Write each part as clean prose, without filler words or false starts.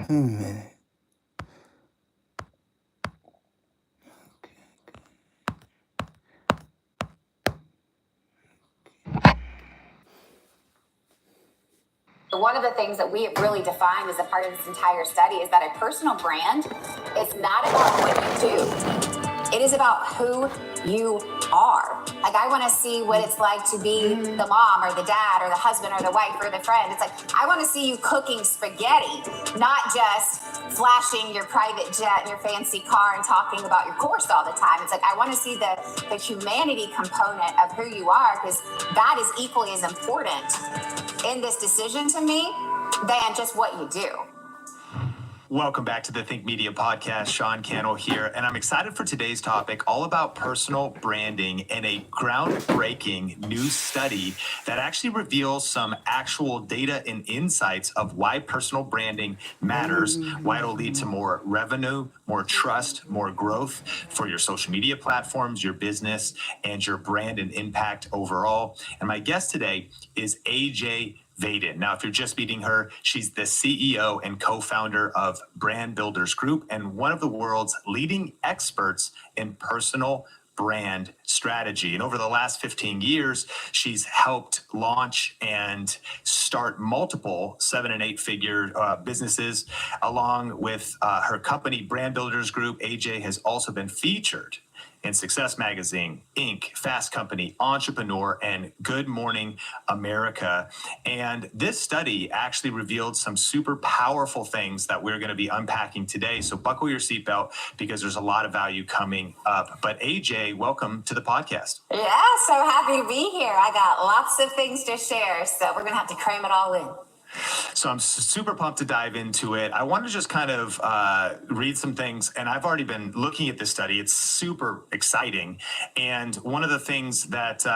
a minute. One of the things that we have really defined as a part of this entire study is that a personal brand is not about what you do. It is about who you are. Like, I want to see what it's like to be the mom or the dad or the husband or the wife or the friend. It's like, I want to see you cooking spaghetti, not just flashing your private jet and your fancy car and talking about your course all the time. It's like, I want to see the humanity component of who you are, because that is equally as important in this decision to me than just what you do. Welcome back to the Think Media Podcast. Sean Cannell here, and I'm excited for today's topic, all about personal branding and a groundbreaking new study that actually reveals some actual data and insights of why personal branding matters, why it'll lead to more revenue, more trust, more growth for your social media platforms, your business, and your brand and impact overall. And my guest today is AJ Vaden. Now, if you're just meeting her, she's the CEO and co-founder of Brand Builders Group and one of the world's leading experts in personal brand strategy. And over the last 15 years, she's helped launch and start multiple 7- and 8-figure businesses. Along with her company, Brand Builders Group, AJ has also been featured in Success Magazine, Inc., Fast Company, Entrepreneur, and Good Morning America. And this study actually revealed some super powerful things that we're going to be unpacking today. So buckle your seatbelt, because there's a lot of value coming up. But AJ, welcome to the podcast. Yeah, so happy to be here. I got lots of things to share, so we're going to have to cram it all in. So I'm super pumped to dive into it. I want to just kind of read some things, and I've already been looking at this study. It's super exciting. And one of the things that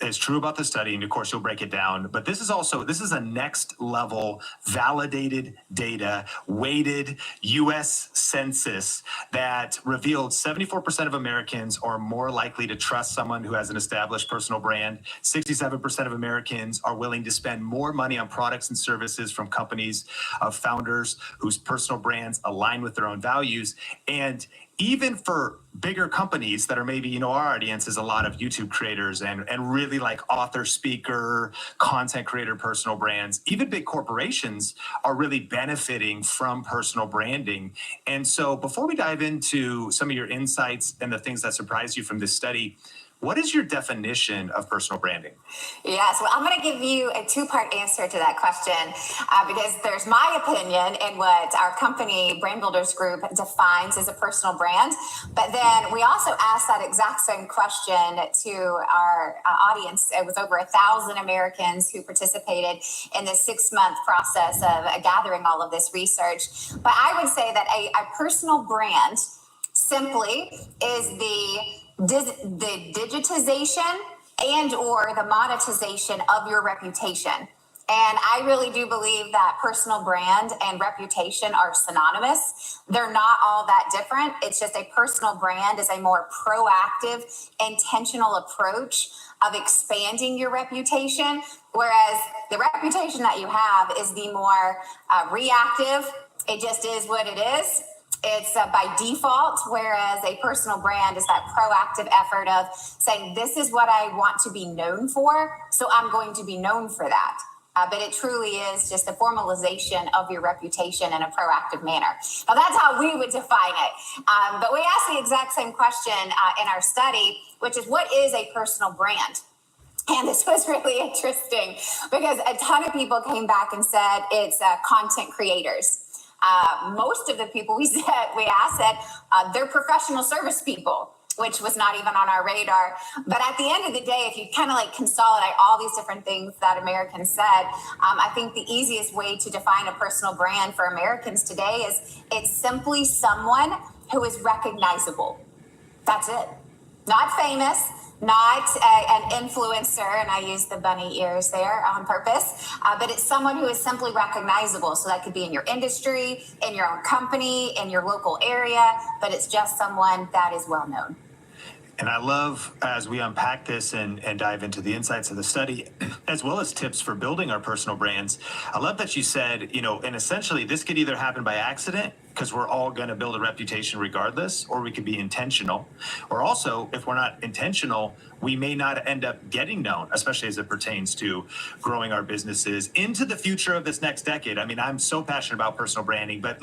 is true about the study, and of course you'll break it down, but this is a next level validated data, weighted US census that revealed 74% of Americans are more likely to trust someone who has an established personal brand. 67% of Americans are willing to spend more money on products and services from companies of founders whose personal brands align with their own values. And even for bigger companies that are maybe, our audience is a lot of YouTube creators and really like author, speaker, content creator, personal brands, even big corporations are really benefiting from personal branding. And so before we dive into some of your insights and the things that surprised you from this study, what is your definition of personal branding? Yes, well, I'm going to give you a two-part answer to that question because there's my opinion and what our company, Brand Builders Group, defines as a personal brand. But then we also asked that exact same question to our audience. It was over 1,000 Americans who participated in this 6-month process of gathering all of this research. But I would say that a personal brand simply is the digitization and or the monetization of your reputation. And I really do believe that personal brand and reputation are synonymous. They're not all that different. It's just a personal brand is a more proactive, intentional approach of expanding your reputation, whereas the reputation that you have is the more reactive. It just is what it is. It's by default, whereas a personal brand is that proactive effort of saying, this is what I want to be known for, so I'm going to be known for that. But it truly is just a formalization of your reputation in a proactive manner. Now, that's how we would define it. But we asked the exact same question in our study, which is, what is a personal brand? And this was really interesting because a ton of people came back and said it's content creators. Most of the people we asked said they're professional service people, which was not even on our radar. But at the end of the day, if you kind of like consolidate all these different things that Americans said, I think the easiest way to define a personal brand for Americans today is it's simply someone who is recognizable. That's it. Not famous, not an influencer, and I use the bunny ears there on purpose, but it's someone who is simply recognizable. So that could be in your industry, in your own company, in your local area, but it's just someone that is well known. And I love, as we unpack this and dive into the insights of the study, as well as tips for building our personal brands, I love that you said, and essentially this could either happen by accident, because we're all going to build a reputation regardless, or we could be intentional. Or also, if we're not intentional, we may not end up getting known, especially as it pertains to growing our businesses into the future of this next decade. I mean, I'm so passionate about personal branding, but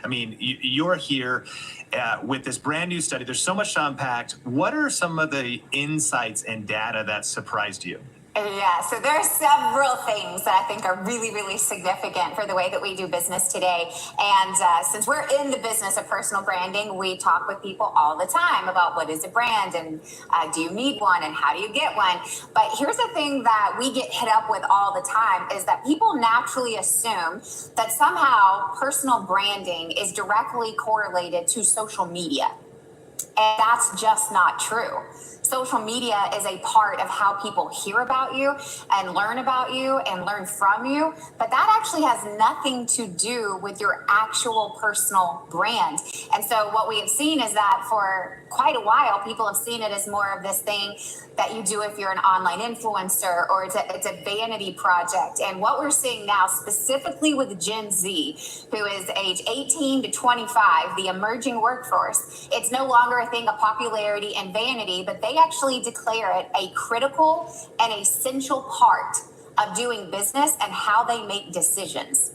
you're here with this brand new study. There's so much to unpack. What are some of the insights and data that surprised you? Yeah, so there are several things that I think are really, really significant for the way that we do business today. And since we're in the business of personal branding, we talk with people all the time about what is a brand and do you need one and how do you get one? But here's the thing that we get hit up with all the time is that people naturally assume that somehow personal branding is directly correlated to social media. And that's just not true. Social media is a part of how people hear about you and learn about you and learn from you, but that actually has nothing to do with your actual personal brand. And so what we have seen is that for quite a while, people have seen it as more of this thing that you do if you're an online influencer, or it's a vanity project. And what we're seeing now, specifically with Gen Z, who is age 18 to 25, the emerging workforce, it's no longer a thing of popularity and vanity, but they actually declare it a critical and essential part of doing business and how they make decisions.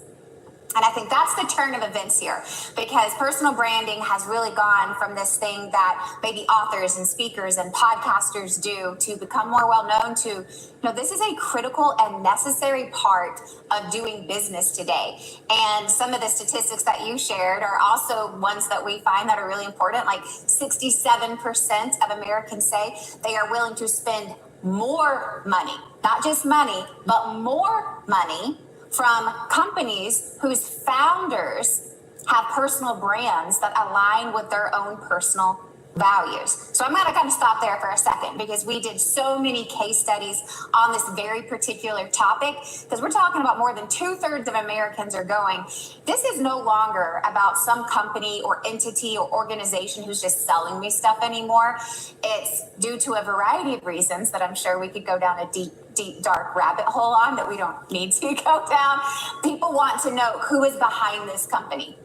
And I think that's the turn of events here, because personal branding has really gone from this thing that maybe authors and speakers and podcasters do to become more well known to, this is a critical and necessary part of doing business today. And some of the statistics that you shared are also ones that we find that are really important. Like 67% of Americans say they are willing to spend more money, not just money, but more money from companies whose founders have personal brands that align with their own personal values. So I'm going to kind of stop there for a second, because we did so many case studies on this very particular topic, because we're talking about more than 2/3 of Americans are going, this is no longer about some company or entity or organization who's just selling me stuff anymore. It's due to a variety of reasons that I'm sure we could go down a deep, dark rabbit hole on that we don't need to go down. People want to know who is behind this company.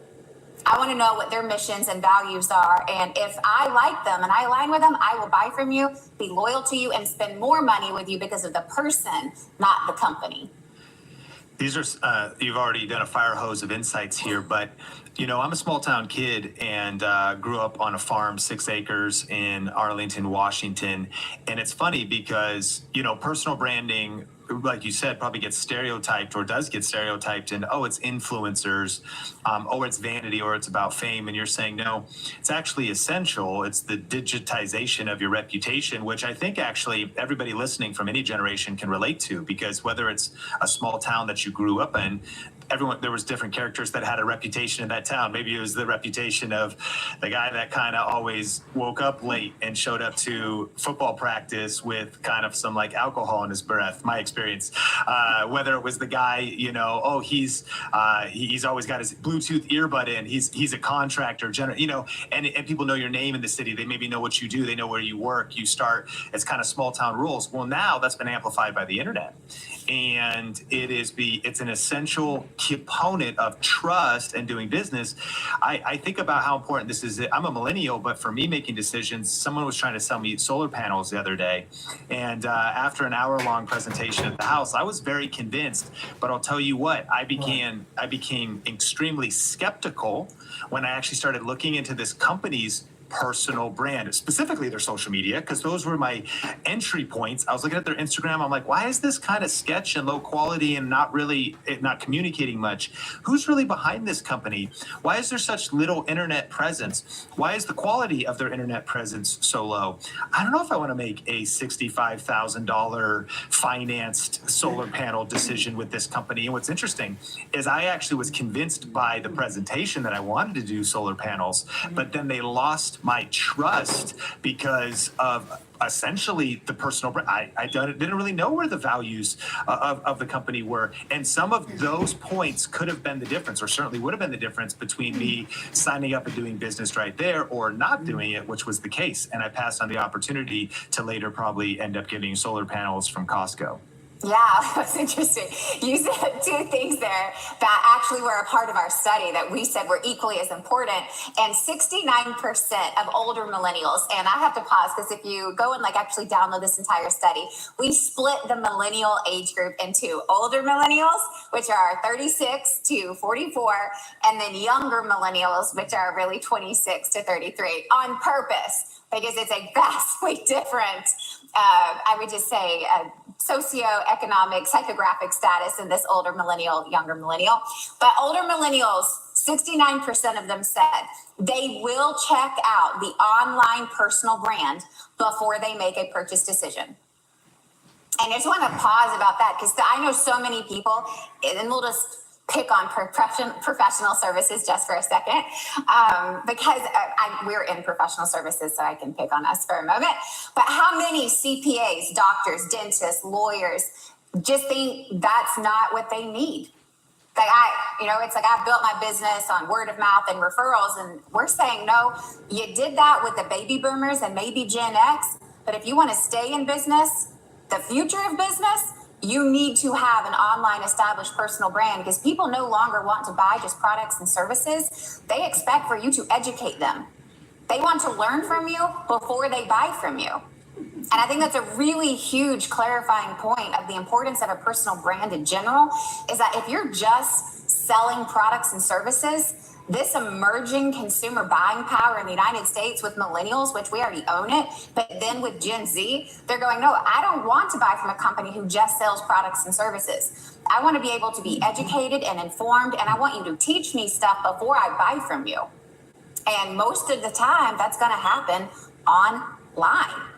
I want to know what their missions and values are. And if I like them and I align with them, I will buy from you, be loyal to you, and spend more money with you because of the person, not the company. These are, you've already done a fire hose of insights here, but I'm a small town kid and grew up on a farm, 6 acres in Arlington, Washington. And it's funny because, personal branding, like you said, probably gets stereotyped or does get stereotyped and, it's influencers, or it's vanity, or it's about fame. And you're saying, no, it's actually essential. It's the digitization of your reputation, which I think actually everybody listening from any generation can relate to, because whether it's a small town that you grew up in, there was different characters that had a reputation in that town. Maybe it was the reputation of the guy that kind of always woke up late and showed up to football practice with kind of some like alcohol in his breath. My experience, whether it was the guy, he's always got his Bluetooth earbud in. He's a contractor, and people know your name in the city. They maybe know what you do. They know where you work. You start. It's kind of small town rules. Well, now that's been amplified by the internet, and it's an essential component of trust and doing business. I think about how important this is. I'm a millennial, but for me making decisions, someone was trying to sell me solar panels the other day. And after an hour-long presentation at the house, I was very convinced. But I'll tell you what, I became extremely skeptical when I actually started looking into this company's personal brand, specifically their social media, because those were my entry points. I was looking at their Instagram. I'm like, why is this kind of sketch and low quality and not communicating much? Who's really behind this company? Why is there such little internet presence? Why is the quality of their internet presence so low? I don't know if I want to make a $65,000 financed solar panel decision with this company. And what's interesting is I actually was convinced by the presentation that I wanted to do solar panels, but then they lost my trust because of essentially the personal brand. I didn't really know where the values of the company were. And some of those points could have been the difference, or certainly would have been the difference between me signing up and doing business right there or not doing it, which was the case. And I passed on the opportunity to later probably end up getting solar panels from Costco. Yeah, that's interesting. You said two things there that actually were a part of our study that we said were equally as important. And 69% of older millennials, and I have to pause because if you go and actually download this entire study, we split the millennial age group into older millennials, which are 36 to 44, and then younger millennials, which are really 26 to 33 on purpose, because it's a vastly different, I would just say, socioeconomic, psychographic status in this older millennial, younger millennial. But older millennials, 69% of them said they will check out the online personal brand before they make a purchase decision. And I just want to pause about that because I know so many people, and we'll just pick on professional services just for a second, because we're in professional services, so I can pick on us for a moment. But how many CPAs, doctors, dentists, lawyers just think that's not what they need? It's like I've built my business on word of mouth and referrals, and we're saying, no, you did that with the baby boomers and maybe Gen X, but if you want to stay in business, the future of business, you need to have an online established personal brand because people no longer want to buy just products and services. They expect for you to educate them. They want to learn from you before they buy from you. And I think that's a really huge clarifying point of the importance of a personal brand in general, is that if you're just selling products and services, this emerging consumer buying power in the United States with millennials, which we already own it, but then with Gen Z, they're going, no, I don't want to buy from a company who just sells products and services. I want to be able to be educated and informed, and I want you to teach me stuff before I buy from you. And most of the time, that's going to happen online.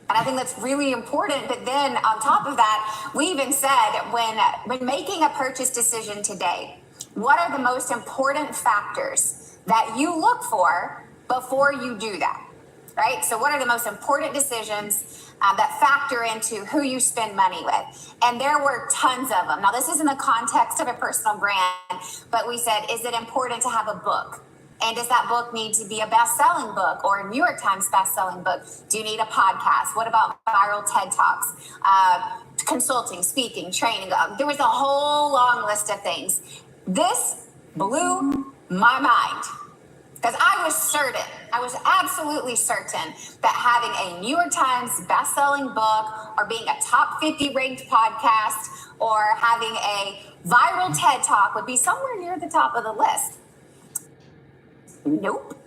And I think that's really important. But then on top of that, we even said when making a purchase decision today, what are the most important factors that you look for before you do that, right? So what are the most important decisions that factor into who you spend money with? And there were tons of them. Now, this is in the context of a personal brand, but we said, is it important to have a book? And does that book need to be a best-selling book or a New York Times best-selling book? Do you need a podcast? What about viral TED Talks? Consulting, speaking, training. There was a whole long list of things. This blew my mind because I was absolutely certain that having a New York Times best-selling book or being a top 50 ranked podcast or having a viral TED Talk would be somewhere near the top of the list. Nope.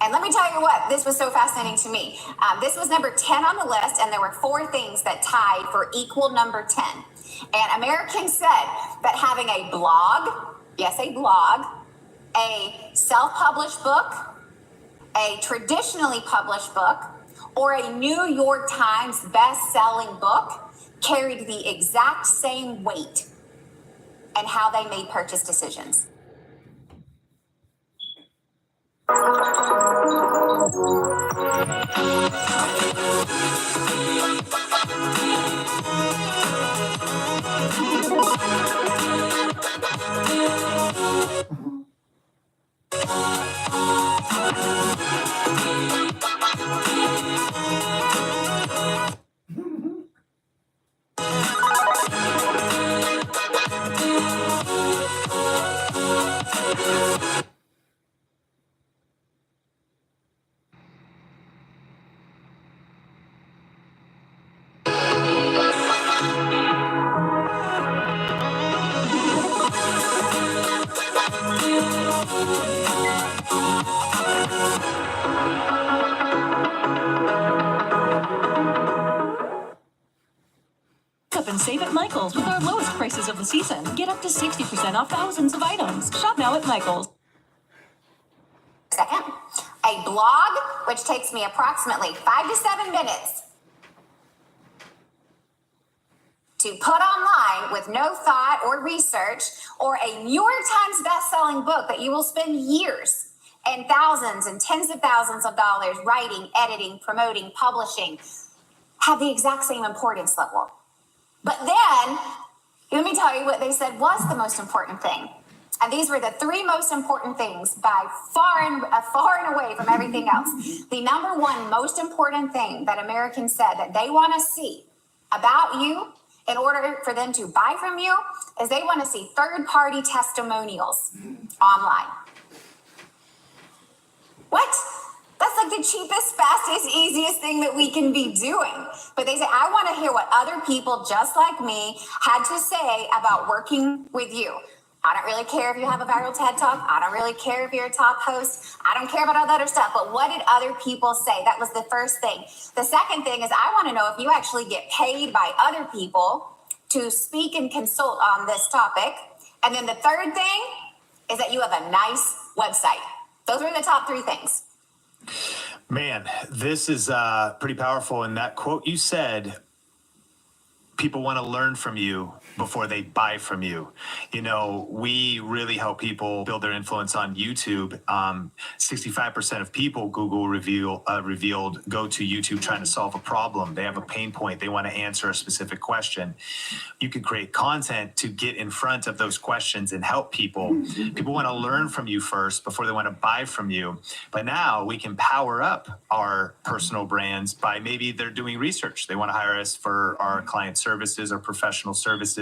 And let me tell you what, this was so fascinating to me. This was number 10 on the list, and there were 4 things that tied for equal number 10. And Americans said that having a blog, yes, a blog, a self-published book, a traditionally published book, or a New York Times best-selling book carried the exact same weight in how they made purchase decisions. And save at Michael's with our lowest prices of the season. Get up to 60% off thousands of items. Shop now at Michael's. Second, a blog, which takes me approximately 5 to 7 minutes to put online with no thought or research, or a New York Times best-selling book that you will spend years and thousands and tens of thousands of dollars writing, editing, promoting, publishing have the exact same importance level. But then, let me tell you what they said was the most important thing. And these were the three most important things by far and away from everything else. The number one most important thing that Americans said that they want to see about you in order for them to buy from you is they want to see third-party testimonials online. What? That's like the cheapest, fastest, easiest thing that we can be doing. But they say, I want to hear what other people just like me had to say about working with you. I don't really care if you have a viral TED Talk. I don't really care if you're a top host. I don't care about all the other stuff. But what did other people say? That was the first thing. The second thing is I want to know if you actually get paid by other people to speak and consult on this topic. And then the third thing is that you have a nice website. Those were the top three things. Man, this is pretty powerful. And that quote you said, people want to learn from you before they buy from you. You know, we really help people build their influence on YouTube. 65% of people, Google revealed, go to YouTube trying to solve a problem. They have a pain point. They want to answer a specific question. You can create content to get in front of those questions and help people. People want to learn from you first before they want to buy from you. But now we can power up our personal brands by maybe they're doing research. They want to hire us for our client services, our professional services,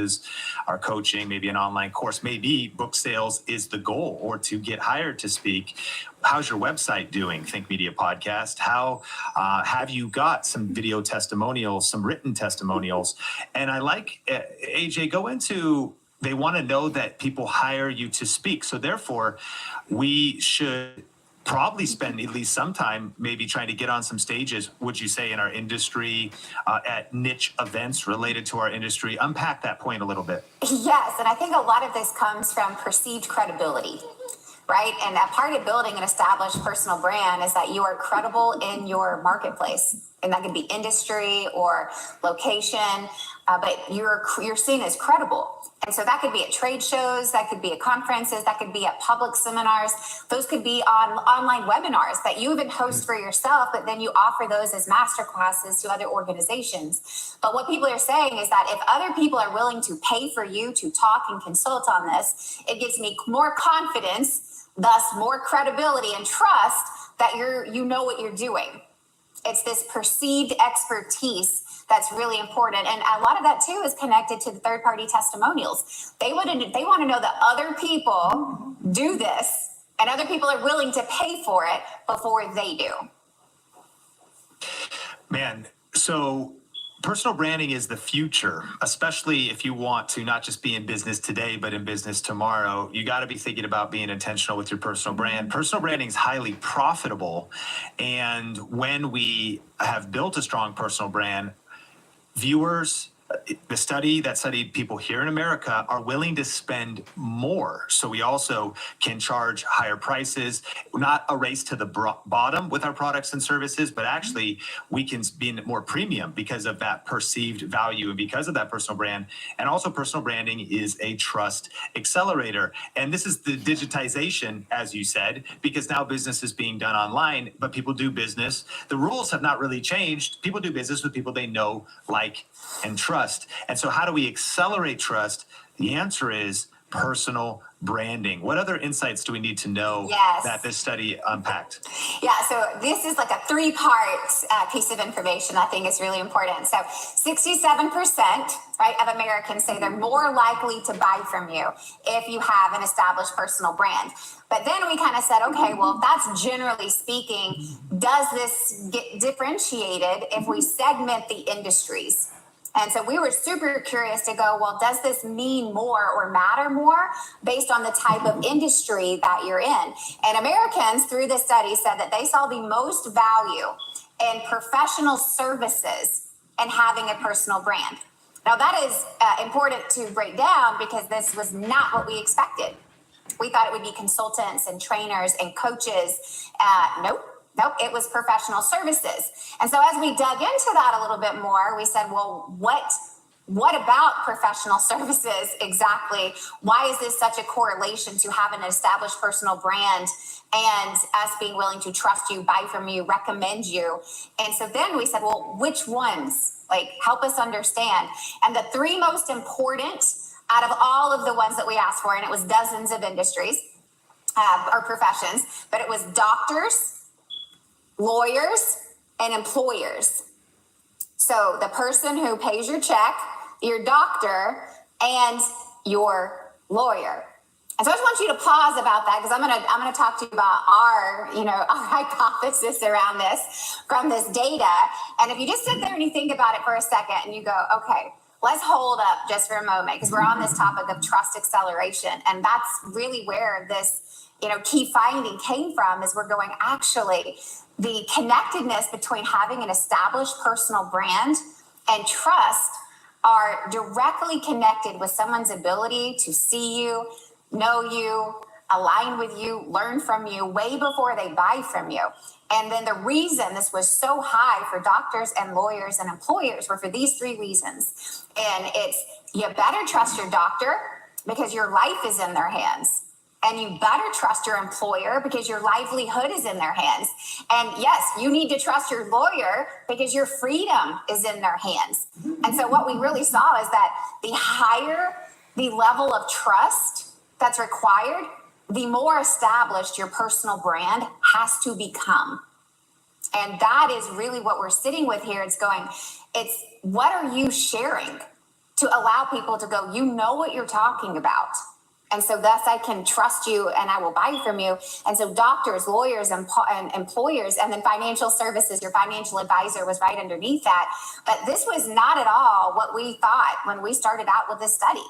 our coaching, maybe an online course, maybe book sales is the goal, or to get hired to speak. How's your website doing? Think Media Podcast. How have you got some video testimonials, some written testimonials? And I like, AJ, go into, they want to know that people hire you to speak. So therefore, we should probably spend at least some time maybe trying to get on some stages, would you say, in our industry, at niche events related to our industry. Unpack that point a little bit. Yes, and I think a lot of this comes from perceived credibility, right? And a part of building an established personal brand is that you are credible in your marketplace. And that could be industry or location, but you're seen as credible. And so that could be at trade shows, that could be at conferences, that could be at public seminars. Those could be on online webinars that you even host for yourself, but then you offer those as master classes to other organizations. But what people are saying is that if other people are willing to pay for you to talk and consult on this, it gives me more confidence, thus more credibility and trust that you know what you're doing. It's this perceived expertise that's really important. And a lot of that too is connected to the third-party testimonials. They want to know that other people do this and other people are willing to pay for it before they do. Man, so personal branding is the future, especially if you want to not just be in business today, but in business tomorrow. You got to be thinking about being intentional with your personal brand. Personal branding is highly profitable. And when we have built a strong personal brand, viewers, the study that studied people here in America are willing to spend more. So we also can charge higher prices, not a race to the bottom with our products and services, but actually we can be more premium because of that perceived value and because of that personal brand. And also personal branding is a trust accelerator. And this is the digitization, as you said, because now business is being done online, but people do business. The rules have not really changed. People do business with people they know, like, and trust. And so how do we accelerate trust? The answer is personal branding. What other insights do we need to know that this study unpacked? Yeah, so this is like a three-part piece of information I think is really important. So 67%, right, of Americans say they're more likely to buy from you if you have an established personal brand. But then we kind of said, okay, well, that's generally speaking, does this get differentiated if we segment the industries? And so we were super curious to go, well, does this mean more or matter more based on the type of industry that you're in? And Americans, through this study, said that they saw the most value in professional services and having a personal brand. Now, that is important to break down because this was not what we expected. We thought it would be consultants and trainers and coaches. Nope, it was professional services. And so as we dug into that a little bit more, we said, well, what what about professional services exactly? Why is this such a correlation to having an established personal brand and us being willing to trust you, buy from you, recommend you? And so then we said, well, which ones? Like, help us understand. And the three most important out of all of the ones that we asked for, and it was dozens of industries or professions, but it was doctors, lawyers, and employers. So the person who pays your check, your doctor, and your lawyer. And so I just want you to pause about that, because I'm gonna talk to you about our hypothesis around this from this data. And if you just sit there and you think about it for a second and you go, okay, let's hold up just for a moment, because we're on this topic of trust acceleration. And that's really where this, key finding came from, is we're going, actually, the connectedness between having an established personal brand and trust are directly connected with someone's ability to see you, know you, align with you, learn from you way before they buy from you. And then the reason this was so high for doctors and lawyers and employers were for these three reasons. And it's, you better trust your doctor because your life is in their hands. And you better trust your employer because your livelihood is in their hands. And yes, you need to trust your lawyer because your freedom is in their hands. And so what we really saw is that the higher the level of trust that's required, the more established your personal brand has to become. And that is really what we're sitting with here. It's what are you sharing to allow people to go, you know what you're talking about. And so thus I can trust you and I will buy from you. And so doctors, lawyers, and employers, and then financial services, your financial advisor was right underneath that. But this was not at all what we thought when we started out with this study.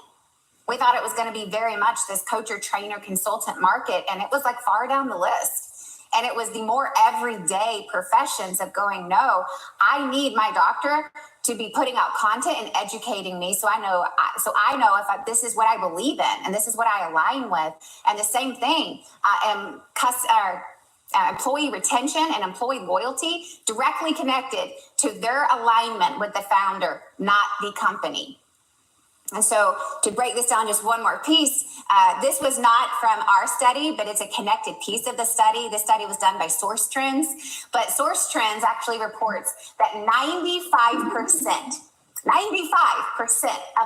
We thought it was going to be very much this coach or trainer consultant market. And it was like far down the list. And it was the more everyday professions of going, no, I need my doctor to be putting out content and educating me, so I know if this is what I believe in and this is what I align with. And the same thing, employee retention and employee loyalty directly connected to their alignment with the founder, not the company. And so to break this down just one more piece, this was not from our study, but it's a connected piece of the study. The study was done by Source Trends, but Source Trends actually reports that 95%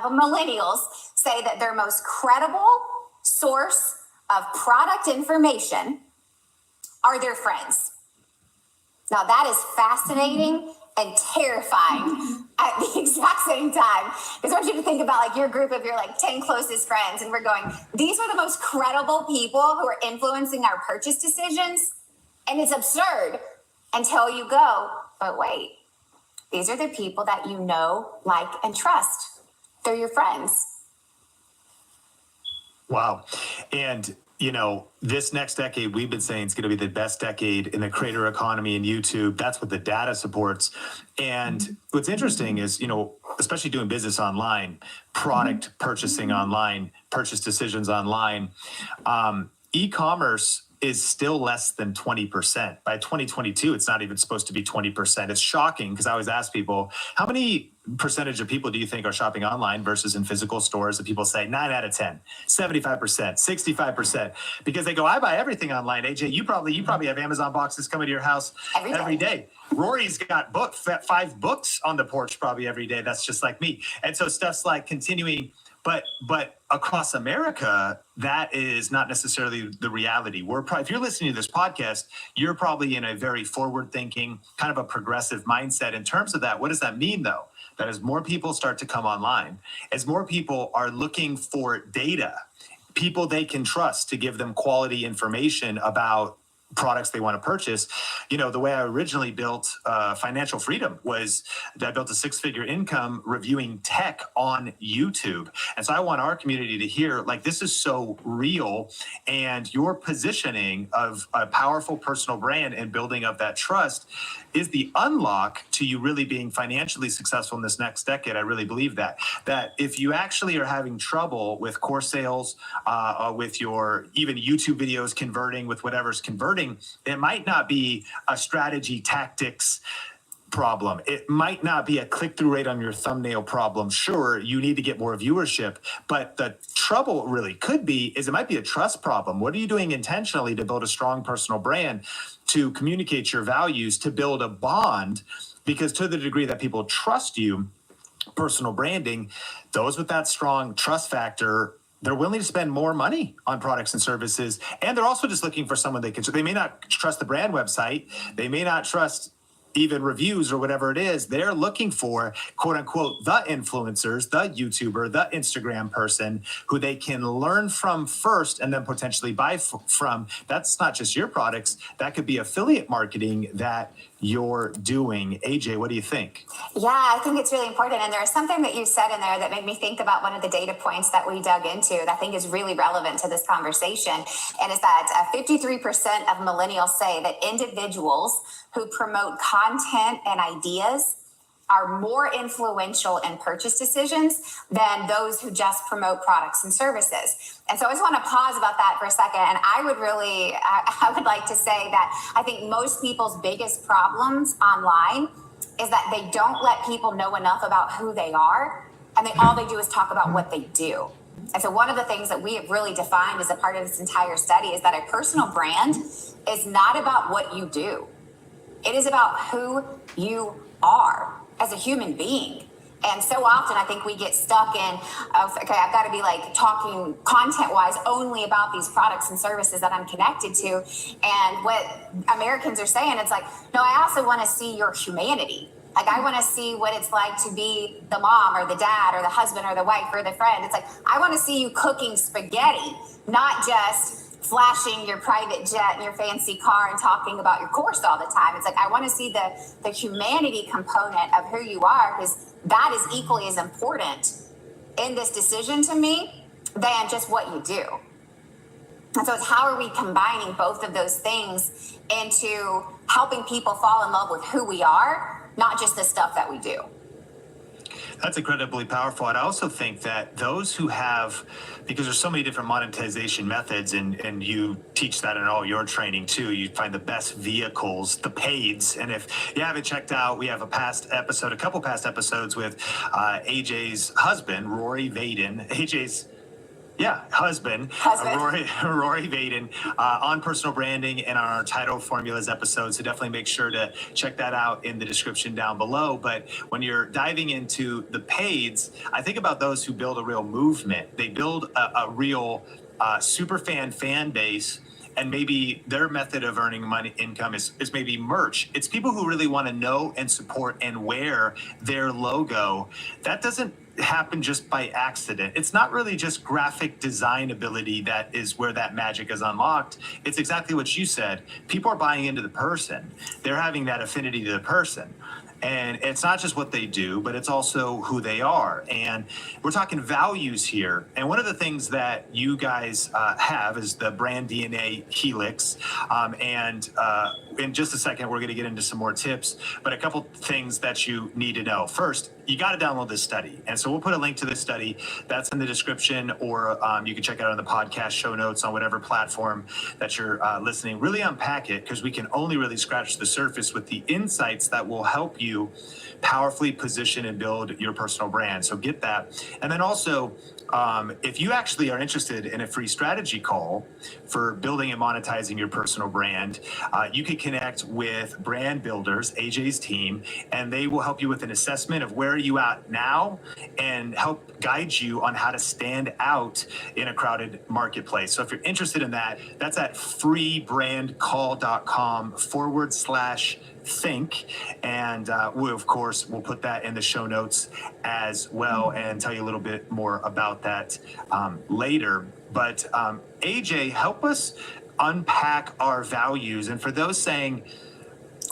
of millennials say that their most credible source of product information are their friends. Now that is fascinating and terrifying at the exact same time. Because I want you to think about like your group of your 10 closest friends, and we're going, these are the most credible people who are influencing our purchase decisions. And it's absurd until you go, but wait, these are the people that you know, like, and trust. They're your friends. Wow. And this next decade, we've been saying it's going to be the best decade in the creator economy and YouTube. That's what the data supports. And what's interesting is, especially doing business online, product purchasing online, purchase decisions online, e-commerce is still less than 20%. By 2022, it's not even supposed to be 20%. It's shocking, because I always ask people, how many percentage of people do you think are shopping online versus in physical stores? And people say 9 out of 10, 75%, 65%, because they go, I buy everything online. AJ, you probably have Amazon boxes coming to your house every day. Rory's got 5 books on the porch probably every day. That's just like me. And so stuff's like continuing. But across America, that is not necessarily the reality. If you're listening to this podcast, you're probably in a very forward-thinking, kind of a progressive mindset. In terms of that, what does that mean, though? That as more people start to come online, as more people are looking for data, people they can trust to give them quality information about products they want to purchase. The way I originally built financial freedom was that I built a 6-figure income reviewing tech on YouTube. And so I want our community to hear, this is so real, and your positioning of a powerful personal brand and building up that trust is the unlock to you really being financially successful in this next decade. I really believe that if you actually are having trouble with course sales, with your even YouTube videos converting, with whatever's converting, it might not be a strategy, tactics, problem. It might not be a click-through rate on your thumbnail problem. Sure, you need to get more viewership, but the trouble really could be is it might be a trust problem. What are you doing intentionally to build a strong personal brand, to communicate your values, to build a bond? Because to the degree that people trust you, personal branding, those with that strong trust factor, they're willing to spend more money on products and services. And they're also just looking for someone they may not trust the brand website. They may not trust even reviews or whatever it is. They're looking for, quote unquote, the influencers, the YouTuber, the Instagram person who they can learn from first and then potentially buy from. That's not just your products. That could be affiliate marketing that you're doing. AJ, what do you think? Yeah, I think it's really important. And there's something that you said in there that made me think about one of the data points that we dug into that I think is really relevant to this conversation. And it's that 53% of millennials say that individuals who promote content and ideas are more influential in purchase decisions than those who just promote products and services. And so I just want to pause about that for a second. And I would like to say that I think most people's biggest problems online is that they don't let people know enough about who they are. And all they do is talk about what they do. And so one of the things that we have really defined as a part of this entire study is that a personal brand is not about what you do. It is about who you are as a human being. And so often I think we get stuck in, okay, I've got to be like talking content-wise only about these products and services that I'm connected to. And what Americans are saying, it's like, no, I also want to see your humanity. Like, I want to see what it's like to be the mom or the dad or the husband or the wife or the friend. It's like, I want to see you cooking spaghetti, not just flashing your private jet and your fancy car and talking about your course all the time. It's like, I want to see the humanity component of who you are, because that is equally as important in this decision to me than just what you do. And so it's how are we combining both of those things into helping people fall in love with who we are, not just the stuff that we do. That's incredibly powerful. And I also think that those who have, because there's so many different monetization methods, and you teach that in all your training too, you find the best vehicles, the paids. And if you haven't checked out, we have a couple past episodes with AJ's husband, Rory Vaden. AJ's husband. Rory Vaden, on personal branding and on our title formulas episode. So definitely make sure to check that out in the description down below. But when you're diving into the paids, I think about those who build a real movement. They build a real super fan base. And maybe their method of earning income is maybe merch. It's people who really want to know and support and wear their logo. That doesn't happen just by accident. It's not really just graphic design ability that is where that magic is unlocked. It's exactly what you said. People are buying into the person. They're having that affinity to the person. And it's not just what they do, but it's also who they are. And we're talking values here. And one of the things that you guys have is the brand DNA Helix. And in just a second, we're going to get into some more tips, but a couple things that you need to know. First, you got to download this study. And so we'll put a link to this study that's in the description, or you can check it out on the podcast show notes on whatever platform that you're listening. Really unpack it, because we can only really scratch the surface with the insights that will help you powerfully position and build your personal brand. So get that. And then also, if you actually are interested in a free strategy call for building and monetizing your personal brand, you can connect with Brand Builders, AJ's team, and they will help you with an assessment of where are you at now and help guide you on how to stand out in a crowded marketplace. So if you're interested in that, that's at freebrandcall.com/think. And we, of course, will put that in the show notes as well and tell you a little bit more about that later. But AJ, help us unpack our values. And for those saying,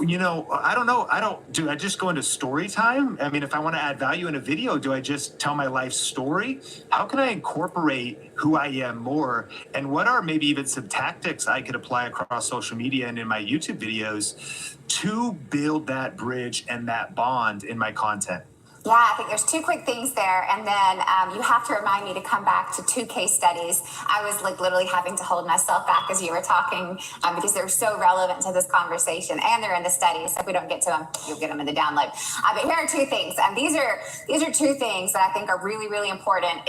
I don't know, do I just go into story time? I mean, if I want to add value in a video, do I just tell my life story? How can I incorporate who I am more? And what are maybe even some tactics I could apply across social media and in my YouTube videos to build that bridge and that bond in my content? Yeah, I think there's two quick things there. And then you have to remind me to come back to two case studies. I was like literally having to hold myself back as you were talking because they're so relevant to this conversation, and they're in the study. So if we don't get to them, you'll get them in the download. But here are two things. These are two things that I think are really, really important.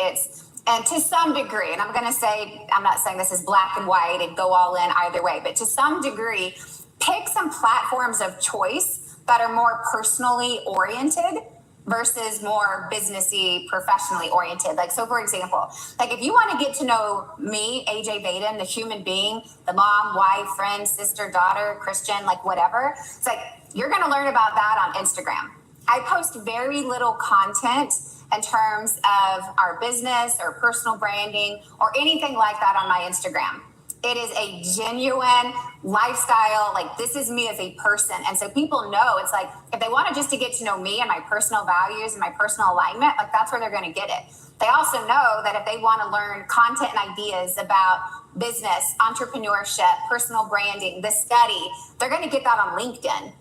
And to some degree, and I'm going to say, I'm not saying this is black and white and go all in either way, but to some degree, pick some platforms of choice that are more personally oriented versus more businessy, professionally oriented. Like, so for example, like if you want to get to know me, AJ Baden, the human being, the mom, wife, friend, sister, daughter, Christian, like whatever, it's like, you're going to learn about that on Instagram. I post very little content in terms of our business or personal branding or anything like that on my Instagram. It is a genuine lifestyle. Like, this is me as a person. And so people know, it's like, if they want to just to get to know me and my personal values and my personal alignment, like that's where they're going to get it. They also know that if they want to learn content and ideas about business, entrepreneurship, personal branding, the study, they're going to get that on LinkedIn.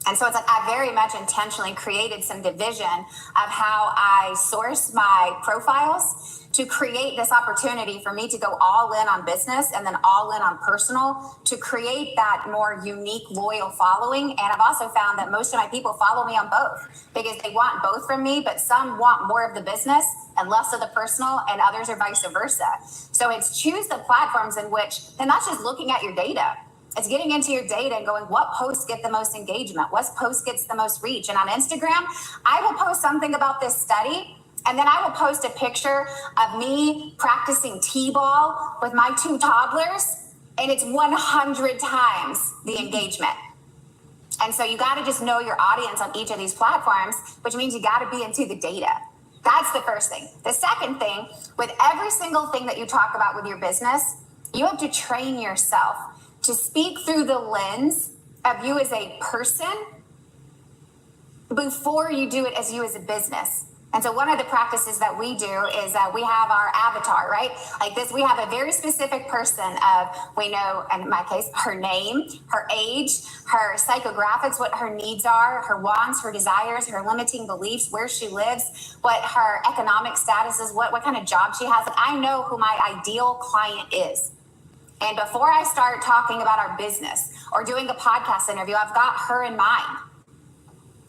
And so it's like I very much intentionally created some division of how I source my profiles to create this opportunity for me to go all in on business and then all in on personal, to create that more unique, loyal following. And I've also found that most of my people follow me on both because they want both from me, but some want more of the business and less of the personal, and others are vice versa. So it's choose the platforms in which, and not just looking at your data, it's getting into your data and going, what posts get the most engagement? What post gets the most reach? And on Instagram, I will post something about this study, and then I will post a picture of me practicing t-ball with my two toddlers, and it's 100 times the engagement. And so you got to just know your audience on each of these platforms, which means you got to be into the data. That's the first thing. The second thing, with every single thing that you talk about with your business, you have to train yourself to speak through the lens of you as a person before you do it as you as a business. And so one of the practices that we do is that we have our avatar, right? Like this, we have a very specific person we know, and in my case, her name, her age, her psychographics, what her needs are, her wants, her desires, her limiting beliefs, where she lives, what her economic status is, what kind of job she has. And I know who my ideal client is. And before I start talking about our business or doing a podcast interview, I've got her in mind.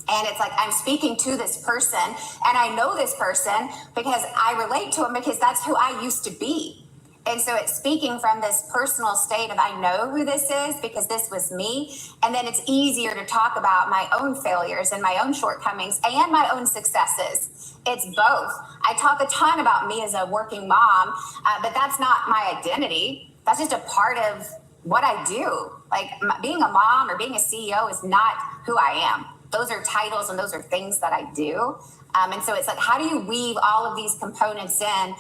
And it's like I'm speaking to this person, and I know this person because I relate to him because that's who I used to be. And so it's speaking from this personal state of I know who this is because this was me. And then it's easier to talk about my own failures and my own shortcomings and my own successes. It's both. I talk a ton about me as a working mom, but that's not my identity. That's just a part of what I do. Like being a mom or being a CEO is not who I am. Those are titles and those are things that I do. And so it's like, how do you weave all of these components in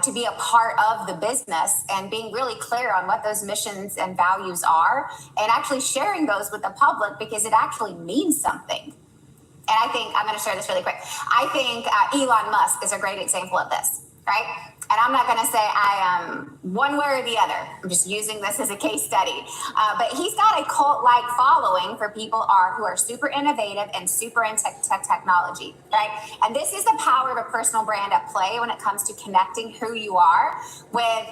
to be a part of the business and being really clear on what those missions and values are and actually sharing those with the public because it actually means something. And I think, I'm going to share this really quick. I think Elon Musk is a great example of this, right? And I'm not going to say I am one way or the other. I'm just using this as a case study. But he's got a cult-like following for people who are super innovative and super into technology, right? And this is the power of a personal brand at play when it comes to connecting who you are with,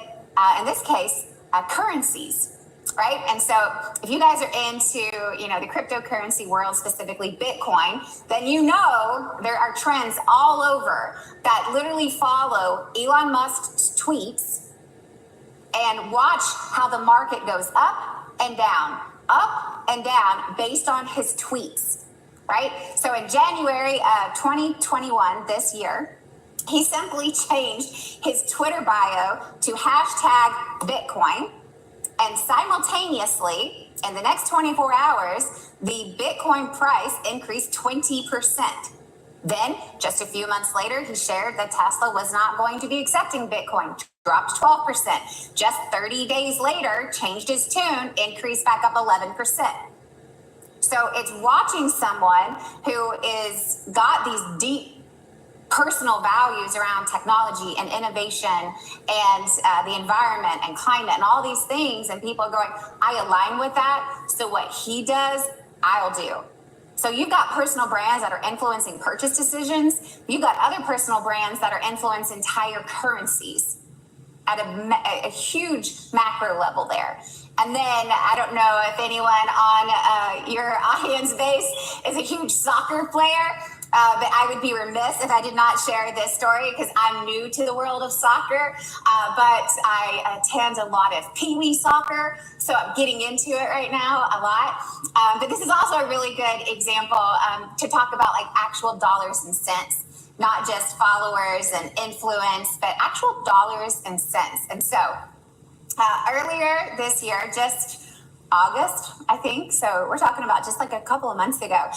in this case, currencies. Right. And so if you guys are into, the cryptocurrency world, specifically Bitcoin, then there are trends all over that literally follow Elon Musk's tweets and watch how the market goes up and down based on his tweets. Right. So in January 2021, this year, he simply changed his Twitter bio to hashtag Bitcoin. And simultaneously, in the next 24 hours, the Bitcoin price increased 20%. Then, just a few months later, he shared that Tesla was not going to be accepting Bitcoin, dropped 12%. Just 30 days later, changed his tune, increased back up 11%. So it's watching someone who got these deep personal values around technology and innovation and the environment and climate and all these things, and people are going, I align with that, so what he does, I'll do. So you've got personal brands that are influencing purchase decisions. You've got other personal brands that are influencing entire currencies at a huge macro level there. And then I don't know if anyone on your audience base is a huge soccer player, but I would be remiss if I did not share this story because I'm new to the world of soccer, but I attend a lot of Pee-wee soccer, so I'm getting into it right now a lot. But this is also a really good example to talk about like actual dollars and cents, not just followers and influence, but actual dollars and cents. And so earlier this year, just August, I think. So we're talking about just like a couple of months ago.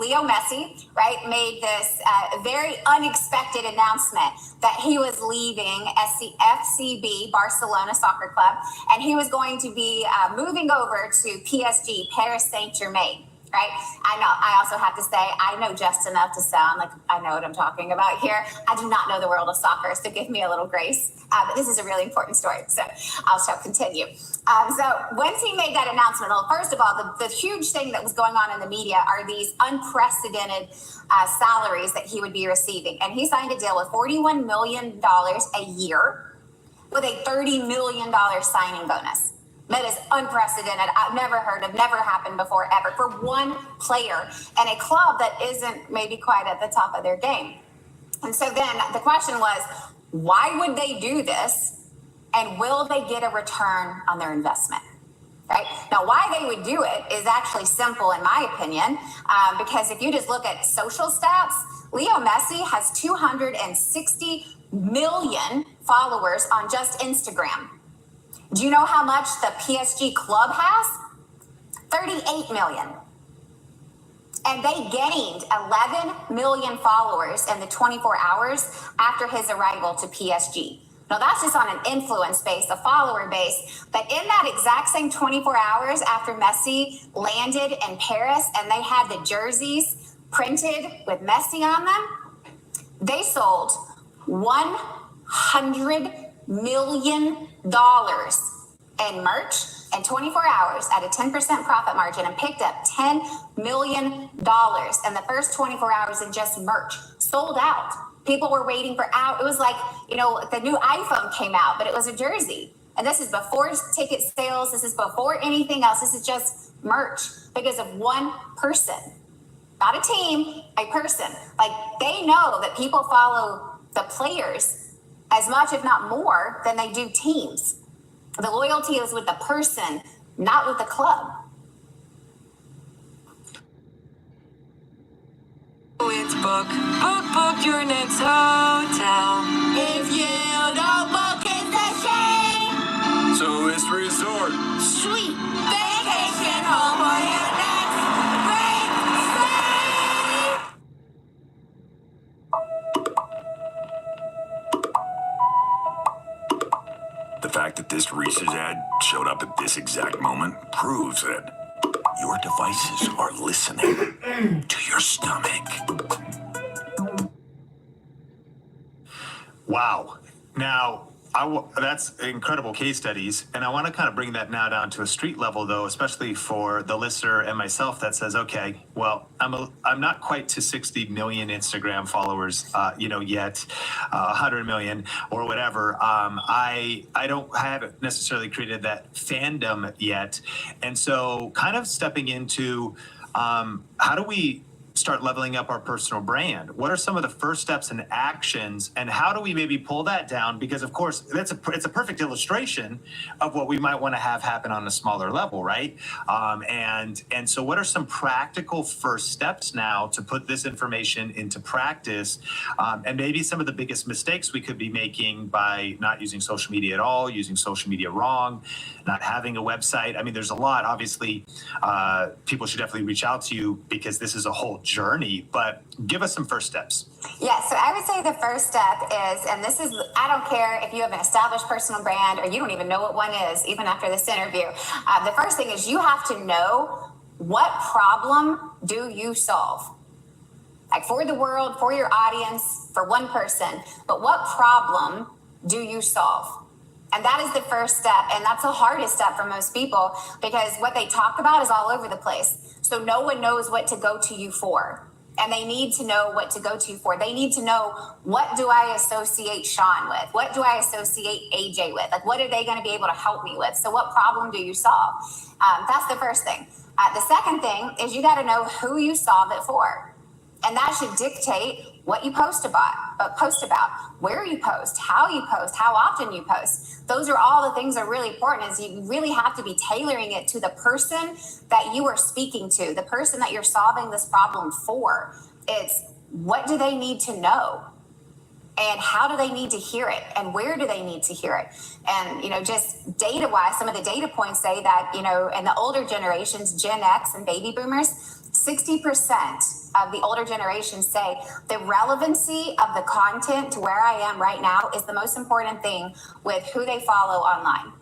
Leo Messi, right, made this very unexpected announcement that he was leaving FCB, Barcelona Soccer Club, and he was going to be moving over to PSG, Paris Saint-Germain. Right. I also have to say, I know just enough to sound like I know what I'm talking about here. I do not know the world of soccer, so give me a little grace. But this is a really important story, so I shall continue. So once he made that announcement, well, first of all, the huge thing that was going on in the media are these unprecedented salaries that he would be receiving. And he signed a deal with $41 million a year with a $30 million signing bonus. That is unprecedented. I've never heard of, never happened before, ever, for one player and a club that isn't maybe quite at the top of their game. And so then the question was, why would they do this? And will they get a return on their investment? Right? Now, why they would do it is actually simple, in my opinion, because if you just look at social stats, Leo Messi has 260 million followers on just Instagram. Do you know how much the PSG club has? 38 million. And they gained 11 million followers in the 24 hours after his arrival to PSG. Now, that's just on an influence base, a follower base. But in that exact same 24 hours after Messi landed in Paris and they had the jerseys printed with Messi on them, they sold $100 million in merch in 24 hours at a 10% profit margin and picked up $10 million in the first 24 hours in just merch. Sold out. People were waiting for out. It was like, the new iPhone came out, but it was a jersey. And this is before ticket sales. This is before anything else. This is just merch because of one person. Not a team, a person. Like, they know that people follow the players as much, if not more, than they do teams. The loyalty is with the person, not with the club. It's book your next hotel. If you don't book, it's a shame. So it's resort. Sweet vacation home for your next great stay. The fact that this Reese's ad showed up at this exact moment proves that your devices are listening to your stomach. Wow. Now, that's incredible case studies. And I want to kind of bring that now down to a street level, though, especially for the listener and myself that says, okay, well, I'm not quite to 60 million Instagram followers, yet, 100 million or whatever. I haven't necessarily created that fandom yet. And so kind of stepping into how do we start leveling up our personal brand? What are some of the first steps and actions, and how do we maybe pull that down? Because of course, it's a perfect illustration of what we might want to have happen on a smaller level, right? And so what are some practical first steps now to put this information into practice? And maybe some of the biggest mistakes we could be making by not using social media at all, using social media wrong, not having a website. I mean, there's a lot. Obviously, people should definitely reach out to you because this is a whole journey, but give us some first steps. Yeah, so I would say the first step is, and this is, I don't care if you have an established personal brand or you don't even know what one is, even after this interview. The first thing is you have to know, what problem do you solve? Like, for the world, for your audience, for one person, but what problem do you solve? And that is the first step. And that's the hardest step for most people because what they talk about is all over the place. So no one knows what to go to you for. And they need to know what to go to you for. They need to know, what do I associate Sean with? What do I associate AJ with? Like, what are they going to be able to help me with? So what problem do you solve? That's the first thing. The second thing is you got to know who you solve it for. And that should dictate what you post about, where you post, how often you post. Those are all the things that are really important, is you really have to be tailoring it to the person that you are speaking to, the person that you're solving this problem for. It's, what do they need to know? And how do they need to hear it? And where do they need to hear it? And, just data-wise, some of the data points say that, in the older generations, Gen X and baby boomers, 60% of the older generations say the relevancy of the content to where I am right now is the most important thing with who they follow online.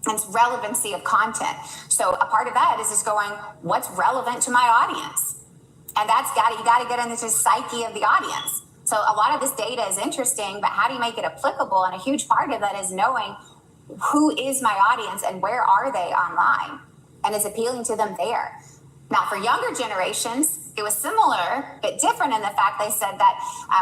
It's relevancy of content. So a part of that is just going, what's relevant to my audience? And you got to get into the psyche of the audience. So a lot of this data is interesting, but how do you make it applicable? And a huge part of that is knowing who is my audience and where are they online, and is appealing to them there. Now, for younger generations, it was similar, but different in the fact they said that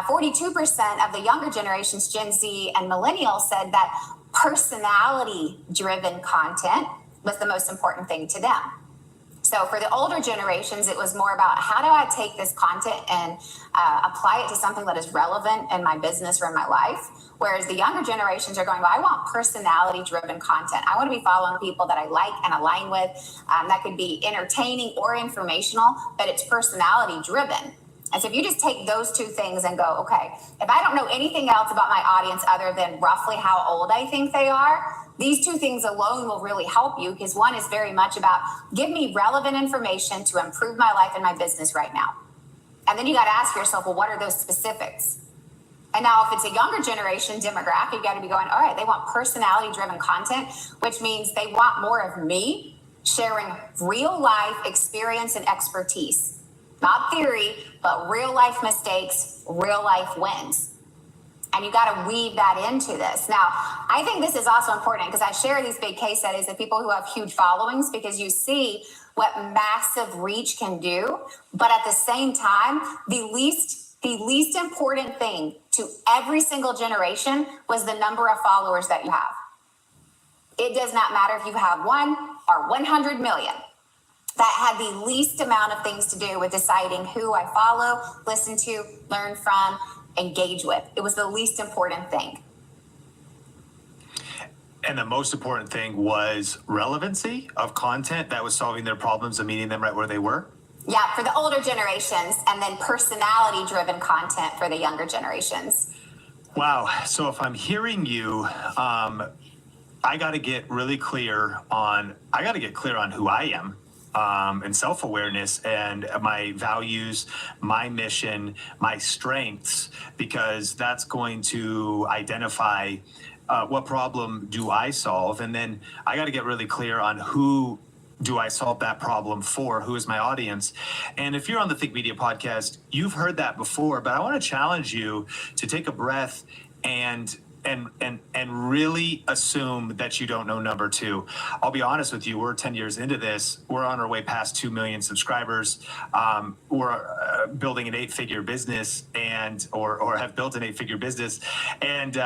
42% of the younger generations, Gen Z and millennials, said that personality-driven content was the most important thing to them. So for the older generations, it was more about, how do I take this content and apply it to something that is relevant in my business or in my life? Whereas the younger generations are going, well, I want personality-driven content. I want to be following people that I like and align with. That could be entertaining or informational, but it's personality-driven. And so if you just take those two things and go, okay, if I don't know anything else about my audience other than roughly how old I think they are, these two things alone will really help you, because one is very much about, give me relevant information to improve my life and my business right now. And then you got to ask yourself, well, what are those specifics? And now if it's a younger generation demographic, you got to be going, all right, they want personality-driven content, which means they want more of me sharing real life experience and expertise. Not theory, but real life mistakes, real life wins. And you got to weave that into this. Now, I think this is also important, because I share these big case studies of people who have huge followings, because you see what massive reach can do. But at the same time, the least important thing to every single generation was the number of followers that you have. It does not matter if you have 1 or 100 million. That had the least amount of things to do with deciding who I follow, listen to, learn from, engage with. It was the least important thing. And the most important thing was relevancy of content that was solving their problems and meeting them right where they were? Yeah, for the older generations, and then personality-driven content for the younger generations. Wow. So if I'm hearing you, I got to get really clear on who I am. And self-awareness and my values, my mission, my strengths, because that's going to identify what problem do I solve. And then I got to get really clear on who do I solve that problem for? Who is my audience? And if you're on the Think Media podcast, you've heard that before, but I want to challenge you to take a breath and really assume that you don't know number two. I'll be honest with you, we're 10 years into this. We're on our way past 2 million subscribers. We're building an 8-figure business or have built an 8-figure business. And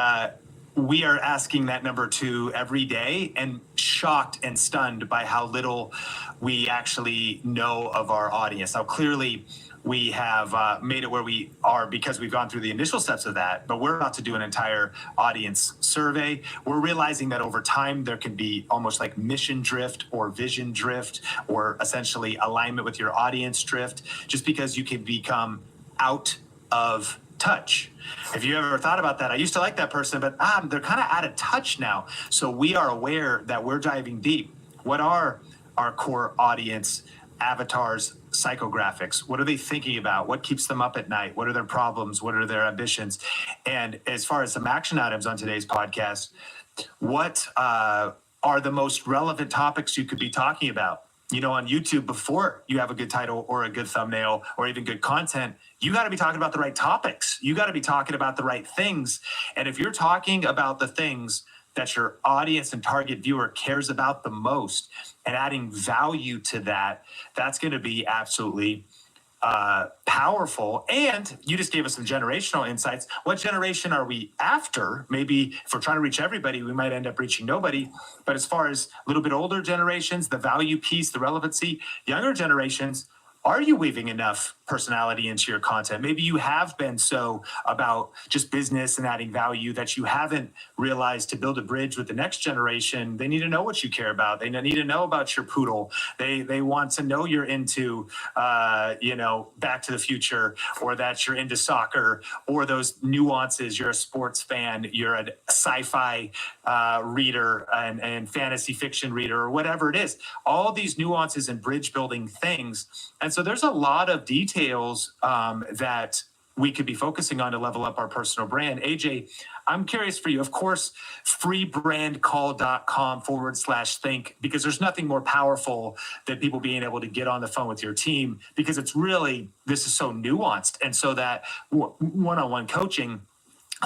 we are asking that number two every day, and shocked and stunned by how little we actually know of our audience. Now, clearly, we have made it where we are because we've gone through the initial steps of that, but we're about to do an entire audience survey. We're realizing that over time, there can be almost like mission drift or vision drift, or essentially alignment with your audience drift, just because you can become out of touch. If you ever thought about that, I used to like that person, but they're kind of out of touch now. So we are aware that we're diving deep. What are our core audience avatars, psychographics? What are they thinking about? What keeps them up at night? What are their problems? What are their ambitions? And as far as some action items on today's podcast, what are the most relevant topics you could be talking about? You know, on YouTube, before you have a good title or a good thumbnail or even good content, you got to be talking about the right topics. You got to be talking about the right things. And if you're talking about the things that your audience and target viewer cares about the most, and adding value to that, that's going to be absolutely powerful. And you just gave us some generational insights. What generation are we after? Maybe if we're trying to reach everybody, we might end up reaching nobody. But as far as a little bit older generations, the value piece, the relevancy, younger generations, are you weaving enough personality into your content? Maybe you have been so about just business and adding value that you haven't realized to build a bridge with the next generation. They need to know what you care about. They need to know about your poodle. They want to know you're into, Back to the Future, or that you're into soccer, or those nuances. You're a sports fan. You're a sci-fi reader and fantasy fiction reader, or whatever it is. All these nuances and bridge building things. And so there's a lot of details that we could be focusing on to level up our personal brand. AJ, I'm curious for you. Of course, freebrandcall.com/think, because there's nothing more powerful than people being able to get on the phone with your team, because this is so nuanced. And so that one-on-one coaching,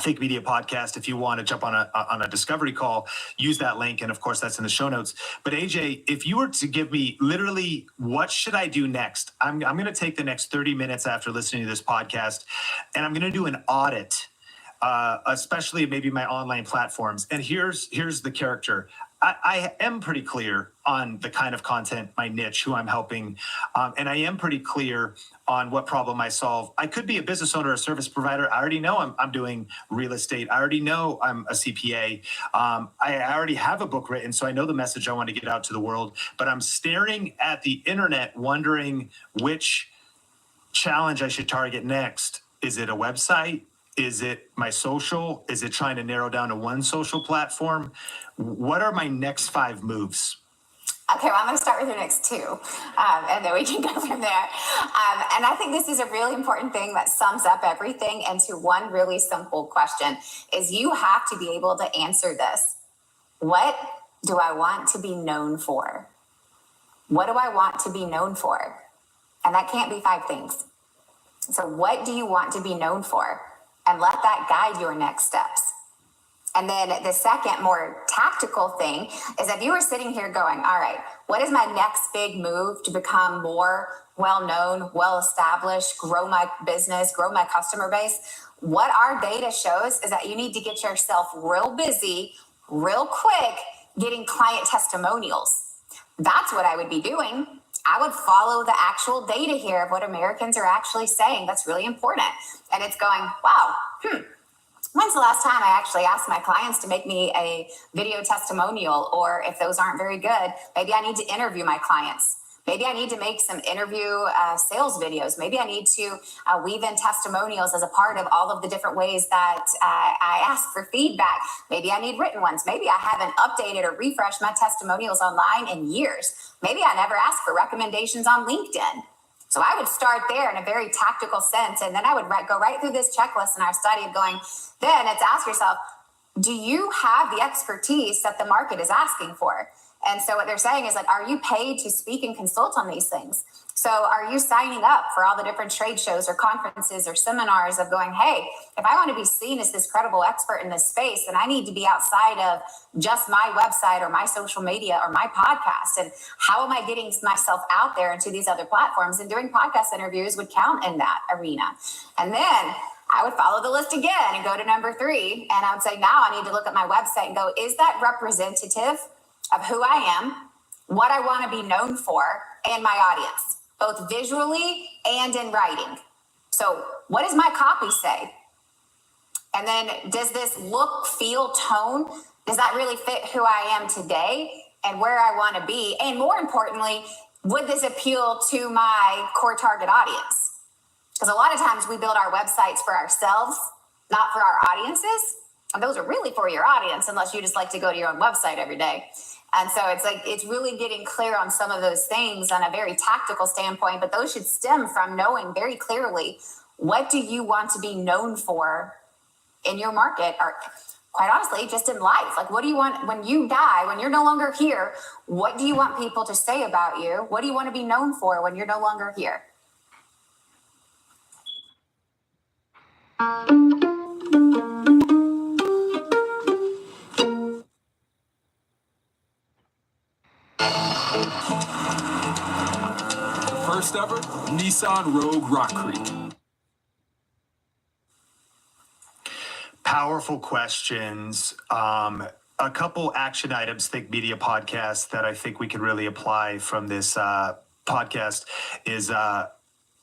Think Media Podcast, if you want to jump on a discovery call, use that link. And of course, that's in the show notes. But AJ, if you were to give me literally, what should I do next? I'm going to take the next 30 minutes after listening to this podcast, and I'm going to do an audit, especially maybe my online platforms. And here's the character. I am pretty clear on the kind of content, my niche, who I'm helping. And I am pretty clear on what problem I solve. I could be a business owner or a service provider. I already know I'm doing real estate. I already know I'm a CPA. I already have a book written, so I know the message I want to get out to the world. But I'm staring at the internet, wondering which challenge I should target next. Is it a website? Is it my social? Is it trying to narrow down to one social platform? What are my next 5 moves? Okay, well, I'm going to start with your next 2, and then we can go from there. And I think this is a really important thing that sums up everything into one really simple question, is you have to be able to answer this. What do I want to be known for? What do I want to be known for? And that can't be 5 things. So what do you want to be known for? And let that guide your next steps. And then the second, more tactical thing is, if you were sitting here going, all right, what is my next big move to become more well-known, well-established, grow my business, grow my customer base? What our data shows is that you need to get yourself real busy, real quick, getting client testimonials. That's what I would be doing. I would follow the actual data here of what Americans are actually saying. That's really important. And it's going, wow, when's the last time I actually asked my clients to make me a video testimonial? Or if those aren't very good, maybe I need to interview my clients. Maybe I need to make some interview sales videos. Maybe I need to weave in testimonials as a part of all of the different ways that I ask for feedback. Maybe I need written ones. Maybe I haven't updated or refreshed my testimonials online in years. Maybe I never asked for recommendations on LinkedIn. So I would start there in a very tactical sense. And then I would go right through this checklist in our study of going, then it's ask yourself, do you have the expertise that the market is asking for? And so what they're saying is, like, are you paid to speak and consult on these things? So are you signing up for all the different trade shows or conferences or seminars of going, hey, if I want to be seen as this credible expert in this space, then I need to be outside of just my website or my social media or my podcast. And how am I getting myself out there into these other platforms? And doing podcast interviews would count in that arena. And then I would follow the list again and go to number 3. And I would say, now I need to look at my website and go, is that representative of who I am, what I want to be known for, and my audience, both visually and in writing? So what does my copy say? And then does this look, feel, tone, does that really fit who I am today and where I want to be? And more importantly, would this appeal to my core target audience? Because a lot of times we build our websites for ourselves, not for our audiences. And those are really for your audience, unless you just like to go to your own website every day. And so it's really getting clear on some of those things on a very tactical standpoint, but those should stem from knowing very clearly, what do you want to be known for in your market, or quite honestly, just in life? Like, what do you want when you die, when you're no longer here? What do you want people to say about you? What do you want to be known for when you're no longer here? first ever Nissan Rogue Rock Creek. Powerful questions. A couple action items, Think Media podcast, that I think we can really apply from this podcast is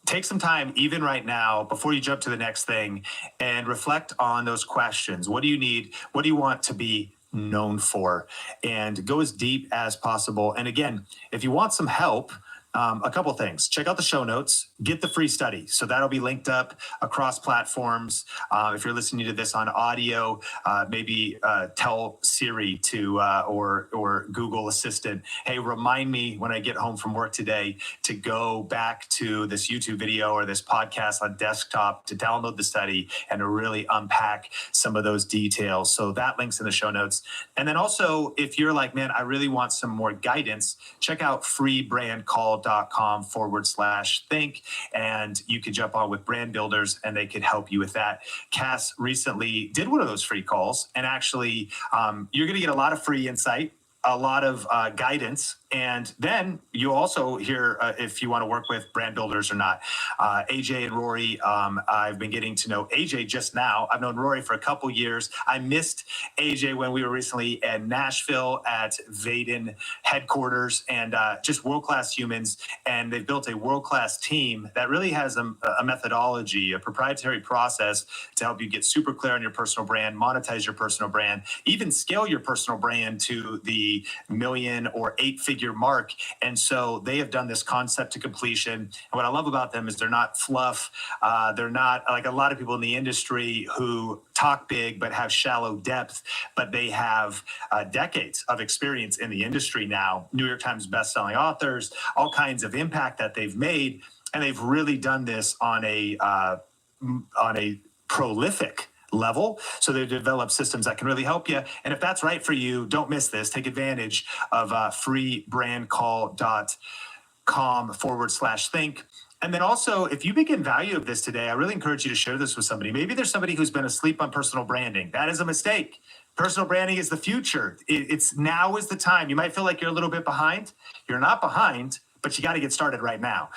take some time, even right now, before you jump to the next thing, and reflect on those questions. What do you need? What do you want to be known for? And go as deep as possible. And again, if you want some help, a couple things. Check out the show notes, get the free study. So that'll be linked up across platforms. If you're listening to this on audio, maybe tell Siri to or Google Assistant, hey, remind me when I get home from work today to go back to this YouTube video or this podcast on desktop to download the study and to really unpack some of those details. So that link's in the show notes. And then also, if you're like, man, I really want some more guidance, check out freebrandcall.com/think, and you can jump on with brand builders and they could help you with that. Cass recently did one of those free calls, and actually you're going to get a lot of free insight, a lot of guidance, and then you also hear if you want to work with brand builders or not. AJ and Rory, I've been getting to know AJ just now. I've known Rory for a couple years. I missed AJ when we were recently in Nashville at Vaden headquarters, and just world-class humans. And they've built a world-class team that really has a methodology, a proprietary process to help you get super clear on your personal brand, monetize your personal brand, even scale your personal brand to the million or 8-figure mark. And so they have done this concept to completion. And what I love about them is they're not fluff. They're not like a lot of people in the industry who talk big but have shallow depth, but they have decades of experience in the industry now. New York Times bestselling authors, all kinds of impact that they've made. And they've really done this on a prolific level. So they've developed systems that can really help you. And if that's right for you, don't miss this. Take advantage of freebrandcall.com/think. And then also, if you begin value of this today, I really encourage you to share this with somebody. Maybe there's somebody who's been asleep on personal branding. That is a mistake. Personal branding is the future. It's now is the time. You might feel like you're a little bit behind. You're not behind, but you got to get started right now.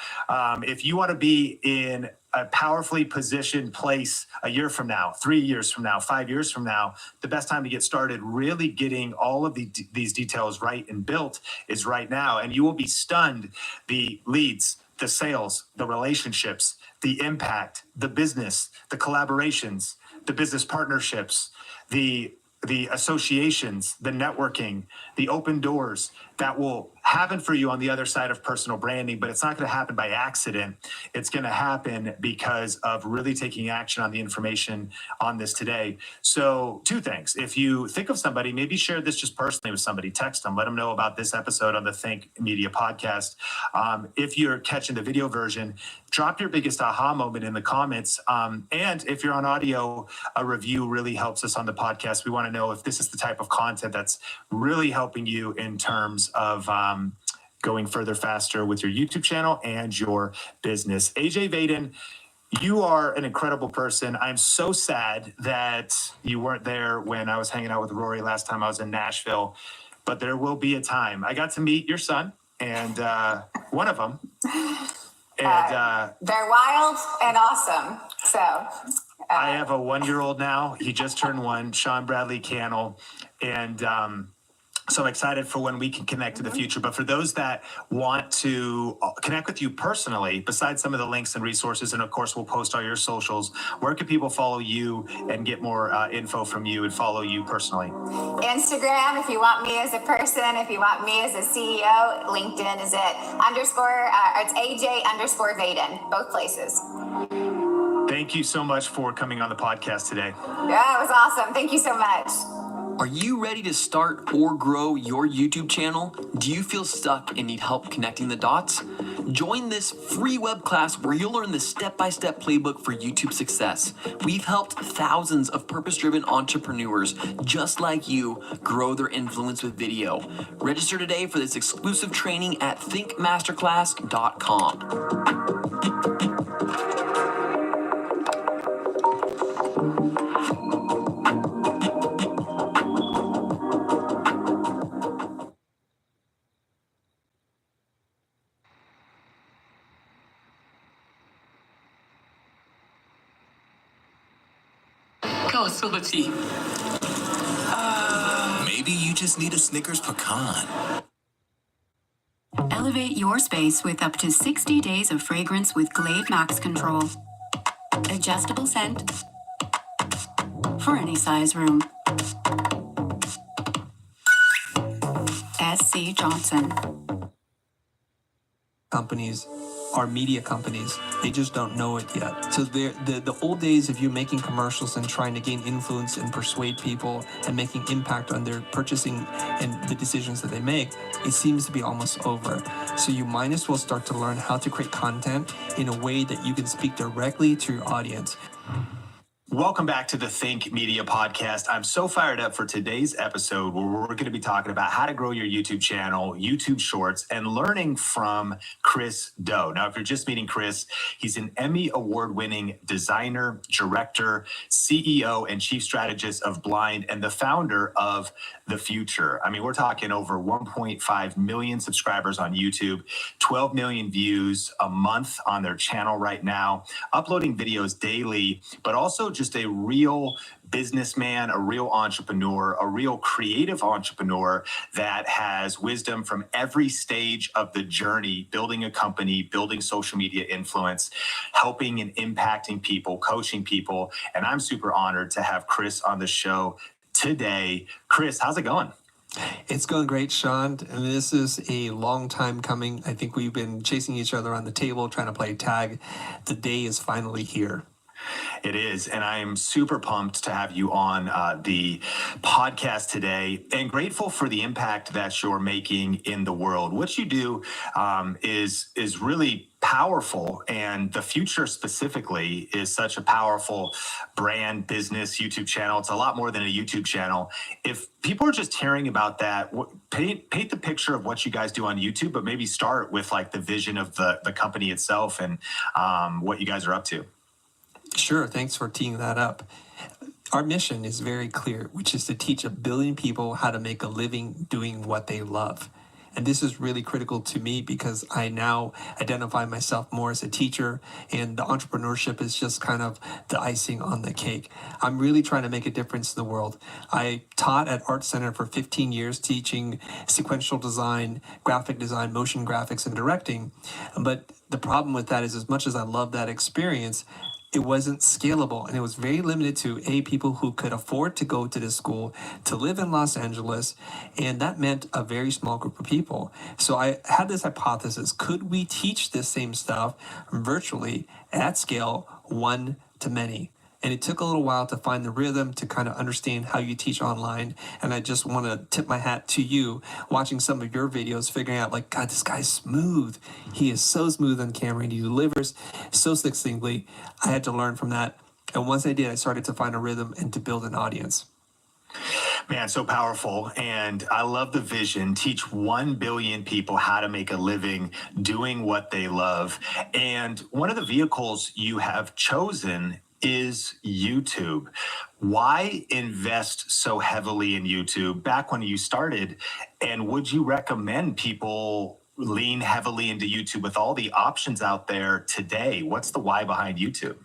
If you want to be in a powerfully positioned place a year from now, 3 years from now, 5 years from now, the best time to get started really getting all of these details right and built is right now. And you will be stunned. The leads, the sales, the relationships, the impact, the business, the collaborations, the business partnerships, the associations, the networking, the open doors that will happen for you on the other side of personal branding. But it's not going to happen by accident. It's going to happen because of really taking action on the information on this today. So 2 things. If you think of somebody, maybe share this just personally with somebody. Text them, let them know about this episode on the Think Media podcast. If you're catching the video version, drop your biggest aha moment in the comments. And if you're on audio, a review really helps us on the podcast. We want to know if this is the type of content that's really helping you in terms of going further faster with your YouTube channel and your business. AJ Vaden, you are an incredible person. I'm so sad that you weren't there when I was hanging out with Rory last time I was in Nashville, but there will be a time. I got to meet your son and one of them. And they're wild and awesome. So I have a 1-year-old now. He just turned 1, Sean Bradley Cannell. And so I'm excited for when we can connect in the future. But for those that want to connect with you personally, besides some of the links and resources, and of course, we'll post all your socials, where can people follow you and get more info from you and follow you personally? Instagram, if you want me as a person, if you want me as a CEO, LinkedIn is it. It's AJ_Vaden, both places. Thank you so much for coming on the podcast today. Yeah, it was awesome. Thank you so much. Are you ready to start or grow your YouTube channel? Do you feel stuck and need help connecting the dots? Join this free web class where you'll learn the step-by-step playbook for YouTube success. We've helped thousands of purpose-driven entrepreneurs just like you grow their influence with video. Register today for this exclusive training at thinkmasterclass.com. 告诉我题。 Maybe you just need a Snickers pecan. Elevate your space with up to 60 days of fragrance with Glade Max Control. Adjustable scent for any size room. SC Johnson. Companies are media companies. They just don't know it yet. So the old days of you making commercials and trying to gain influence and persuade people and making impact on their purchasing and the decisions that they make, it seems to be almost over. So you might as well start to learn how to create content in a way that you can speak directly to your audience. Welcome back to the Think Media Podcast. I'm so fired up for today's episode where we're going to be talking about how to grow your YouTube channel, YouTube Shorts, and learning from Chris Do. Now, if you're just meeting Chris, he's an Emmy award-winning designer, director, CEO, and chief strategist of Blind, and the founder of The Future. I mean, we're talking over 1.5 million subscribers on YouTube, 12 million views a month on their channel right now, uploading videos daily, but also just a real businessman, a real entrepreneur, a real creative entrepreneur that has wisdom from every stage of the journey, building a company, building social media influence, helping and impacting people, coaching people. And I'm super honored to have Chris on the show today. Chris, how's it going? It's going great, Sean. And this is a long time coming. I think we've been chasing each other on the table, trying to play tag. The day is finally here. It is, and I am super pumped to have you on the podcast today, and grateful for the impact that you're making in the world. What you do is really powerful, and The Future specifically is such a powerful brand, business, YouTube channel. It's a lot more than a YouTube channel. If people are just hearing about that, paint the picture of what you guys do on YouTube, but maybe start with like the vision of the company itself and what you guys are up to. Sure, thanks for teeing that up. Our mission is very clear, which is to teach 1 billion people how to make a living doing what they love. And this is really critical to me because I now identify myself more as a teacher, and the entrepreneurship is just kind of the icing on the cake. I'm really trying to make a difference in the world. I taught at Art Center for 15 years, teaching sequential design, graphic design, motion graphics, and directing. But the problem with that is, as much as I love that experience, it wasn't scalable, and it was very limited to people who could afford to go to this school, to live in Los Angeles, and that meant a very small group of people. So I had this hypothesis: could we teach this same stuff virtually at scale, one to many? And it took a little while to find the rhythm, to kind of understand how you teach online. And I just want to tip my hat to you, watching some of your videos, figuring out like, God, this guy's smooth. He is so smooth on camera and he delivers so succinctly. I had to learn from that. And once I did, I started to find a rhythm and to build an audience. Man, so powerful. And I love the vision. Teach 1 billion people how to make a living doing what they love. And one of the vehicles you have chosen is YouTube. Why invest so heavily in YouTube back when you started? And would you recommend people lean heavily into YouTube with all the options out there today? What's the why behind YouTube?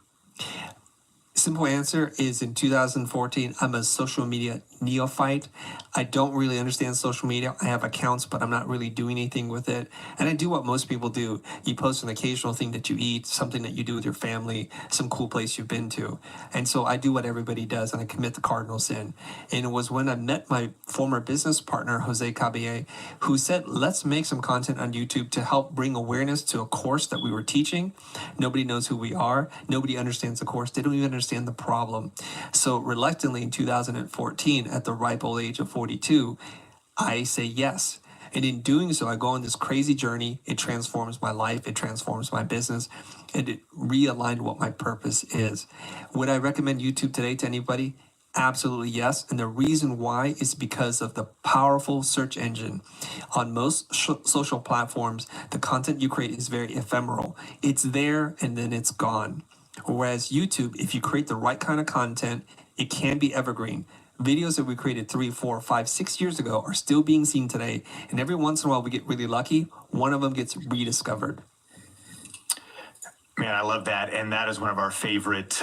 Simple answer is, in 2014, I'm a social media neophyte. I don't really understand social media. I have accounts, but I'm not really doing anything with it. And I do what most people do. You post an occasional thing that you eat, something that you do with your family, some cool place you've been to. And so I do what everybody does, and I commit the cardinal sin. And it was when I met my former business partner, Jose Caballé, who said, let's make some content on YouTube to help bring awareness to a course that we were teaching. Nobody knows who we are. Nobody understands the course. They don't even understand the problem. So reluctantly, in 2014, at the ripe old age of 42, I say yes. And in doing so, I go on this crazy journey. It transforms my life. It transforms my business. And it realigned what my purpose is. Would I recommend YouTube today to anybody? Absolutely yes. And the reason why is because of the powerful search engine. On most social platforms, the content you create is very ephemeral. It's there and then it's gone. Whereas YouTube, if you create the right kind of content, it can be evergreen. Videos that we created 3, 4, 5, 6 years ago are still being seen today. And every once in a while, we get really lucky. One of them gets rediscovered. Man, I love that. And that is one of our favorite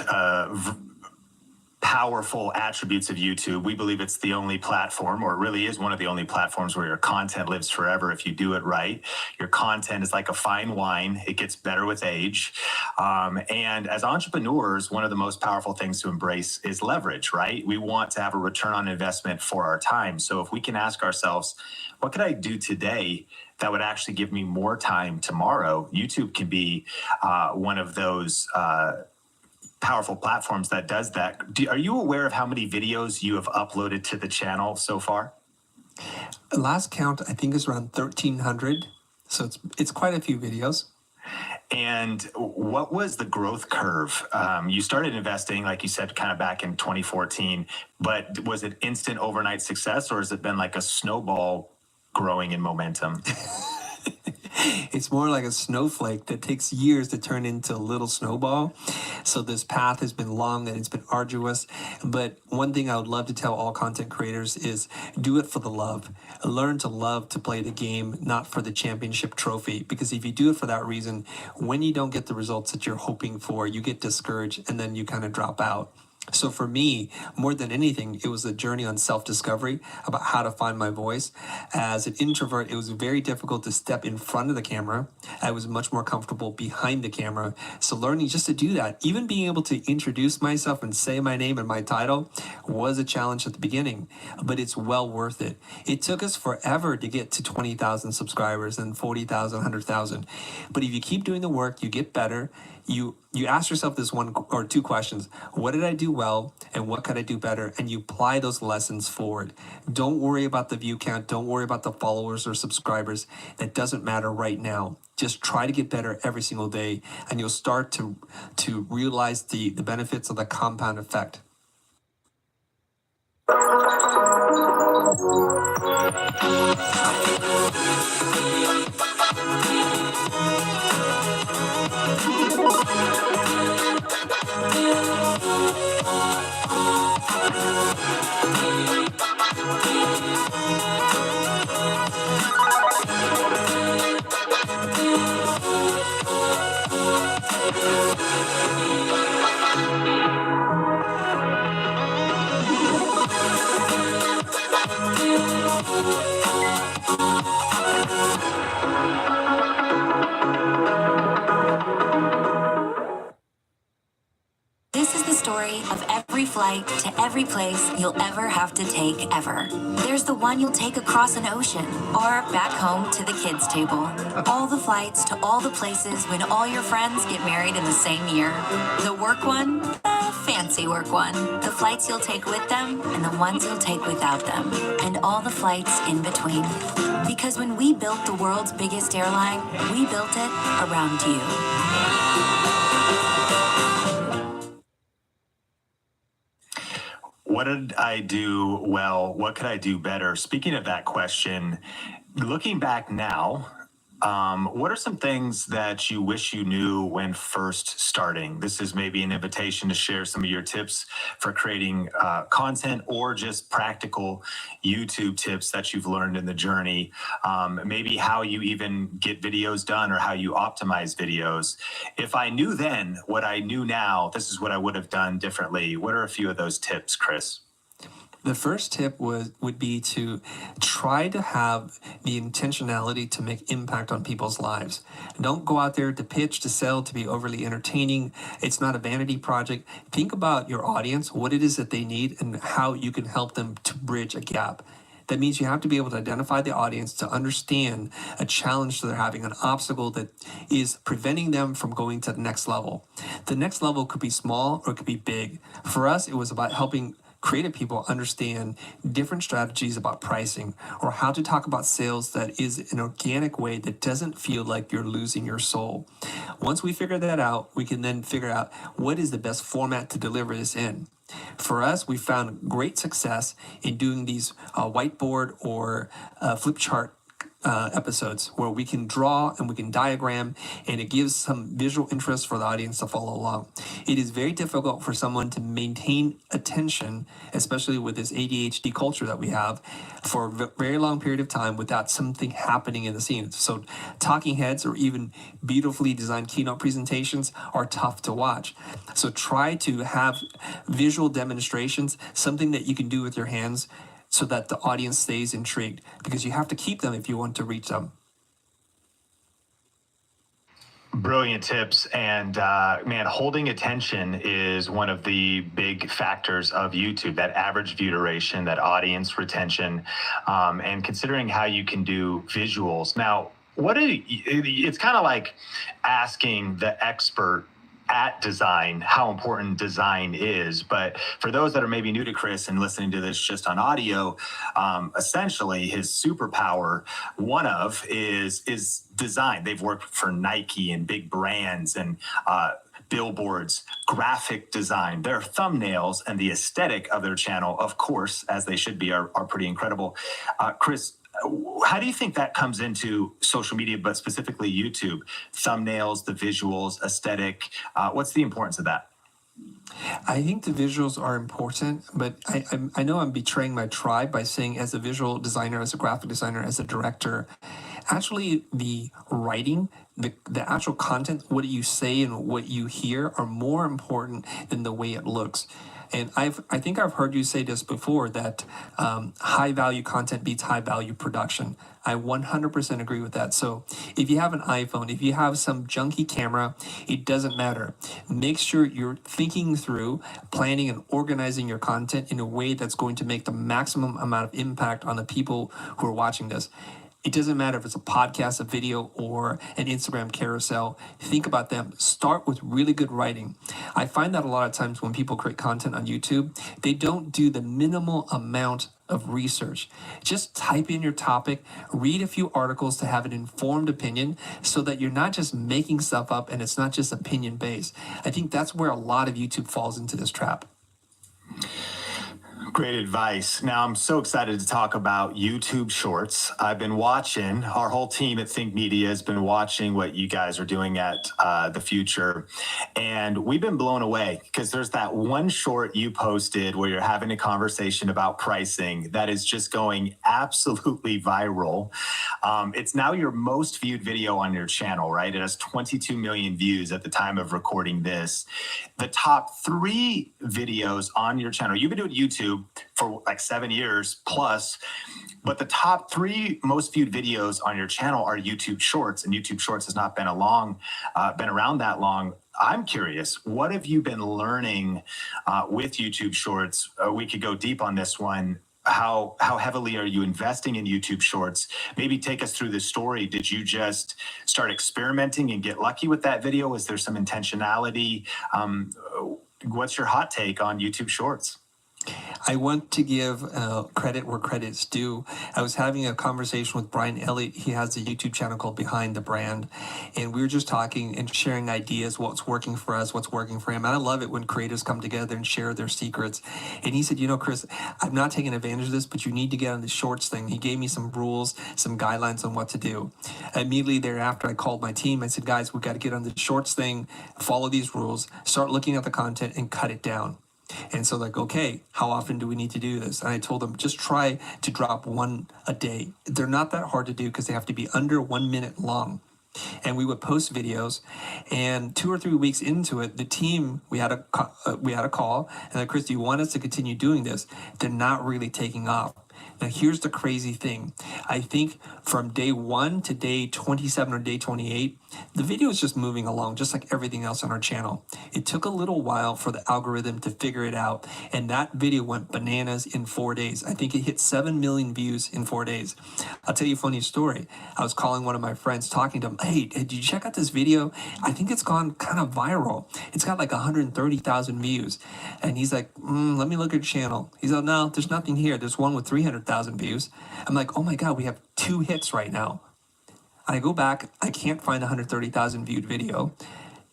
powerful attributes of YouTube. We believe it's the only platform, or it really is one of the only platforms where your content lives forever if you do it right. Your content is like a fine wine. It gets better with age. And as entrepreneurs, one of the most powerful things to embrace is leverage, right? We want to have a return on investment for our time. So if we can ask ourselves, what could I do today that would actually give me more time tomorrow? YouTube can be one of those powerful platforms that does that. Are you aware of how many videos you have uploaded to the channel so far? The last count, I think, is around 1,300. So it's quite a few videos. And what was the growth curve? You started investing, like you said, kind of back in 2014, but was it instant overnight success, or has it been like a snowball growing in momentum? It's more like a snowflake that takes years to turn into a little snowball. So this path has been long and it's been arduous. But one thing I would love to tell all content creators is do it for the love. Learn to love to play the game, not for the championship trophy. Because if you do it for that reason, when you don't get the results that you're hoping for, you get discouraged and then you kind of drop out. So for me, more than anything, it was a journey on self-discovery about how to find my voice. As an introvert, it was very difficult to step in front of the camera. I was much more comfortable behind the camera. So learning just to do that, even being able to introduce myself and say my name and my title was a challenge at the beginning, but it's well worth it. It took us forever to get to 20,000 subscribers and 40,000, 100,000. But if you keep doing the work, you get better. You ask yourself this one or two questions. What did I do well and what could I do better? And you apply those lessons forward. Don't worry about the view count. Don't worry about the followers or subscribers. That doesn't matter right now. Just try to get better every single day and you'll start to realize the benefits of the compound effect. This is the story of every flight to every place you'll ever have to take ever. There's the one you'll take across an ocean or back home to the kids' table. All the flights to all the places when all your friends get married in the same year. The work one, the fancy work one. The flights you'll take with them and the ones you'll take without them. And all the flights in between. Because when we built the world's biggest airline, we built it around you. What did I do well? What could I do better? Speaking of that question, looking back now, what are some things that you wish you knew when first starting? This is maybe an invitation to share some of your tips for creating content or just practical YouTube tips that you've learned in the journey. Maybe how you even get videos done or how you optimize videos. If I knew then what I knew now, this is what I would have done differently. What are a few of those tips, Chris? The first tip would be to try to have the intentionality to make impact on people's lives. Don't go out there to pitch, to sell, to be overly entertaining. It's not a vanity project. Think about your audience, what it is that they need, and how you can help them to bridge a gap. That means you have to be able to identify the audience, to understand a challenge that they're having, an obstacle that is preventing them from going to the next level. The next level could be small or it could be big. For us, it was about helping creative people understand different strategies about pricing or how to talk about sales that is an organic way that doesn't feel like you're losing your soul. Once we figure that out, we can then figure out what is the best format to deliver this in. For us, we found great success in doing these whiteboard or flip chart episodes where we can draw and we can diagram, and it gives some visual interest for the audience to follow along. It is very difficult for someone to maintain attention, especially with this ADHD culture that we have, for a very long period of time without something happening in the scene. So talking heads or even beautifully designed keynote presentations are tough to watch. So try to have visual demonstrations, something that you can do with your hands, so that the audience stays intrigued, because you have to keep them if you want to reach them. Brilliant tips. And man, holding attention is one of the big factors of YouTube, that average view duration, that audience retention, and considering how you can do visuals. Now, it's kind of like asking the expert at design how important design is. But for those that are maybe new to Chris and listening to this just on audio, essentially his superpower, one of is design. They've worked for Nike and big brands and billboards, graphic design. Their thumbnails and the aesthetic of their channel, of course, as they should be, are pretty incredible. Chris, how do you think that comes into social media, but specifically YouTube? Thumbnails, the visuals, aesthetic. What's the importance of that? I think the visuals are important, but I know I'm betraying my tribe by saying, as a visual designer, as a graphic designer, as a director, actually the writing, the actual content, what you say and what you hear are more important than the way it looks. And I think I've heard you say this before, that high value content beats high value production. I 100% agree with that. So if you have an iPhone, if you have some junky camera, it doesn't matter. Make sure you're thinking through, planning and organizing your content in a way that's going to make the maximum amount of impact on the people who are watching this. It doesn't matter if it's a podcast, a video, or an Instagram carousel. Think about them. Start with really good writing. I find that a lot of times when people create content on YouTube, they don't do the minimal amount of research. Just type in your topic, read a few articles to have an informed opinion, so that you're not just making stuff up and it's not just opinion based. I think that's where a lot of YouTube falls into this trap. Great advice. Now, I'm so excited to talk about YouTube Shorts. I've been watching, our whole team at Think Media has been watching what you guys are doing at The Future. And we've been blown away, because there's that one short you posted where you're having a conversation about pricing that is just going absolutely viral. It's now your most viewed video on your channel, right? It has 22 million views at the time of recording this. The top 3 videos on your channel, you've been doing YouTube for like 7 years plus, but the top 3 most viewed videos on your channel are YouTube Shorts, and YouTube Shorts has not been around that long. I'm curious, what have you been learning with YouTube Shorts? We could go deep on this one. How heavily are you investing in YouTube Shorts? Maybe take us through the story. Did you just start experimenting and get lucky with that video? Is there some intentionality? What's your hot take on YouTube Shorts? I want to give credit where credit's due. I was having a conversation with Brian Elliott. He has a YouTube channel called Behind the Brand. And we were just talking and sharing ideas, what's working for us, what's working for him. And I love it when creators come together and share their secrets. And he said, you know, Chris, I'm not taking advantage of this, but you need to get on the Shorts thing. He gave me some rules, some guidelines on what to do. Immediately thereafter, I called my team. I said, guys, we got to get on the Shorts thing, follow these rules, start looking at the content and cut it down. And so like, okay, how often do we need to do this? And I told them, just try to drop 1 a day. They're not that hard to do, because they have to be under 1 minute long. And we would post videos, and 2 or 3 weeks into it, the team, we had a call, and like, Chris, do you want us to continue doing this? They're not really taking off. Now, here's the crazy thing. I think from day 1 to day 27 or day 28, the video is just moving along, just like everything else on our channel. It took a little while for the algorithm to figure it out, and that video went bananas in 4 days. I think it hit 7 million views in 4 days. I'll tell you a funny story. I was calling one of my friends, talking to him, hey, did you check out this video? I think it's gone kind of viral. It's got like 130,000 views. And he's like, let me look at your channel. He's like, no, there's nothing here. There's one with 300,000 views. I'm like, oh my God, we have 2 hits right now. I go back, I can't find a 130,000 viewed video.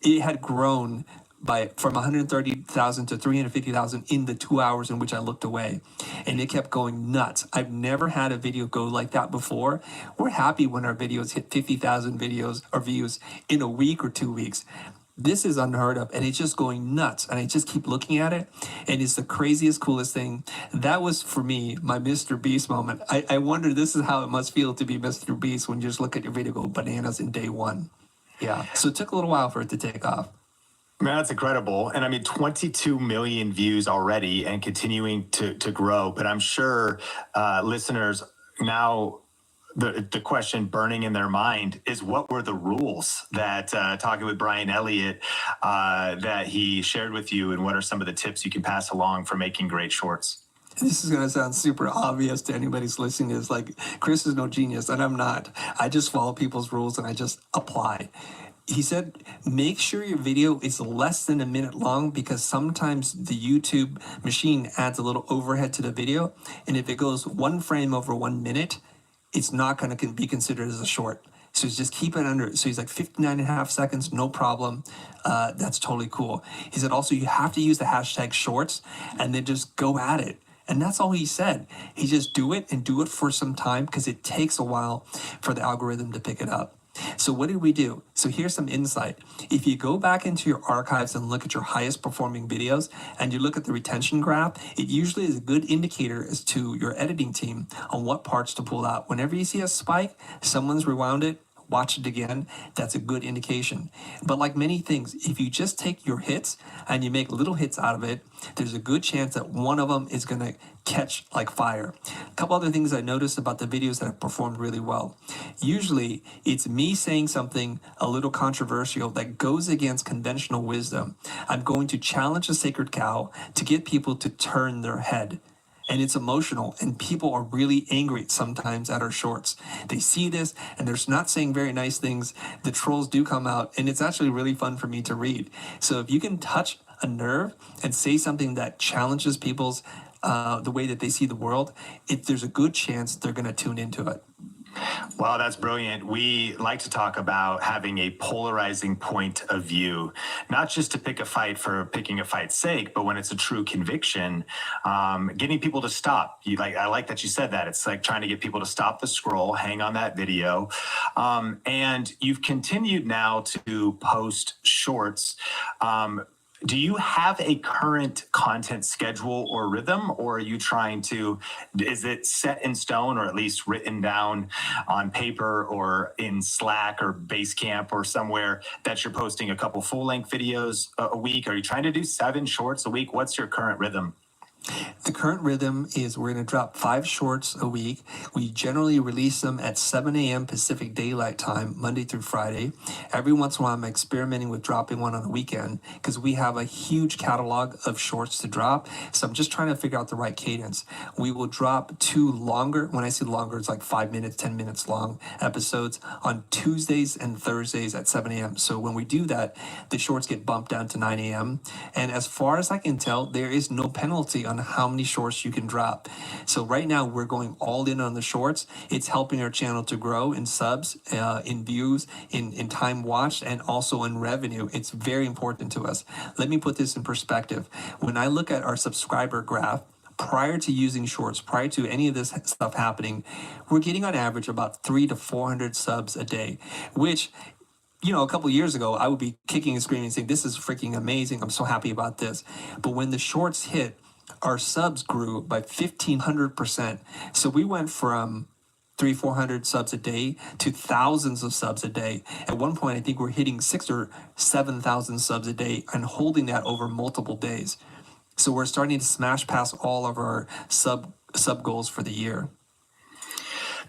It had grown from 130,000 to 350,000 in the 2 hours in which I looked away. And it kept going nuts. I've never had a video go like that before. We're happy when our videos hit 50,000 videos or views in a week or 2 weeks. This is unheard of, and it's just going nuts. And I just keep looking at it, and it's the craziest, coolest thing. That was, for me, my Mr. Beast moment. I wonder, this is how it must feel to be Mr. Beast when you just look at your video go bananas in day one. Yeah, so it took a little while for it to take off. Man, that's incredible. And I mean, 22 million views already and continuing to grow. But I'm sure listeners now, the question burning in their mind is, what were the rules that, talking with Brian Elliott, that he shared with you, and what are some of the tips you can pass along for making great shorts? This is going to sound super obvious to anybody who's listening. Is like, Chris is no genius, and I'm not. I just follow people's rules and I just apply. He said, make sure your video is less than a minute long, because sometimes the YouTube machine adds a little overhead to the video. And if it goes one frame over 1 minute, it's not going to be considered as a short. So just keep it under. So he's like 59.5 seconds, no problem. That's totally cool. He said also, you have to use the hashtag shorts and then just go at it. And that's all he said. He just do it and do it for some time, because it takes a while for the algorithm to pick it up. So what did we do? So here's some insight. If you go back into your archives and look at your highest performing videos and you look at the retention graph, it usually is a good indicator as to your editing team on what parts to pull out. Whenever you see a spike, someone's rewound it, watch it again, that's a good indication. But like many things, if you just take your hits and you make little hits out of it, there's a good chance that one of them is going to catch like fire. A couple other things I noticed about the videos that have performed really well. Usually it's me saying something a little controversial that goes against conventional wisdom. I'm going to challenge a sacred cow to get people to turn their head. And it's emotional, and people are really angry sometimes at our shorts. They see this, and they're not saying very nice things. The trolls do come out, and it's actually really fun for me to read. So if you can touch a nerve and say something that challenges people's the way that they see the world, there's a good chance they're going to tune into it. Wow, that's brilliant. We like to talk about having a polarizing point of view, not just to pick a fight for picking a fight's sake, but when it's a true conviction, getting people to stop. I like that you said that. It's like trying to get people to stop the scroll, hang on that video. And you've continued now to post shorts. Do you have a current content schedule or rhythm, or are you trying to, is it set in stone, or at least written down on paper or in Slack or Basecamp or somewhere, that you're posting a couple full-length videos a week? Are you trying to do 7 shorts a week? What's your current rhythm? The current rhythm is we're going to drop 5 shorts a week. We generally release them at 7 a.m. Pacific Daylight Time, Monday through Friday. Every once in a while, I'm experimenting with dropping one on the weekend, because we have a huge catalog of shorts to drop. So I'm just trying to figure out the right cadence. We will drop 2 longer. When I say longer, it's like 5 minutes, 10 minutes long episodes on Tuesdays and Thursdays at 7 a.m. So when we do that, the shorts get bumped down to 9 a.m. And as far as I can tell, there is no penalty on how many shorts you can drop. So right now we're going all in on the shorts. It's helping our channel to grow in subs, in views, in time watched, and also in revenue. It's very important to us. Let me put this in perspective. When I look at our subscriber graph, prior to using shorts, prior to any of this stuff happening, we're getting on average about 300 to 400 subs a day, which, you know, a couple of years ago, I would be kicking and screaming saying, this is freaking amazing. I'm so happy about this. But when the shorts hit, our subs grew by 1,500%. So we went from 300-400 subs a day to thousands of subs a day. At one point, I think we're hitting 6,000 or 7,000 subs a day and holding that over multiple days. So we're starting to smash past all of our sub goals for the year.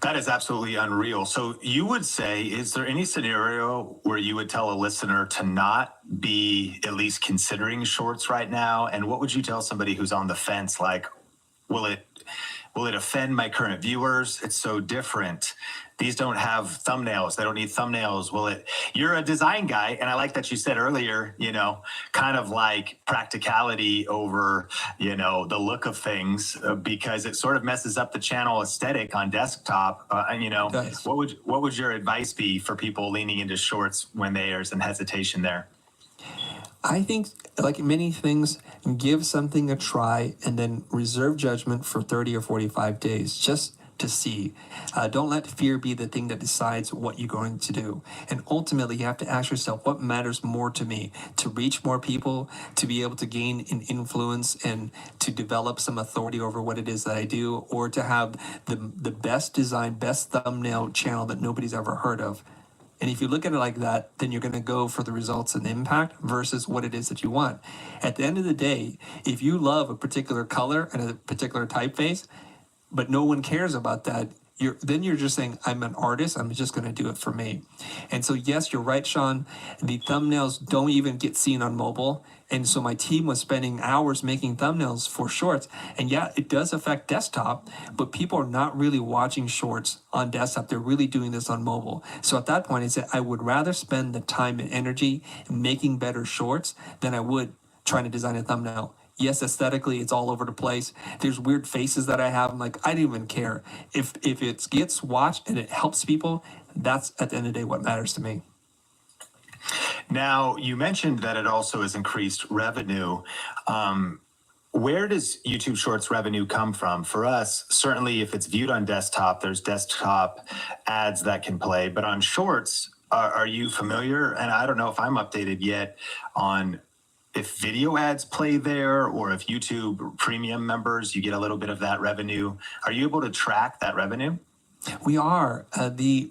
That is absolutely unreal. So you would say, is there any scenario where you would tell a listener to not be at least considering shorts right now? And what would you tell somebody who's on the fence? Like, will it offend my current viewers? It's so different. These don't have thumbnails. They don't need thumbnails. You're a design guy. And I like that you said earlier, kind of like practicality over, the look of things, because it sort of messes up the channel aesthetic on desktop. What would your advice be for people leaning into shorts when there's some hesitation there? I think like many things, give something a try and then reserve judgment for 30 or 45 days just to see. Don't let fear be the thing that decides what you're going to do. And ultimately, you have to ask yourself, what matters more to me? To reach more people, to be able to gain an influence and to develop some authority over what it is that I do, or to have the best design, best thumbnail channel that nobody's ever heard of. And if you look at it like that, then you're going to go for the results and impact versus what it is that you want. At the end of the day, if you love a particular color and a particular typeface, but no one cares about that, you're just saying, I'm an artist, I'm just going to do it for me. And so, yes, you're right, Sean. The thumbnails don't even get seen on mobile. And so my team was spending hours making thumbnails for shorts. And yeah, it does affect desktop, but people are not really watching shorts on desktop. They're really doing this on mobile. So at that point, I said, I would rather spend the time and energy making better shorts than I would trying to design a thumbnail. Yes, aesthetically, it's all over the place. There's weird faces that I have. I'm like, I don't even care. If it gets watched and it helps people, that's at the end of the day what matters to me. Now, you mentioned that it also has increased revenue. Where does YouTube Shorts revenue come from? For us, certainly if it's viewed on desktop, there's desktop ads that can play. But on Shorts, are you familiar? And I don't know if I'm updated yet on if video ads play there, or if YouTube premium members, you get a little bit of that revenue. Are you able to track that revenue? We are.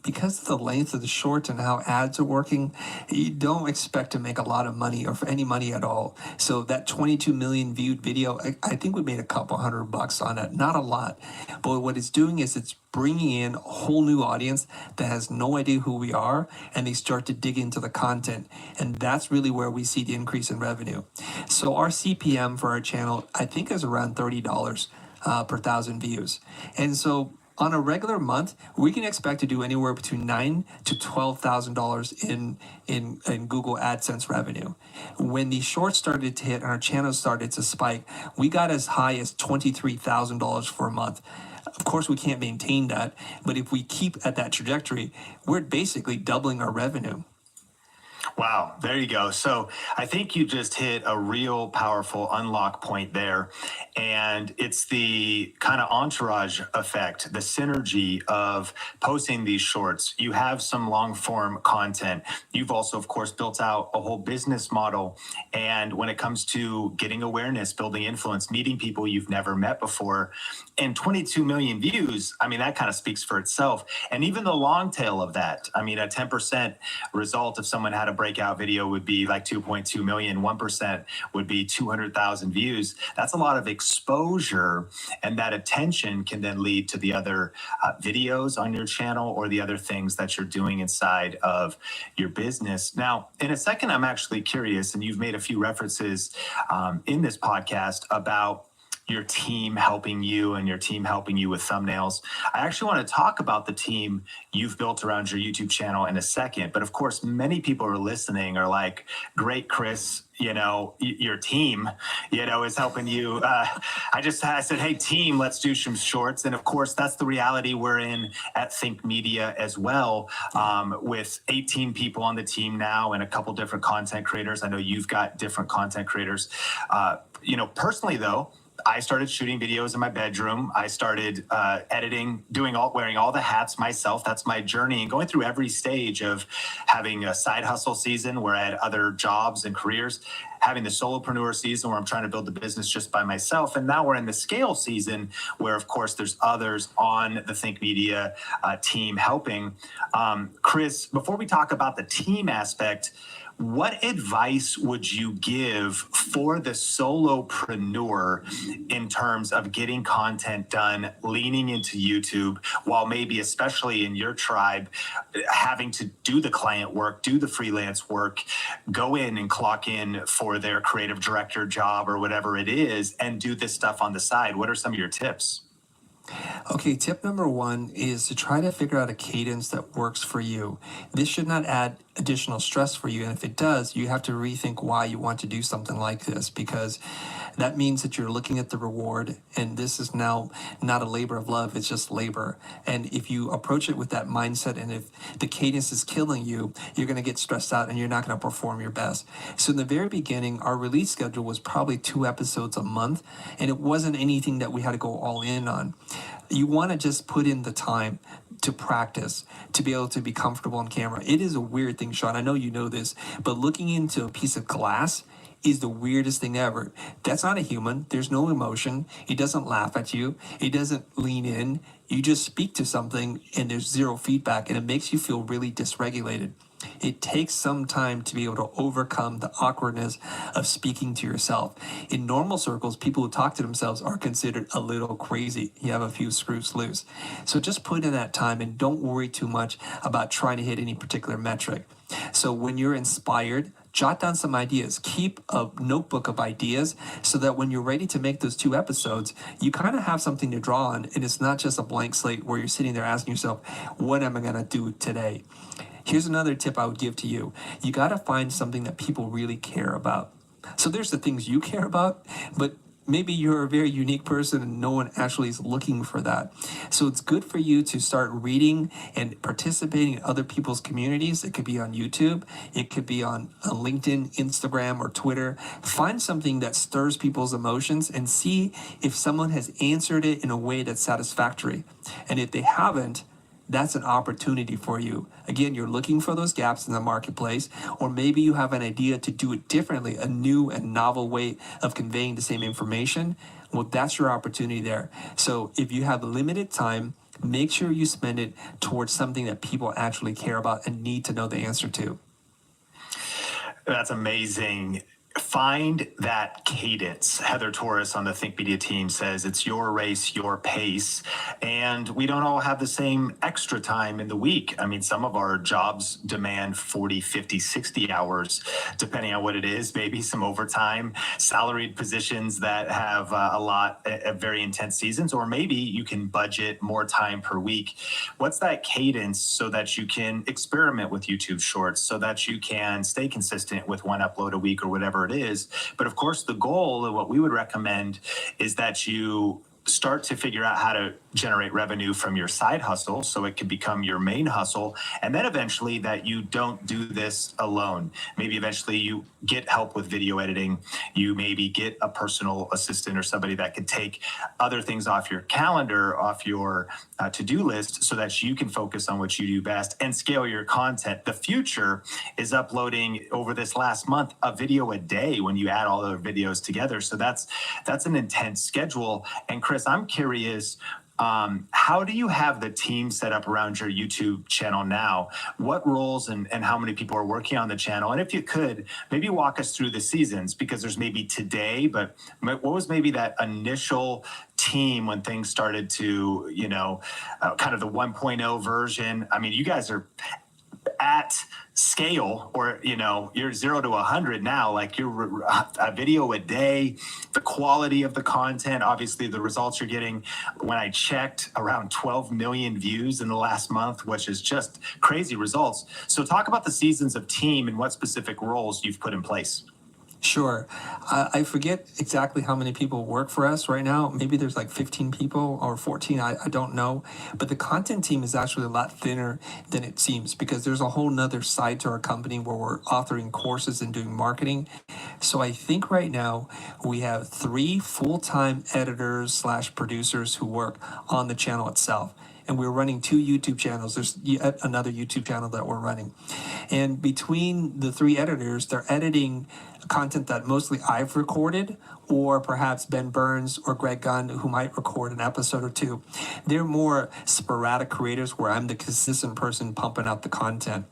Because of the length of the short and how ads are working, you don't expect to make a lot of money or for any money at all. So that 22 million viewed video, I think we made a couple $100 on it, not a lot. But what it's doing is it's bringing in a whole new audience that has no idea who we are, and they start to dig into the content. And that's really where we see the increase in revenue. So our CPM for our channel, I think, is around $30 per 1,000 views. And so on a regular month, we can expect to do anywhere between $9,000 to $12,000 in Google AdSense revenue. When the shorts started to hit and our channel started to spike, we got as high as $23,000 for a month. Of course, we can't maintain that, but if we keep at that trajectory, we're basically doubling our revenue. Wow, there you go. So I think you just hit a real powerful unlock point there. And it's the kind of entourage effect, the synergy of posting these shorts. You have some long form content. You've also, of course, built out a whole business model. And when it comes to getting awareness, building influence, meeting people you've never met before, and 22 million views, I mean, that kind of speaks for itself. And even the long tail of that, I mean, a 10% result if someone had a breakout video would be like 2.2 million, 1% would be 200,000 views. That's a lot of exposure, and that attention can then lead to the other videos on your channel or the other things that you're doing inside of your business. Now, in a second, I'm actually curious, and you've made a few references in this podcast about your team helping you and your team helping you with thumbnails. I actually want to talk about the team you've built around your YouTube channel in a second. But of course, many people who are listening are like, great, Chris, you know, your team, you know, is helping you. I said, hey, team, let's do some shorts. And of course, that's the reality we're in at Think Media as well, with 18 people on the team now and a couple different content creators. I know you've got different content creators. You know, personally, though, I started shooting videos in my bedroom. I started editing, wearing all the hats myself. That's my journey, and going through every stage of having a side hustle season where I had other jobs and careers, having the solopreneur season where I'm trying to build the business just by myself. And now we're in the scale season where, of course, there's others on the Think Media team helping. Chris, before we talk about the team aspect, what advice would you give for the solopreneur in terms of getting content done, leaning into YouTube, while maybe, especially in your tribe, having to do the client work, do the freelance work, go in and clock in for their creative director job or whatever it is, and do this stuff on the side? What are some of your tips? Okay, tip number one is to try to figure out a cadence that works for you. This should not add additional stress for you? And if it does, you have to rethink why you want to do something like this, because that means that you're looking at the reward, and this is now not a labor of love, it's just labor. And if you approach it with that mindset, and if the cadence is killing you, you're going to get stressed out and you're not going to perform your best. So in the very beginning, our release schedule was probably 2 episodes a month, and it wasn't anything that we had to go all in on. You want to just put in the time to practice, to be able to be comfortable on camera. It is a weird thing, Sean. I know you know this, but looking into a piece of glass is the weirdest thing ever. That's not a human. There's no emotion. He doesn't laugh at you. He doesn't lean in. You just speak to something and there's zero feedback, and it makes you feel really dysregulated. It takes some time to be able to overcome the awkwardness of speaking to yourself. In normal circles, people who talk to themselves are considered a little crazy. You have a few screws loose. So just put in that time and don't worry too much about trying to hit any particular metric. So when you're inspired, jot down some ideas. Keep a notebook of ideas so that when you're ready to make those 2 episodes, you kind of have something to draw on, and it's not just a blank slate where you're sitting there asking yourself, what am I going to do today? Here's another tip I would give to you. You got to find something that people really care about. So there's the things you care about, but maybe you're a very unique person and no one actually is looking for that. So it's good for you to start reading and participating in other people's communities. It could be on YouTube. It could be on LinkedIn, Instagram, or Twitter. Find something that stirs people's emotions and see if someone has answered it in a way that's satisfactory. And if they haven't, that's an opportunity for you. Again, you're looking for those gaps in the marketplace, or maybe you have an idea to do it differently, a new and novel way of conveying the same information. Well, that's your opportunity there. So if you have limited time, make sure you spend it towards something that people actually care about and need to know the answer to. That's amazing. Find that cadence. Heather Torres on the Think Media team says it's your race, your pace, and we don't all have the same extra time in the week. I mean, some of our jobs demand 40, 50, 60 hours, depending on what it is, maybe some overtime, salaried positions that have a lot of very intense seasons, or maybe you can budget more time per week. What's that cadence so that you can experiment with YouTube Shorts, so that you can stay consistent with 1 upload a week or whatever it is? But of course, the goal of what we would recommend is that you start to figure out how to generate revenue from your side hustle so it can become your main hustle, and then eventually that you don't do this alone. Maybe eventually you get help with video editing. You maybe get a personal assistant or somebody that could take other things off your calendar, off your to-do list, so that you can focus on what you do best and scale your content. The future is uploading over this last month a video a day when you add all the videos together. So that's an intense schedule. And Chris, I'm curious, how do you have the team set up around your YouTube channel now? What roles and how many people are working on the channel? And if you could, maybe walk us through the seasons, because there's maybe today, but what was maybe that initial team when things started to, kind of the 1.0 version? I mean, you guys are at scale, or you're 0 to 100 now, like you're a video a day, the quality of the content, obviously the results you're getting. When I checked, around 12 million views in the last month, which is just crazy results. So talk about the seasons of team and what specific roles you've put in place. Sure. I forget exactly how many people work for us right now. Maybe there's like 15 people or 14. I don't know. But the content team is actually a lot thinner than it seems, because there's a whole nother side to our company where we're authoring courses and doing marketing. So I think right now we have 3 full-time editors / producers who work on the channel itself. And we're running 2 YouTube channels. There's yet another YouTube channel that we're running. And between the 3 editors, they're editing content that mostly I've recorded, or perhaps Ben Burns or Greg Gunn, who might record an episode or 2. They're more sporadic creators where I'm the consistent person pumping out the content.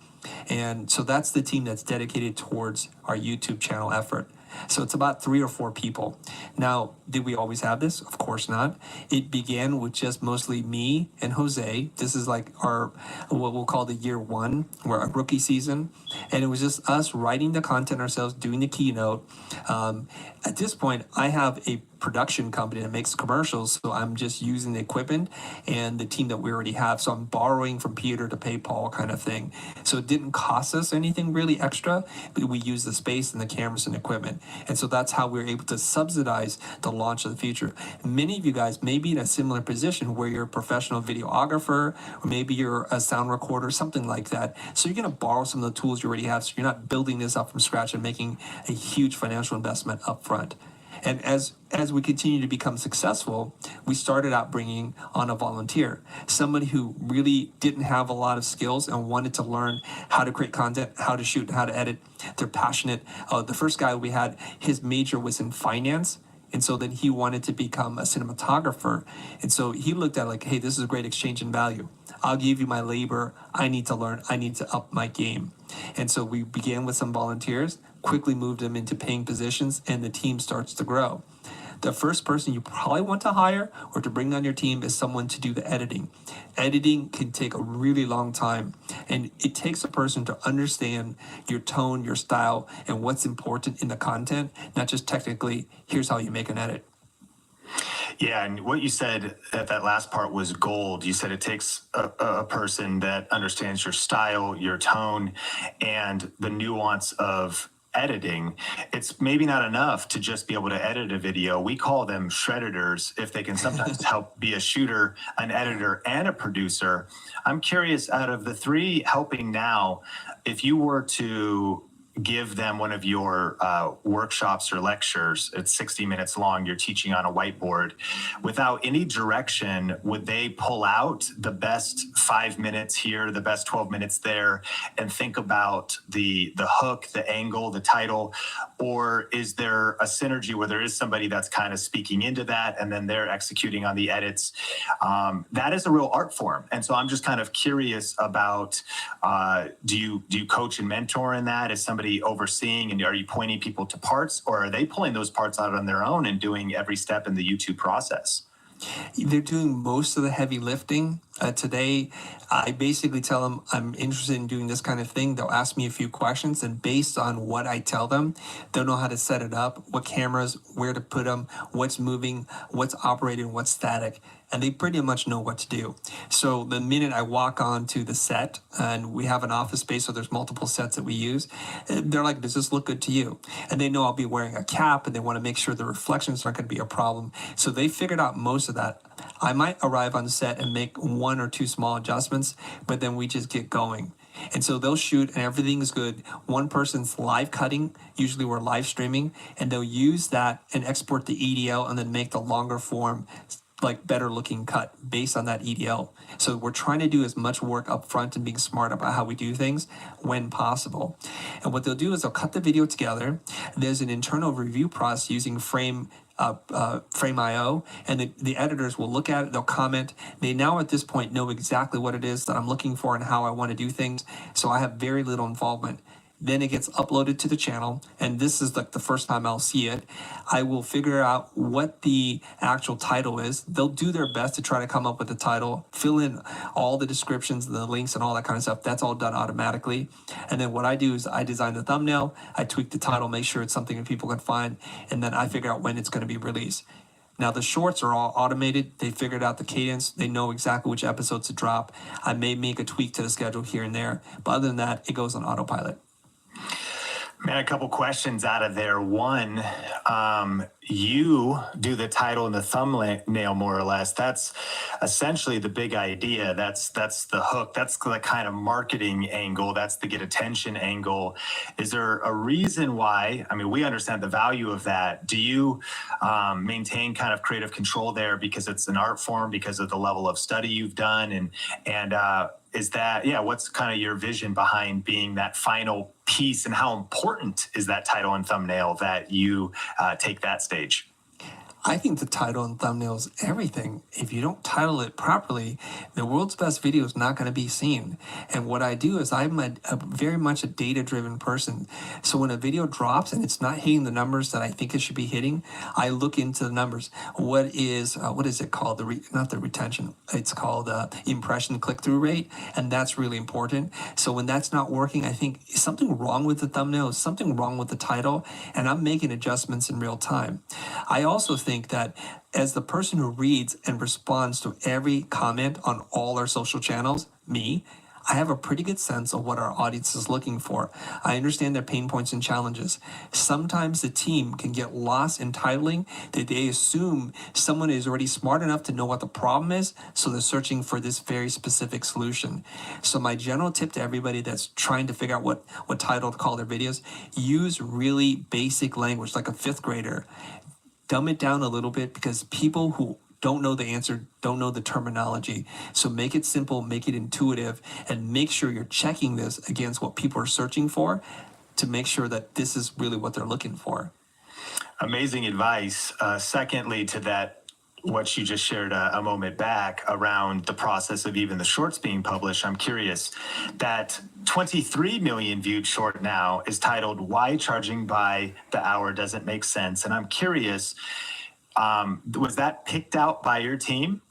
And so that's the team that's dedicated towards our YouTube channel effort. So it's about 3 or 4 people. Now, did we always have this? Of course not. It began with just mostly me and Jose. This is like our, what we'll call the year 1, or our rookie season. And it was just us writing the content ourselves, doing the keynote. At this point, I have a production company that makes commercials, so I'm just using the equipment and the team that we already have. So I'm borrowing from Peter to pay Paul kind of thing. So it didn't cost us anything really extra, but we use the space and the cameras and equipment. And so that's how we're able to subsidize the launch of the future. Many of you guys may be in a similar position where you're a professional videographer, or maybe you're a sound recorder, something like that. So you're going to borrow some of the tools you already have, so you're not building this up from scratch and making a huge financial investment up front. And as we continue to become successful, we started out bringing on a volunteer, somebody who really didn't have a lot of skills and wanted to learn how to create content, how to shoot, how to edit. They're passionate. The first guy we had, his major was in finance. And so then he wanted to become a cinematographer. And so he looked at like, hey, this is a great exchange in value. I'll give you my labor. I need to learn. I need to up my game. And so we began with some volunteers, quickly moved them into paying positions, and the team starts to grow. The first person you probably want to hire or to bring on your team is someone to do the editing. Editing can take a really long time, and it takes a person to understand your tone, your style, and what's important in the content, not just technically, here's how you make an edit. Yeah, and what you said at that last part was gold. You said it takes a person that understands your style, your tone, and the nuance of editing. It's maybe not enough to just be able to edit a video. We call them shredders if they can sometimes help be a shooter, an editor, and a producer. I'm curious, out of the three helping now, if you were to give them one of your workshops or lectures, it's 60 minutes long, you're teaching on a whiteboard, without any direction, would they pull out the best 5 minutes here, the best 12 minutes there, and think about the hook, the angle, the title? Or is there a synergy where there is somebody that's kind of speaking into that and then they're executing on the edits? That is a real art form. And so I'm just kind of curious about, do you coach and mentor in that? Is somebody overseeing, and are you pointing people to parts, or are they pulling those parts out on their own and doing every step in the YouTube process? They're doing most of the heavy lifting. Today, I basically tell them I'm interested in doing this kind of thing. They'll ask me a few questions, and based on what I tell them, they'll know how to set it up, what cameras, where to put them, what's moving, what's operating, what's static, and they pretty much know what to do. So the minute I walk onto the set, and we have an office space, so there's multiple sets that we use, they're like, does this look good to you? And they know I'll be wearing a cap, and they want to make sure the reflections aren't going to be a problem. So they figured out most of that. I might arrive on set and make one or two small adjustments, but then we just get going. And so they'll shoot and everything's good. One person's live cutting, usually we're live streaming, and they'll use that and export the EDL and then make the longer form, like better looking cut based on that EDL. So we're trying to do as much work up front and being smart about how we do things when possible. And what they'll do is they'll cut the video together. There's an internal review process using Frame.io, and the editors will look at it, they'll comment. They now at this point know exactly what it is that I'm looking for and how I want to do things, so I have very little involvement. Then it gets uploaded to the channel, and this is like the first time I'll see it. I will figure out what the actual title is. They'll do their best to try to come up with the title, fill in all the descriptions, the links, and all that kind of stuff. That's all done automatically. And then what I do is I design the thumbnail, I tweak the title, make sure it's something that people can find, and then I figure out when it's going to be released. Now, the shorts are all automated. They figured out the cadence. They know exactly which episodes to drop. I may make a tweak to the schedule here and there, but other than that, it goes on autopilot. Man, a couple questions out of there. One, you do the title and the thumbnail more or less. That's essentially the big idea. That's the hook. That's the kind of marketing angle. That's the get attention angle. Is there a reason why? I mean, we understand the value of that. Do you maintain kind of creative control there because it's an art form, because of the level of study you've done, and is that, what's kind of your vision behind being that final piece, and how important is that title and thumbnail that you take that stage? I think the title and thumbnail is everything. If you don't title it properly, the world's best video is not going to be seen. And what I do is I'm a very much a data-driven person. So when a video drops and it's not hitting the numbers that I think it should be hitting, I look into the numbers. What is it called? Not the retention. It's called impression click-through rate, and that's really important. So when that's not working, I think is something wrong with the thumbnail, is something wrong with the title, and I'm making adjustments in real time. I also think think that as the person who reads and responds to every comment on all our social channels, me, I have a pretty good sense of what our audience is looking for. I understand their pain points and challenges. Sometimes the team can get lost in titling that they assume someone is already smart enough to know what the problem is, so they're searching for this very specific solution. So my general tip to everybody that's trying to figure out what title to call their videos, use really basic language like a fifth grader. Dumb it down a little bit, because people who don't know the answer, don't know the terminology. So make it simple, make it intuitive, and make sure you're checking this against what people are searching for to make sure that this is really what they're looking for. Amazing advice. Secondly, to that, what you just shared a moment back around the process of even the shorts being published, I'm curious, that 23 million viewed short now is titled "Why Charging by the Hour Doesn't Make Sense." And I'm curious, was that picked out by your team?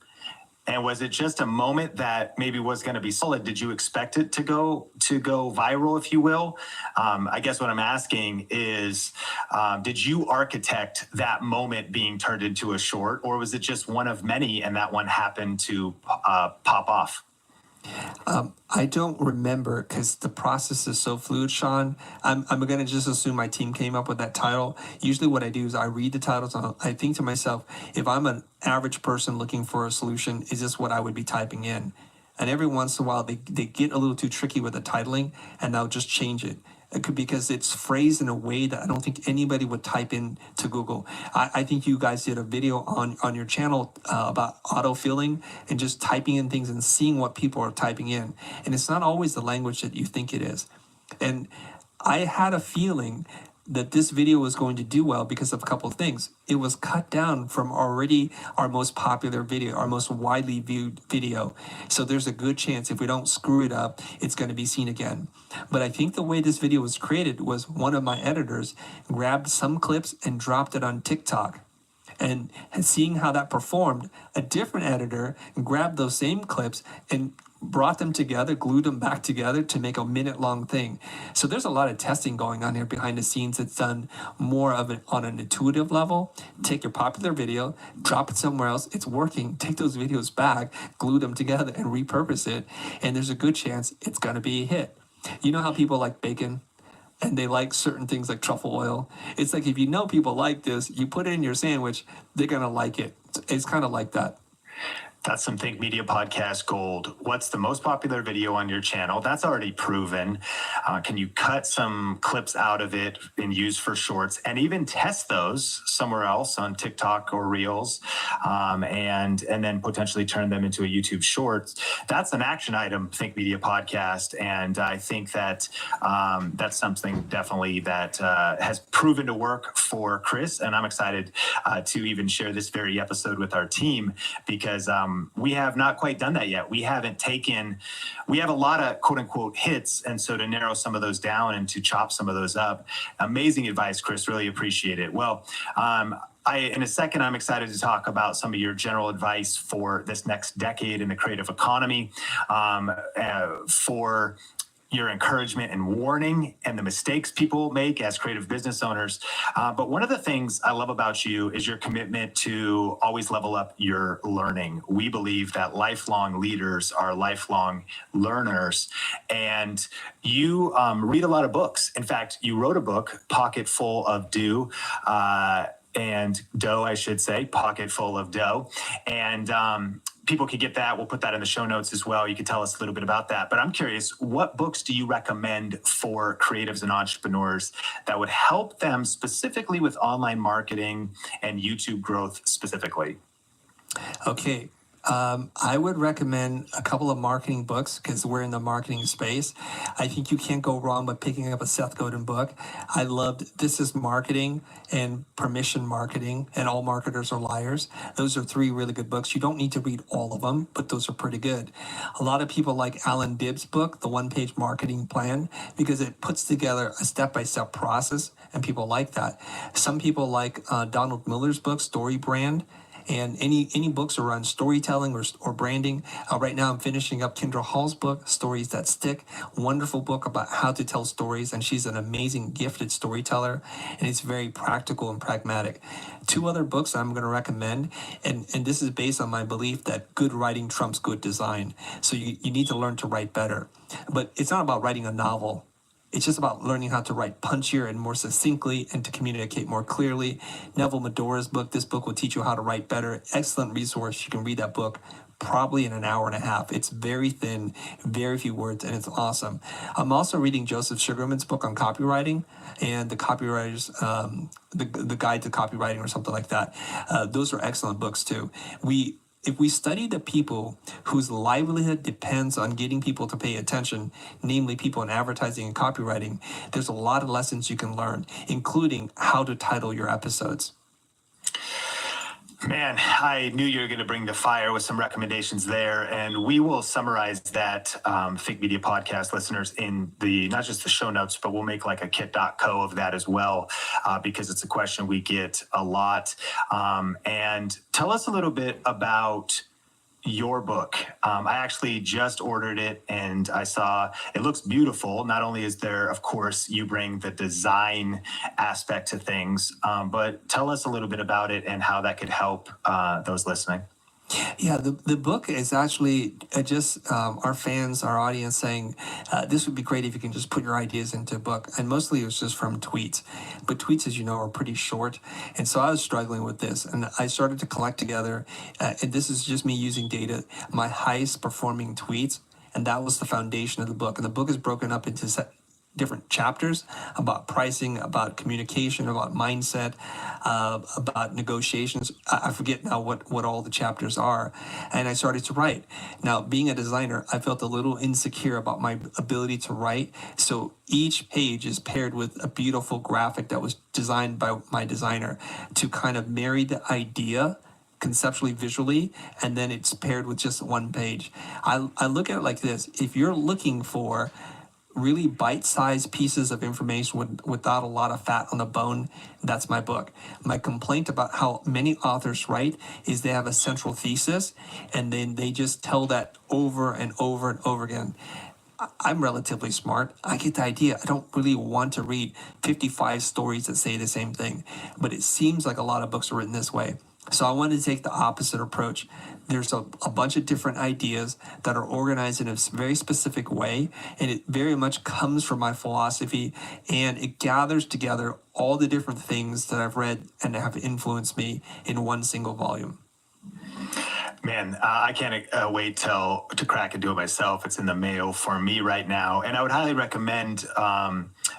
And was it just a moment that maybe was going to be solid? Did you expect it to go viral, if you will? I guess what I'm asking is, did you architect that moment being turned into a short, or was it just one of many and that one happened to pop off? I don't remember, because the process is so fluid, Sean. I'm going to just assume my team came up with that title. Usually what I do is I read the titles and I think to myself, if I'm an average person looking for a solution, is this what I would be typing in? And every once in a while, they get a little too tricky with the titling, and they'll just change it. It could, because it's phrased in a way that I don't think anybody would type in to Google. I think you guys did a video on your channel about autofilling and just typing in things and seeing what people are typing in. And it's not always the language that you think it is. And I had a feeling that this video was going to do well because of a couple of things. It was cut down from already our most popular video, our most widely viewed video. So there's a good chance if we don't screw it up, it's going to be seen again. But I think the way this video was created was one of my editors grabbed some clips and dropped it on TikTok. And seeing how that performed, a different editor grabbed those same clips and brought them together, glued them back together to make a minute-long thing. So there's a lot of testing going on here behind the scenes. It's done more of it on an intuitive level. Take your popular video, drop it somewhere else. It's working. Take those videos back, glue them together, and repurpose it. And there's a good chance it's going to be a hit. You know how people like bacon? And they like certain things like truffle oil. It's like, if you know people like this, you put it in your sandwich, they're going to like it. It's kind of like that. That's some Think Media Podcast gold. What's the most popular video on your channel? That's already proven. Can you cut some clips out of it and use for shorts, and even test those somewhere else on TikTok or Reels, and then potentially turn them into a YouTube Shorts? That's an action item, Think Media Podcast, and I think that that's something definitely that has proven to work for Chris, and I'm excited to even share this very episode with our team, because we have not quite done that yet. We have a lot of quote unquote hits. And so to narrow some of those down and to chop some of those up, amazing advice, Chris, really appreciate it. Well, in a second, I'm excited to talk about some of your general advice for this next decade in the creative economy, for your encouragement and warning and the mistakes people make as creative business owners. But one of the things I love about you is your commitment to always level up your learning. We believe that lifelong leaders are lifelong learners, and you read a lot of books. In fact, you wrote a book, Pocket Full of Dough, I should say, Pocket Full of Dough. And people can get that. We'll put that in the show notes as well. You can tell us a little bit about that. But I'm curious, what books do you recommend for creatives and entrepreneurs that would help them specifically with online marketing and YouTube growth specifically? Okay. I would recommend a couple of marketing books, because we're in the marketing space. I think you can't go wrong by picking up a Seth Godin book. I loved This Is Marketing and Permission Marketing and All Marketers Are Liars. Those are three really good books. You don't need to read all of them, but those are pretty good. A lot of people like Alan Bibb's book, The One-Page Marketing Plan, because it puts together a step-by-step process, and people like that. Some people like Donald Miller's book, Story Brand. And any books around storytelling or branding. Right now I'm finishing up Kendra Hall's book, Stories That Stick. Wonderful book about how to tell stories, and she's an amazing, gifted storyteller, and it's very practical and pragmatic. Two other books I'm going to recommend, and this is based on my belief that good writing trumps good design. So you need to learn to write better. But it's not about writing a novel. It's just about learning how to write punchier and more succinctly and to communicate more clearly. Neville Medora's book, this book will teach you how to write better. Excellent resource. You can read that book probably in an hour and a half. It's very thin, very few words, and it's awesome. I'm also reading Joseph Sugarman's book on copywriting and the copywriters, the guide to copywriting or something like that. Those are excellent books too. If we study the people whose livelihood depends on getting people to pay attention, namely people in advertising and copywriting, there's a lot of lessons you can learn, including how to title your episodes. Man, I knew you were going to bring the fire with some recommendations there, and we will summarize that Think Media podcast, listeners, in the not just the show notes, but we'll make like a kit.co of that as well, because it's a question we get a lot. And tell us a little bit about your book. I actually just ordered it, and I saw it looks beautiful. Not only is there, of course, you bring the design aspect to things, but tell us a little bit about it and how that could help those listening. Yeah, the book is actually just our fans, our audience saying, this would be great if you can just put your ideas into a book. And mostly it was just from tweets. But tweets, as you know, are pretty short. And so I was struggling with this. And I started to collect together, and this is just me using data, my highest performing tweets. And that was the foundation of the book. And the book is broken up into different chapters about pricing, about communication, about mindset, about negotiations. I forget now what all the chapters are. And I started to write. Now, being a designer, I felt a little insecure about my ability to write. So each page is paired with a beautiful graphic that was designed by my designer to kind of marry the idea conceptually, visually, and then it's paired with just one page. I look at it like this. If you're looking for really bite-sized pieces of information without a lot of fat on the bone, that's my book. My complaint about how many authors write is they have a central thesis and then they just tell that over and over and over again. I'm relatively smart. I get the idea. I don't really want to read 55 stories that say the same thing, but it seems like a lot of books are written this way. So I wanted to take the opposite approach. There's a bunch of different ideas that are organized in a very specific way, and it very much comes from my philosophy, and it gathers together all the different things that I've read and have influenced me in one single volume. Man, I can't wait to crack into it myself. It's in the mail for me right now. And I would highly recommend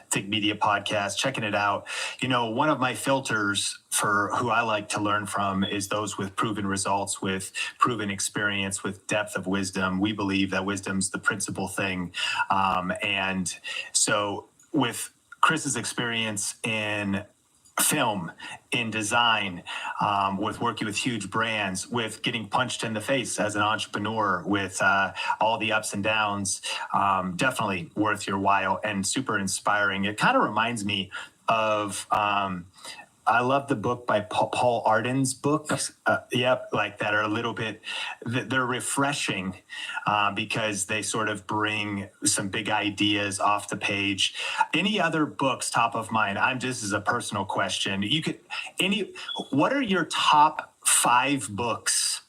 Think Media Podcast, checking it out. You know, one of my filters for who I like to learn from is those with proven results, with proven experience, with depth of wisdom. We believe that wisdom's the principal thing. And so with Chris's experience in film, in design, with working with huge brands, with getting punched in the face as an entrepreneur, with all the ups and downs, definitely worth your while and super inspiring. It kind of reminds me of I love the book by Paul Arden's books. Like that are a little bit, they're refreshing because they sort of bring some big ideas off the page. Any other books top of mind? This is a personal question. What are your top 5 books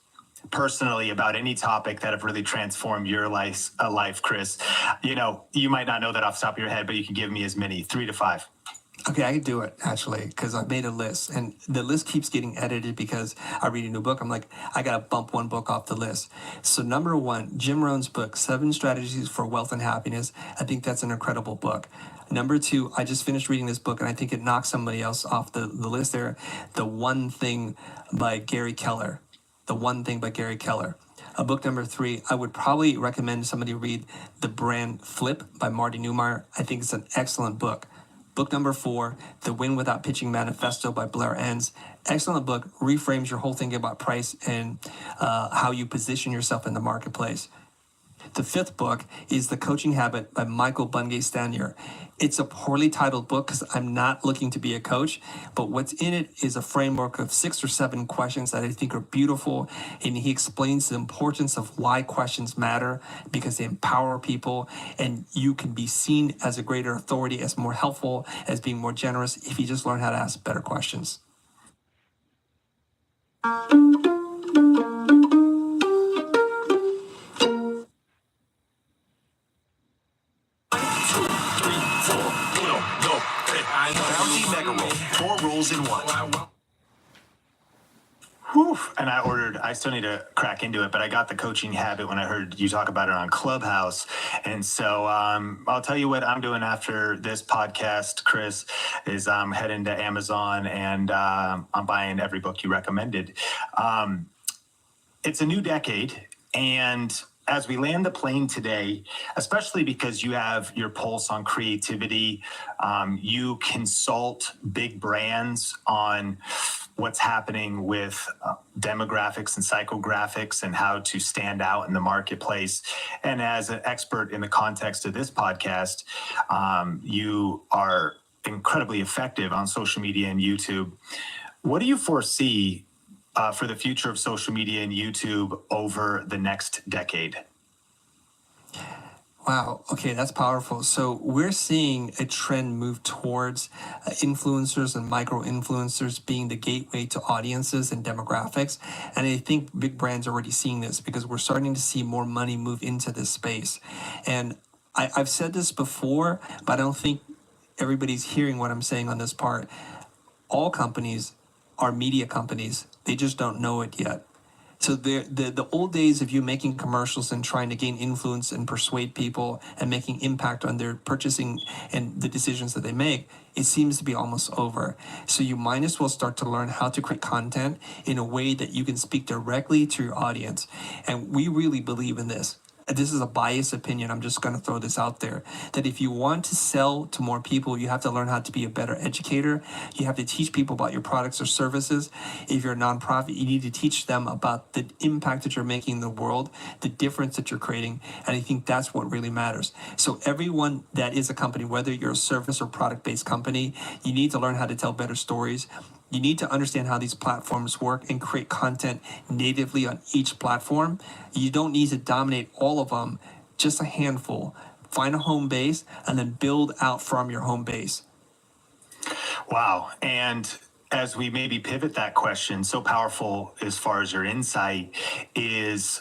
personally about any topic that have really transformed your life, Chris? You know, you might not know that off the top of your head, but you can give me as many, 3 to 5. Okay, I could do it, actually, because I've made a list, and the list keeps getting edited because I read a new book. I'm like, I got to bump one book off the list. So number 1, Jim Rohn's book, 7 Strategies for Wealth and Happiness. I think that's an incredible book. Number 2, I just finished reading this book, and I think it knocks somebody else off the list there, The One Thing by Gary Keller. The One Thing by Gary Keller. Book number 3, I would probably recommend somebody read The Brand Flip by Marty Neumeyer. I think it's an excellent book. Book number 4, The Win Without Pitching Manifesto by Blair Enns. Excellent book, reframes your whole thinking about price and how you position yourself in the marketplace. The 5th book is The Coaching Habit by Michael Bungay Stanier. It's a poorly titled book because I'm not looking to be a coach, but what's in it is a framework of 6 or 7 questions that I think are beautiful. And he explains the importance of why questions matter because they empower people, and you can be seen as a greater authority, as more helpful, as being more generous if you just learn how to ask better questions. Bounty Mega Roll, 4 rolls in 1. Whew. And I still need to crack into it, but I got the coaching habit when I heard you talk about it on Clubhouse. And so I'll tell you what I'm doing after this podcast, Chris, is I'm heading to Amazon and I'm buying every book you recommended. It's a new decade, and as we land the plane today, especially because you have your pulse on creativity, you consult big brands on what's happening with demographics and psychographics and how to stand out in the marketplace. And as an expert in the context of this podcast, you are incredibly effective on social media and YouTube. What do you foresee for the future of social media and YouTube over the next decade? Wow. Okay, that's powerful. So we're seeing a trend move towards influencers and micro influencers being the gateway to audiences and demographics. And I think big brands are already seeing this because we're starting to see more money move into this space. And I've said this before, but I don't think everybody's hearing what I'm saying on this part. All companies are media companies. They just don't know it yet. So the old days of you making commercials and trying to gain influence and persuade people and making impact on their purchasing and the decisions that they make, it seems to be almost over. So you might as well start to learn how to create content in a way that you can speak directly to your audience. And we really believe in this. This is a biased opinion. I'm just going to throw this out there, that if you want to sell to more people, you have to learn how to be a better educator. You have to teach people about your products or services. If you're a nonprofit, you need to teach them about the impact that you're making in the world, the difference that you're creating. And I think that's what really matters. So everyone that is a company, whether you're a service or product-based company, you need to learn how to tell better stories. You need to understand how these platforms work and create content natively on each platform. You don't need to dominate all of them, just a handful. Find a home base and then build out from your home base. Wow. And as we maybe pivot that question, so powerful as far as your insight is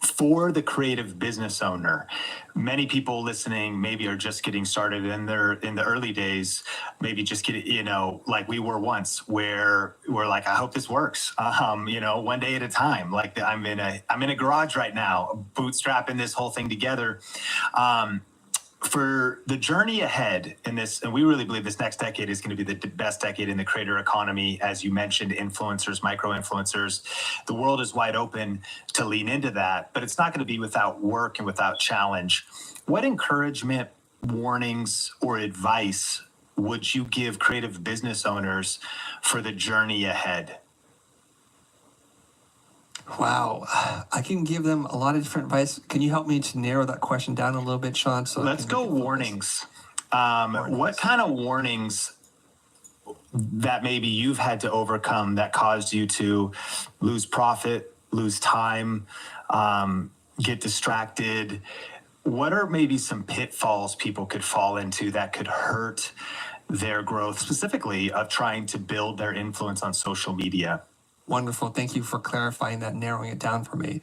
for the creative business owner. Many people listening maybe are just getting started in the early days, maybe just getting, like we were once, where we're like, I hope this works. One day at a time. Like I'm in a garage right now, bootstrapping this whole thing together. For the journey ahead in this, and we really believe this next decade is going to be the best decade in the creator economy. As you mentioned, influencers, micro-influencers, the world is wide open to lean into that, but it's not going to be without work and without challenge. What encouragement, warnings, or advice would you give creative business owners for the journey ahead? Wow. I can give them a lot of different advice. Can you help me to narrow that question down a little bit, Sean? So let's go warnings. What kind of warnings that maybe you've had to overcome that caused you to lose profit, lose time, get distracted? What are maybe some pitfalls people could fall into that could hurt their growth, specifically of trying to build their influence on social media? Wonderful. Thank you for clarifying that, narrowing it down for me.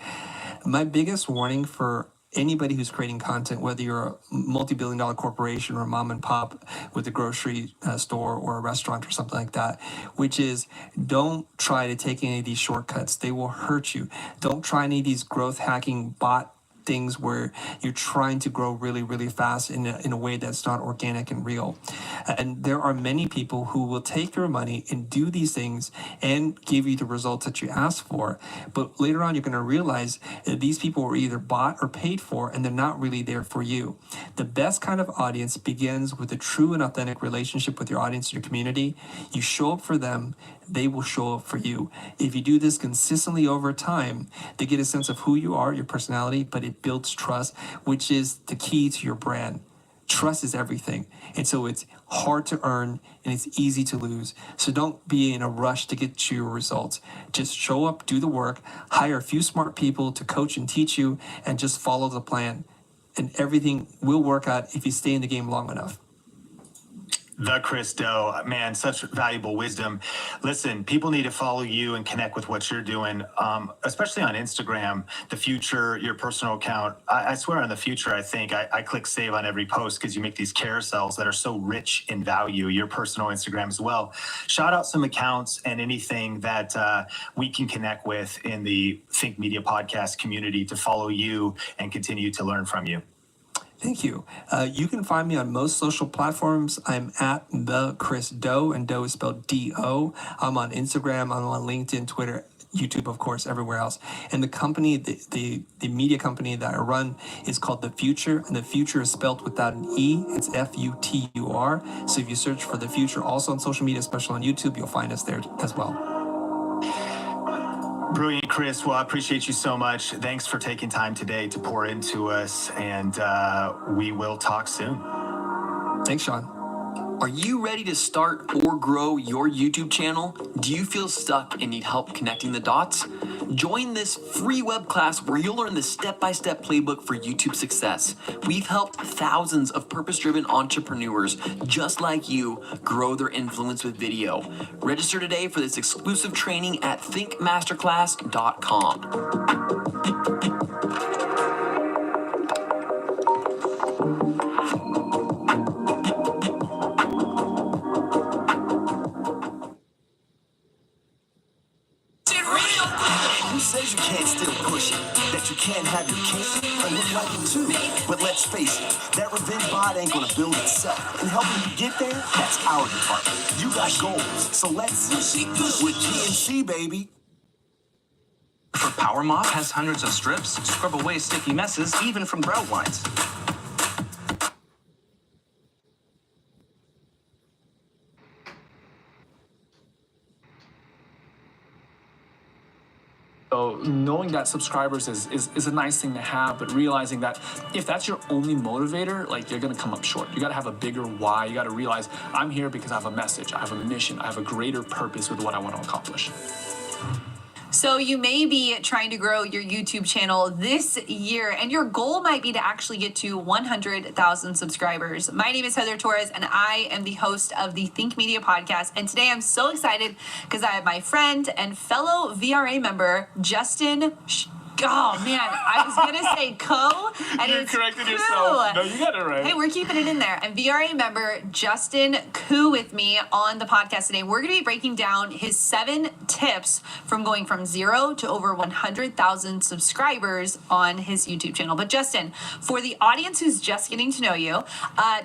My biggest warning for anybody who's creating content, whether you're a multi-billion-dollar corporation or a mom and pop with a grocery store or a restaurant or something like that, which is don't try to take any of these shortcuts. They will hurt you. Don't try any of these growth hacking bot things where you're trying to grow really, really fast in a way that's not organic and real. And there are many people who will take your money and do these things and give you the results that you asked for. But later on, you're going to realize that these people were either bought or paid for, and they're not really there for you. The best kind of audience begins with a true and authentic relationship with your audience, your community. You show up for them, they will show up for you. If you do this consistently over time, they get a sense of who you are, your personality, but it builds trust, which is the key to your brand. trust is everything. And so it's hard to earn and it's easy to lose. So don't be in a rush to get to your results. Just show up, do the work, hire a few smart people to coach and teach you, and just follow the plan. And everything will work out if you stay in the game long enough. The Chris Doe, man, such valuable wisdom. Listen, people need to follow you and connect with what you're doing, especially on Instagram, The Future, your personal account. I swear on The Future, I think I click save on every post because you make these carousels that are so rich in value, your personal Instagram as well. Shout out some accounts and anything that we can connect with in the Think Media podcast community to follow you and continue to learn from you. Thank you. You can find me on most social platforms. I'm at the Chris Doe, and Doe is spelled D-O. I'm on Instagram. I'm on LinkedIn, Twitter, YouTube, of course, everywhere else. And the company, the media company that I run is called The Future, and The Future is spelled without an E. It's F-U-T-U-R. So if you search for The Future, also on social media, especially on YouTube, you'll find us there as well. Brilliant, Chris. Well, I appreciate you so much. Thanks for taking time today to pour into us, and we will talk soon. Thanks, Sean. Are you ready to start or grow your YouTube channel? Do you feel stuck and need help connecting the dots? Join this free web class where you'll learn the step-by-step playbook for YouTube success. We've helped thousands of purpose-driven entrepreneurs just like you grow their influence with video. Register today for this exclusive training at thinkmasterclass.com. Who says you can't still push it? That you can't have your cake and look like it too? But let's face it, that revenge bod ain't gonna build itself. And helping you get there, that's our department. You got goals, so let's with GNC, baby. For Power Mop has hundreds of strips, scrub away sticky messes, even from grout lines. So knowing that subscribers is a nice thing to have, but realizing that if that's your only motivator, like, you're gonna come up short. You gotta have a bigger why. You gotta realize, I'm here because I have a message, I have a mission, I have a greater purpose with what I want to accomplish. So you may be trying to grow your YouTube channel this year, and your goal might be to actually get to 100,000 subscribers. My name is Heather Torres, and I am the host of the Think Media podcast. And today I'm so excited because I have my friend and fellow VRA member, Justin. Oh man, I was gonna say Co, and You it's corrected Koo. yourself. No, you got it right. Hey, we're keeping it in there. And VRA member Justin Koo with me on the podcast today. We're gonna be breaking down his 7 tips from going from 0 to over 100,000 subscribers on his YouTube channel. But Justin, for the audience who's just getting to know you,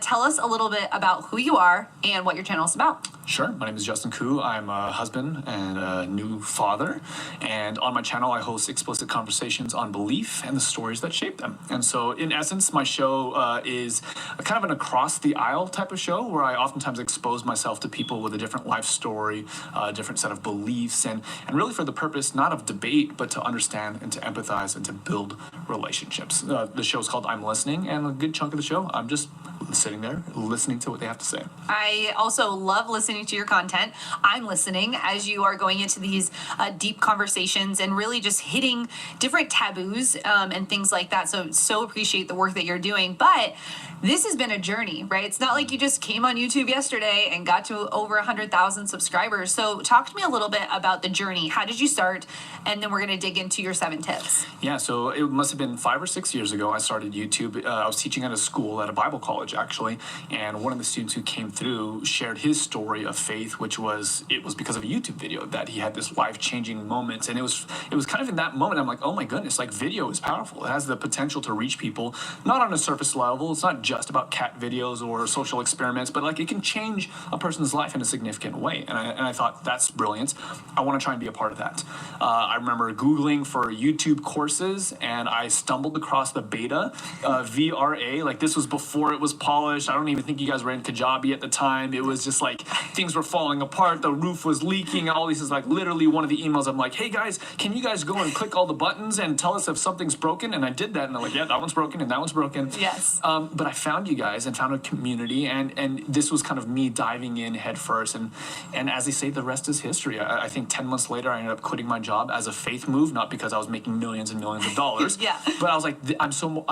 tell us a little bit about who you are and what your channel is about. Sure. My name is Justin Koo. I'm a husband and a new father. And on my channel, I host explicit conversations on belief and the stories that shape them. And so, in essence, my show is a kind of an across-the-aisle type of show where I oftentimes expose myself to people with a different life story, a different set of beliefs, and really for the purpose not of debate, but to understand and to empathize and to build relationships. The show's called I'm Listening, and a good chunk of the show, I'm just sitting there listening to what they have to say. I also love listening to your content. I'm listening as you are going into these deep conversations and really just hitting different taboos and things like that. So appreciate the work that you're doing. But this has been a journey, right? It's not like you just came on YouTube yesterday and got to over 100,000 subscribers. So talk to me a little bit about the journey. How did you start? And then we're going to dig into your 7 tips. Yeah, so it must have been 5 or 6 years ago I started YouTube. I was teaching at a school, at a Bible college, actually, and one of the students who came through shared his story of faith, which was, it was because of a YouTube video that he had this life-changing moment. And it was kind of in that moment, I'm like, oh my goodness, like, video is powerful. It has the potential to reach people, not on a surface level. It's not just about cat videos or social experiments, but like, it can change a person's life in a significant way. And I thought, that's brilliant. I want to try and be a part of that. I remember Googling for YouTube courses, and I stumbled across the beta VRA. Like, this was before it was polished. I don't even think you guys were in Kajabi at the time. It was just like things were falling apart. The roof was leaking. All these is like literally one of the emails. I'm like, hey guys, can you guys go and click all the buttons and tell us if something's broken? And I did that, and they're like, yeah, that one's broken and that one's broken. Yes. But I found you guys and found a community, and this was kind of me diving in head first. And as they say, the rest is history. I think 10 months later, I ended up quitting my job as a faith move, not because I was making millions and millions of dollars. Yeah. But I was like, I'm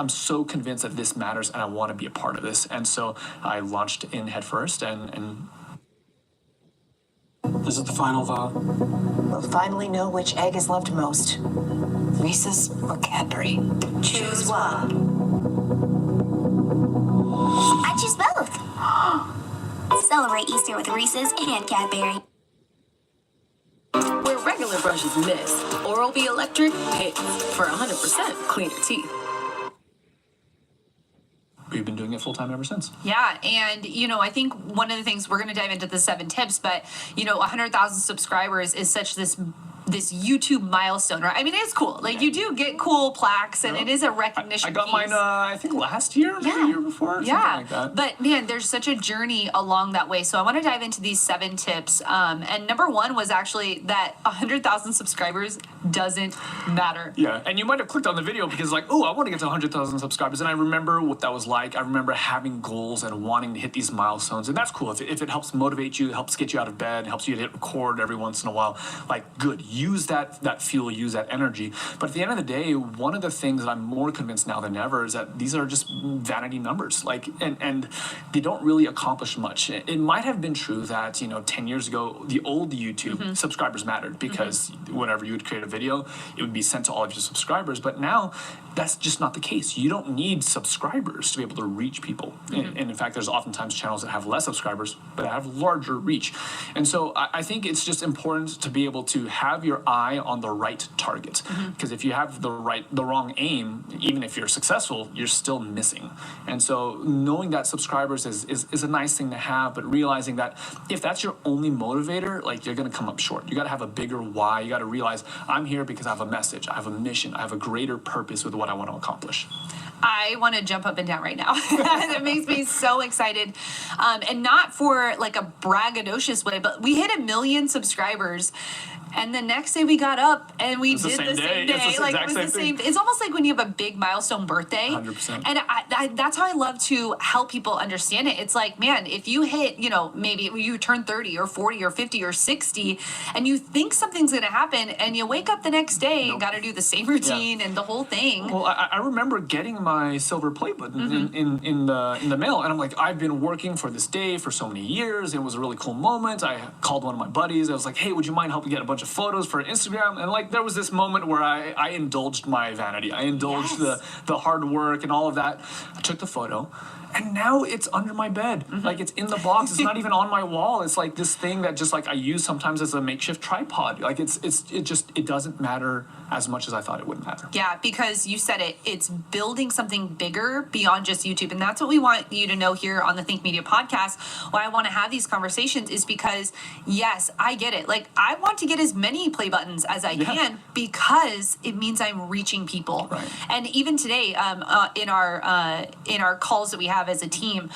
so convinced that this matters, and I want to be a part of this. And so I launched in head first, and This is the final vote. We'll finally know which egg is loved most. Reese's or Cadbury. Choose one. I choose both. Celebrate Easter with Reese's and Cadbury. Where regular brushes miss, Oral-B Electric hits for 100% cleaner teeth. we've been doing it full time ever since. Yeah, and I think one of the things we're going to dive into the 7 tips, but 100,000 subscribers is such this YouTube milestone, right? I mean, it's cool. Like, you do get cool plaques, and it is a recognition. I got piece. mine, I think last year, maybe the year before, something like that. But man, there's such a journey along that way. So I want to dive into these 7 tips. And number 1 was actually that 100,000 subscribers doesn't matter. Yeah, and you might have clicked on the video because like, oh, I want to get to 100,000 subscribers. And I remember what that was like. I remember having goals and wanting to hit these milestones. And that's cool. If it helps motivate you, helps get you out of bed, helps you to hit record every once in a while, like, good. Use that fuel, use that energy. But at the end of the day, one of the things that I'm more convinced now than ever is that these are just vanity numbers. Like, and they don't really accomplish much. It might have been true that, 10 years ago, the old YouTube subscribers mattered because whenever you would create a video, it would be sent to all of your subscribers. But now that's just not the case. You don't need subscribers to be able to reach people. And in fact, there's oftentimes channels that have less subscribers, but have larger reach. And so I think it's just important to be able to have your eye on the right target. Because if you have the wrong aim, even if you're successful, you're still missing. And so knowing that subscribers is a nice thing to have, but realizing that if that's your only motivator, like, you're going to come up short. You got to have a bigger why. You got to realize I'm here because I have a message, I have a mission, I have a greater purpose with what I want to accomplish. I want to jump up and down right now. That makes me so excited. And not for like a braggadocious way, but we hit 1 million subscribers. And the next day we got up and we did the same day. Like, it was the same. It's almost like when you have a big milestone birthday. 100%. And that's how I love to help people understand it. It's like, man, if you hit, maybe you turn 30 or 40 or 50 or 60 and you think something's going to happen and you wake up the next day and got to do the same routine and the whole thing. Well, I remember getting my silver play button in the mail, and I'm like, I've been working for this day for so many years. It was a really cool moment. I called one of my buddies. I was like, hey, would you mind helping get a bunch of photos for Instagram? And like, there was this moment where I indulged my vanity. I indulged the hard work and all of that. I took the photo, and now it's under my bed. Like, it's in the box. It's not even on my wall. It's like this thing that just like I use sometimes as a makeshift tripod. Like, it doesn't matter as much as I thought it would matter. Yeah, because you said it, it's building something bigger beyond just YouTube. And that's what we want you to know here on the Think Media podcast. Why I want to have these conversations is because, yes, I get it. Like, I want to get as many play buttons as I can because it means I'm reaching people. Right. And even today, in our calls that we have as a team,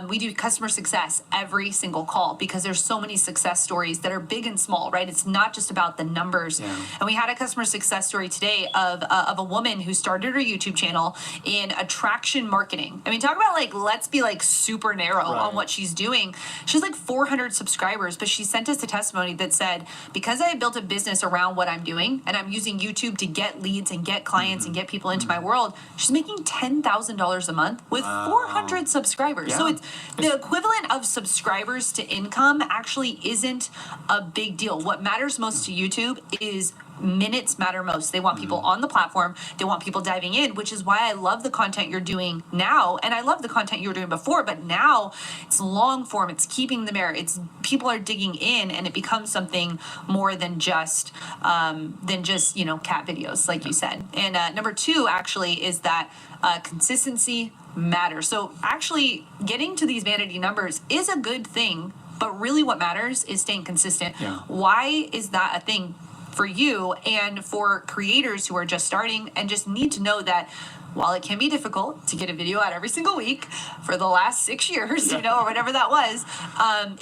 we do customer success every single call because there's so many success stories that are big and small, right? It's not just about the numbers. Yeah. And we had a customer success story today of a woman who started her YouTube channel in attraction marketing. I mean, talk about like, let's be like super narrow on what she's doing. She's like 400 subscribers, but she sent us a testimony that said, because I built a business around what I'm doing and I'm using YouTube to get leads and get clients and get people into my world, she's making $10,000 a month with 400 subscribers. Yeah. So it's the equivalent of subscribers to income actually isn't a big deal. What matters most to YouTube is minutes matter most. They want people on the platform. They want people diving in, which is why I love the content you're doing now. And I love the content you were doing before, but now it's long form. It's keeping them there. It's people are digging in, and it becomes something more than just cat videos, like you said. And number 2 actually is that consistency matters. So actually getting to these vanity numbers is a good thing, but really what matters is staying consistent. Yeah. Why is that a thing for you and for creators who are just starting and just need to know that while it can be difficult to get a video out every single week for the last 6 years, you know, or whatever that was,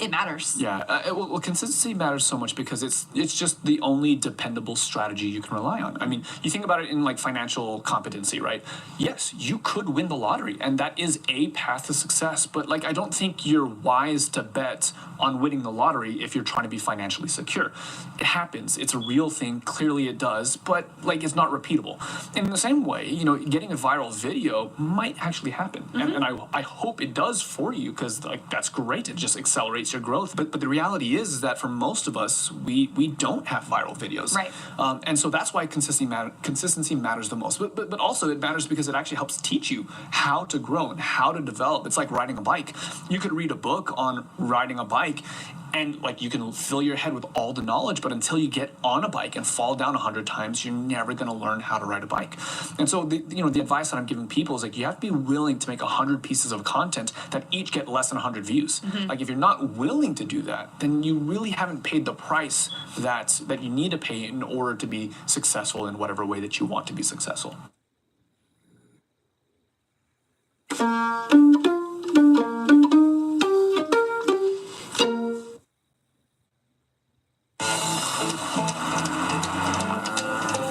it matters. Yeah, well, consistency matters so much because it's just the only dependable strategy you can rely on. I mean, you think about it in like financial competency, right? Yes, you could win the lottery, and that is a path to success. But like, I don't think you're wise to bet on winning the lottery if you're trying to be financially secure. It happens. It's a real thing. Clearly, it does. But like, it's not repeatable. And in the same way, you know, getting a viral video might actually happen, and I hope it does for you because like that's great. It just accelerates your growth. But the reality is that for most of us, we don't have viral videos, right? And so that's why consistency matters the most. But also it matters because it actually helps teach you how to grow and how to develop. It's like riding a bike. You could read a book on riding a bike, and like you can fill your head with all the knowledge, but until you get on a bike and fall down 100 times, you're never going to learn how to ride a bike. And so the advice that I'm giving people is like you have to be willing to make 100 pieces of content that each get less than 100 views. Like if you're not willing to do that, then you really haven't paid the price that you need to pay in order to be successful in whatever way that you want to be successful.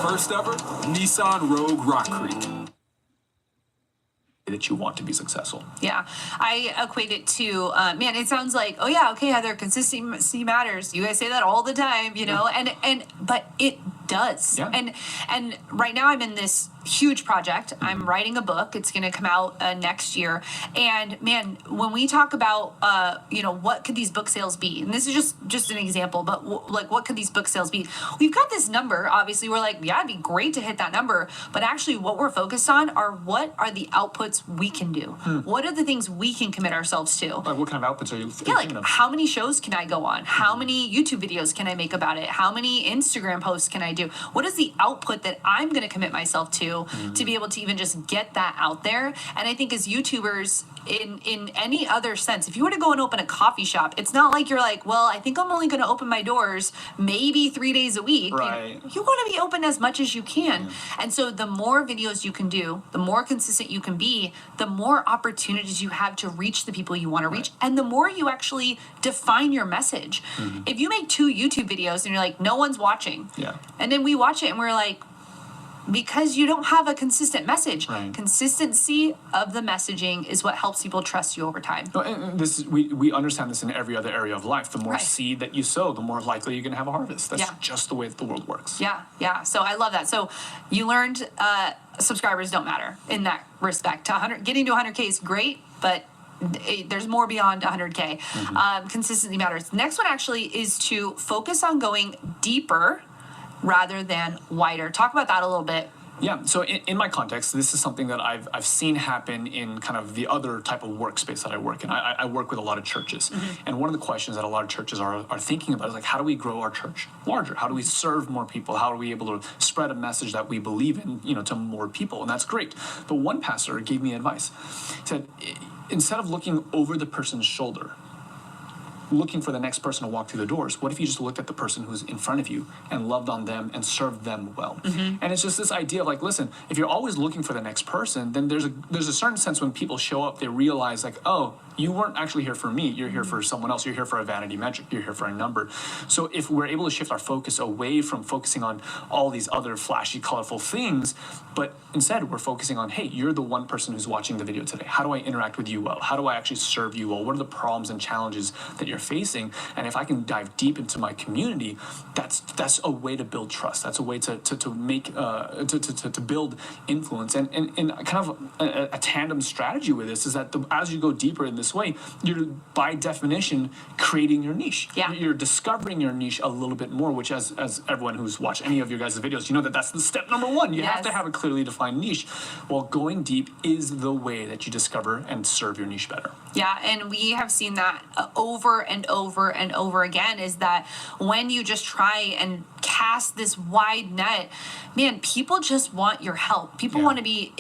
First ever, Nissan Rogue Rock Creek. That you want to be successful. Yeah, I equate it to, man, it sounds like, oh yeah, okay, Heather, consistency matters. You guys say that all the time, you know, but it does. Yeah. And right now I'm in this huge project. I'm writing a book. It's going to come out next year. And man, when we talk about, you know, what could these book sales be? And this is just an example, but like, what could these book sales be? We've got this number. Obviously, we're like, yeah, it'd be great to hit that number. But actually, what we're focused on are what are the outputs we can do? What are the things we can commit ourselves to? Like what kind of outputs are you Yeah, like thinking of? how many shows can I go on? How many YouTube videos can I make about it? How many Instagram posts can I do? What is the output that I'm going to commit myself to be able to even just get that out there? And I think as YouTubers, in any other sense, if you were to go and open a coffee shop, it's not like you're like, well, I think I'm only going to open my doors maybe 3 days a week. Right. You want to be open as much as you can. And so the more videos you can do, the more consistent you can be, the more opportunities you have to reach the people you want to reach, and the more you actually define your message. If you make 2 YouTube videos and you're like, no one's watching, and then we watch it and we're like, because you don't have a consistent message. Right. Consistency of the messaging is what helps people trust you over time. No, and this is, we understand this in every other area of life. The more Right. seed that you sow, the more likely you're going to have a harvest. That's Yeah. just the way that the world works. Yeah. So I love that. So you learned subscribers don't matter in that respect. Getting to 100K is great, but there's more beyond 100K. Consistency matters. Next one actually is to focus on going deeper rather than wider. Talk about that a little bit. Yeah, so in my context, this is something that I've seen happen in kind of the other type of workspace that I work in. I work with a lot of churches, and one of the questions that a lot of churches are thinking about is like, how do we grow our church larger? How do we serve more people? How are we able to spread a message that we believe in, you know, to more people? And that's great. But one pastor gave me advice. He said, instead of looking over the person's shoulder, looking for the next person to walk through the doors, what if you just looked at the person who's in front of you and loved on them and served them well? And it's just this idea of like, listen, if you're always looking for the next person, then there's a certain sense when people show up, they realize like, oh, you weren't actually here for me. You're here for someone else. You're here for a vanity metric. You're here for a number. So if we're able to shift our focus away from focusing on all these other flashy, colorful things, but instead we're focusing on, hey, you're the one person who's watching the video today. How do I interact with you well? How do I actually serve you well? What are the problems and challenges that you're facing? And if I can dive deep into my community, that's a way to build trust. That's a way to make to build influence. And kind of a tandem strategy with this is that as you go deeper in this way, you're by definition creating your niche. Yeah. You're discovering your niche a little bit more, which as everyone who's watched any of your guys' videos, you know that's the step number one. You have to have a clearly defined niche. Well, going deep is the way that you discover and serve your niche better. Yeah, and we have seen that over and over and over again is that when you just try and cast this wide net, man, people just want your help. People want to be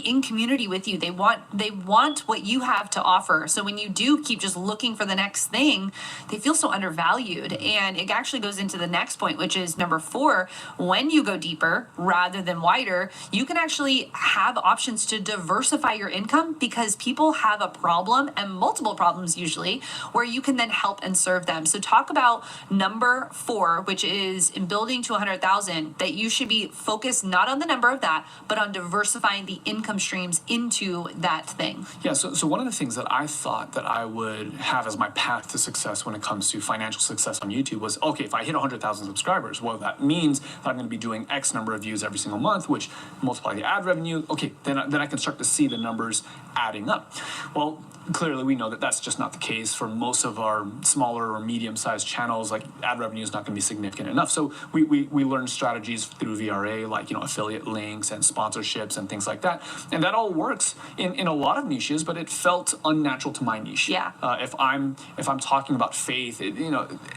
in community with you. They want what you have to offer. So when you do keep just looking for the next thing, they feel so undervalued. And it actually goes into the next point, which is number 4. When you go deeper rather than wider, you can actually have options to diversify your income, because people have a problem, and multiple problems usually, where you can then help and serve them. So talk about number 4, which is in building to 100,000, that you should be focused not on the number of that, but on diversifying the income streams into that thing. Yeah, so one of the things that I thought that I would have as my path to success when it comes to financial success on YouTube was, okay, if I hit 100,000 subscribers, well, that means that I'm going to be doing X number of views every single month, which multiply the ad revenue. Okay, then I can start to see the numbers adding up. Well, clearly we know that that's just not the case for most of our smaller or medium-sized channels. Like, ad revenue is not going to be significant enough. So we learn strategies through VRA, like, affiliate links and sponsorships and things like that. And that all works in a lot of niches, but it felt unnatural to my niche. Yeah. If I'm talking about faith,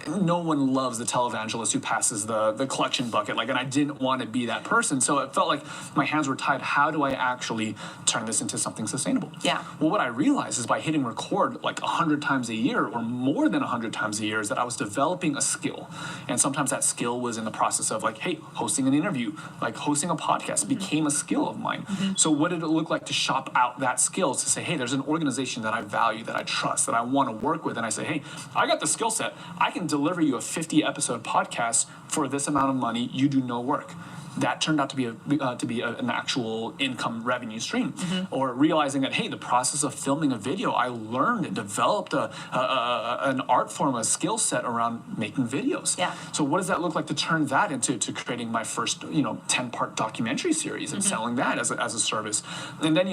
no one loves the televangelist who passes the collection bucket. Like, and I didn't want to be that person. So it felt like my hands were tied. How do I actually turn this into something sustainable? Yeah. Well, what I realized is by hitting record like 100 times a year or more than 100 times a year is that I was developing a skill. And sometimes that skill was in the process of like, hey, hosting an interview, like hosting a podcast became a skill of mine. So what did it look like to shop out that skill, to say, hey, there's an organization that I value, that I trust, that I want to work with. And I say, hey, I got the skill set. I can deliver you a 50 episode podcast for this amount of money. You do no work. That turned out to be an actual income revenue stream. Or realizing that, hey, the process of filming a video, I learned and developed an art form, a skill set around making videos. Yeah. So what does that look like to turn that into creating my first 10-part documentary series and selling that as a service? And then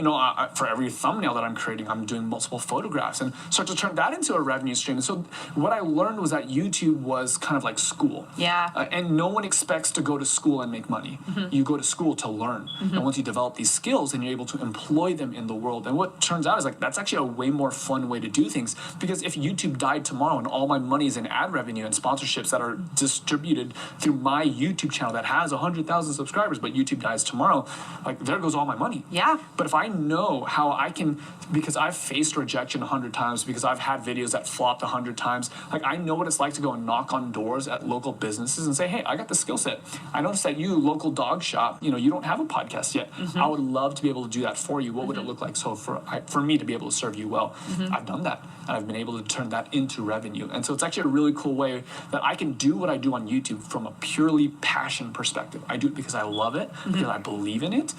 for every thumbnail that I'm creating, I'm doing multiple photographs and start to turn that into a revenue stream. And so what I learned was that YouTube was kind of like school. Yeah. And no one expects to go to school and make money. You go to school to learn. And once you develop these skills, then you're able to employ them in the world. And what turns out is like that's actually a way more fun way to do things, because if YouTube died tomorrow and all my money is in ad revenue and sponsorships that are distributed through my YouTube channel that has 100,000 subscribers, but YouTube dies tomorrow, like there goes all my money. Yeah. But if I know how I can, because I've faced rejection 100 times, because I've had videos that flopped 100 times, like I know what it's like to go and knock on doors at local businesses and say, hey, I got the skill set. I noticed that you, local dog shop, you don't have a podcast yet. I would love to be able to do that for you. What would it look like? So for me to be able to serve you well, I've done that. And I've been able to turn that into revenue. And so it's actually a really cool way that I can do what I do on YouTube from a purely passion perspective. I do it because I love it, because I believe in it.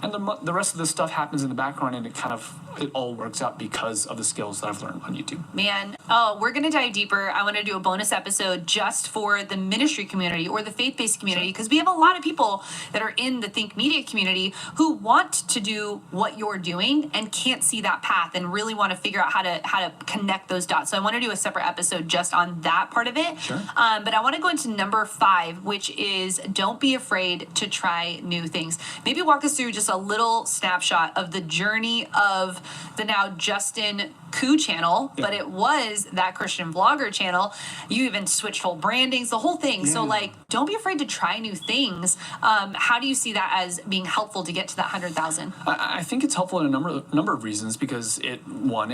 And the rest of this stuff happens in the background, and it all works out because of the skills that I've learned on YouTube. Man, we're going to dive deeper. I want to do a bonus episode just for the ministry community or the faith-based community, because we have a lot of people that are in the Think Media community who want to do what you're doing and can't see that path and really want to figure out how to connect those dots. So I want to do a separate episode just on that part of it. Sure. But I want to go into number 5, which is don't be afraid to try new things. Maybe walk us through just a little snapshot of the journey of the now Justin Koo channel, but it was that Christian vlogger channel. You even switched whole brandings, the whole thing. So like, don't be afraid to try new things. How do you see that as being helpful to get to that 100,000? I think it's helpful in a number of reasons, because it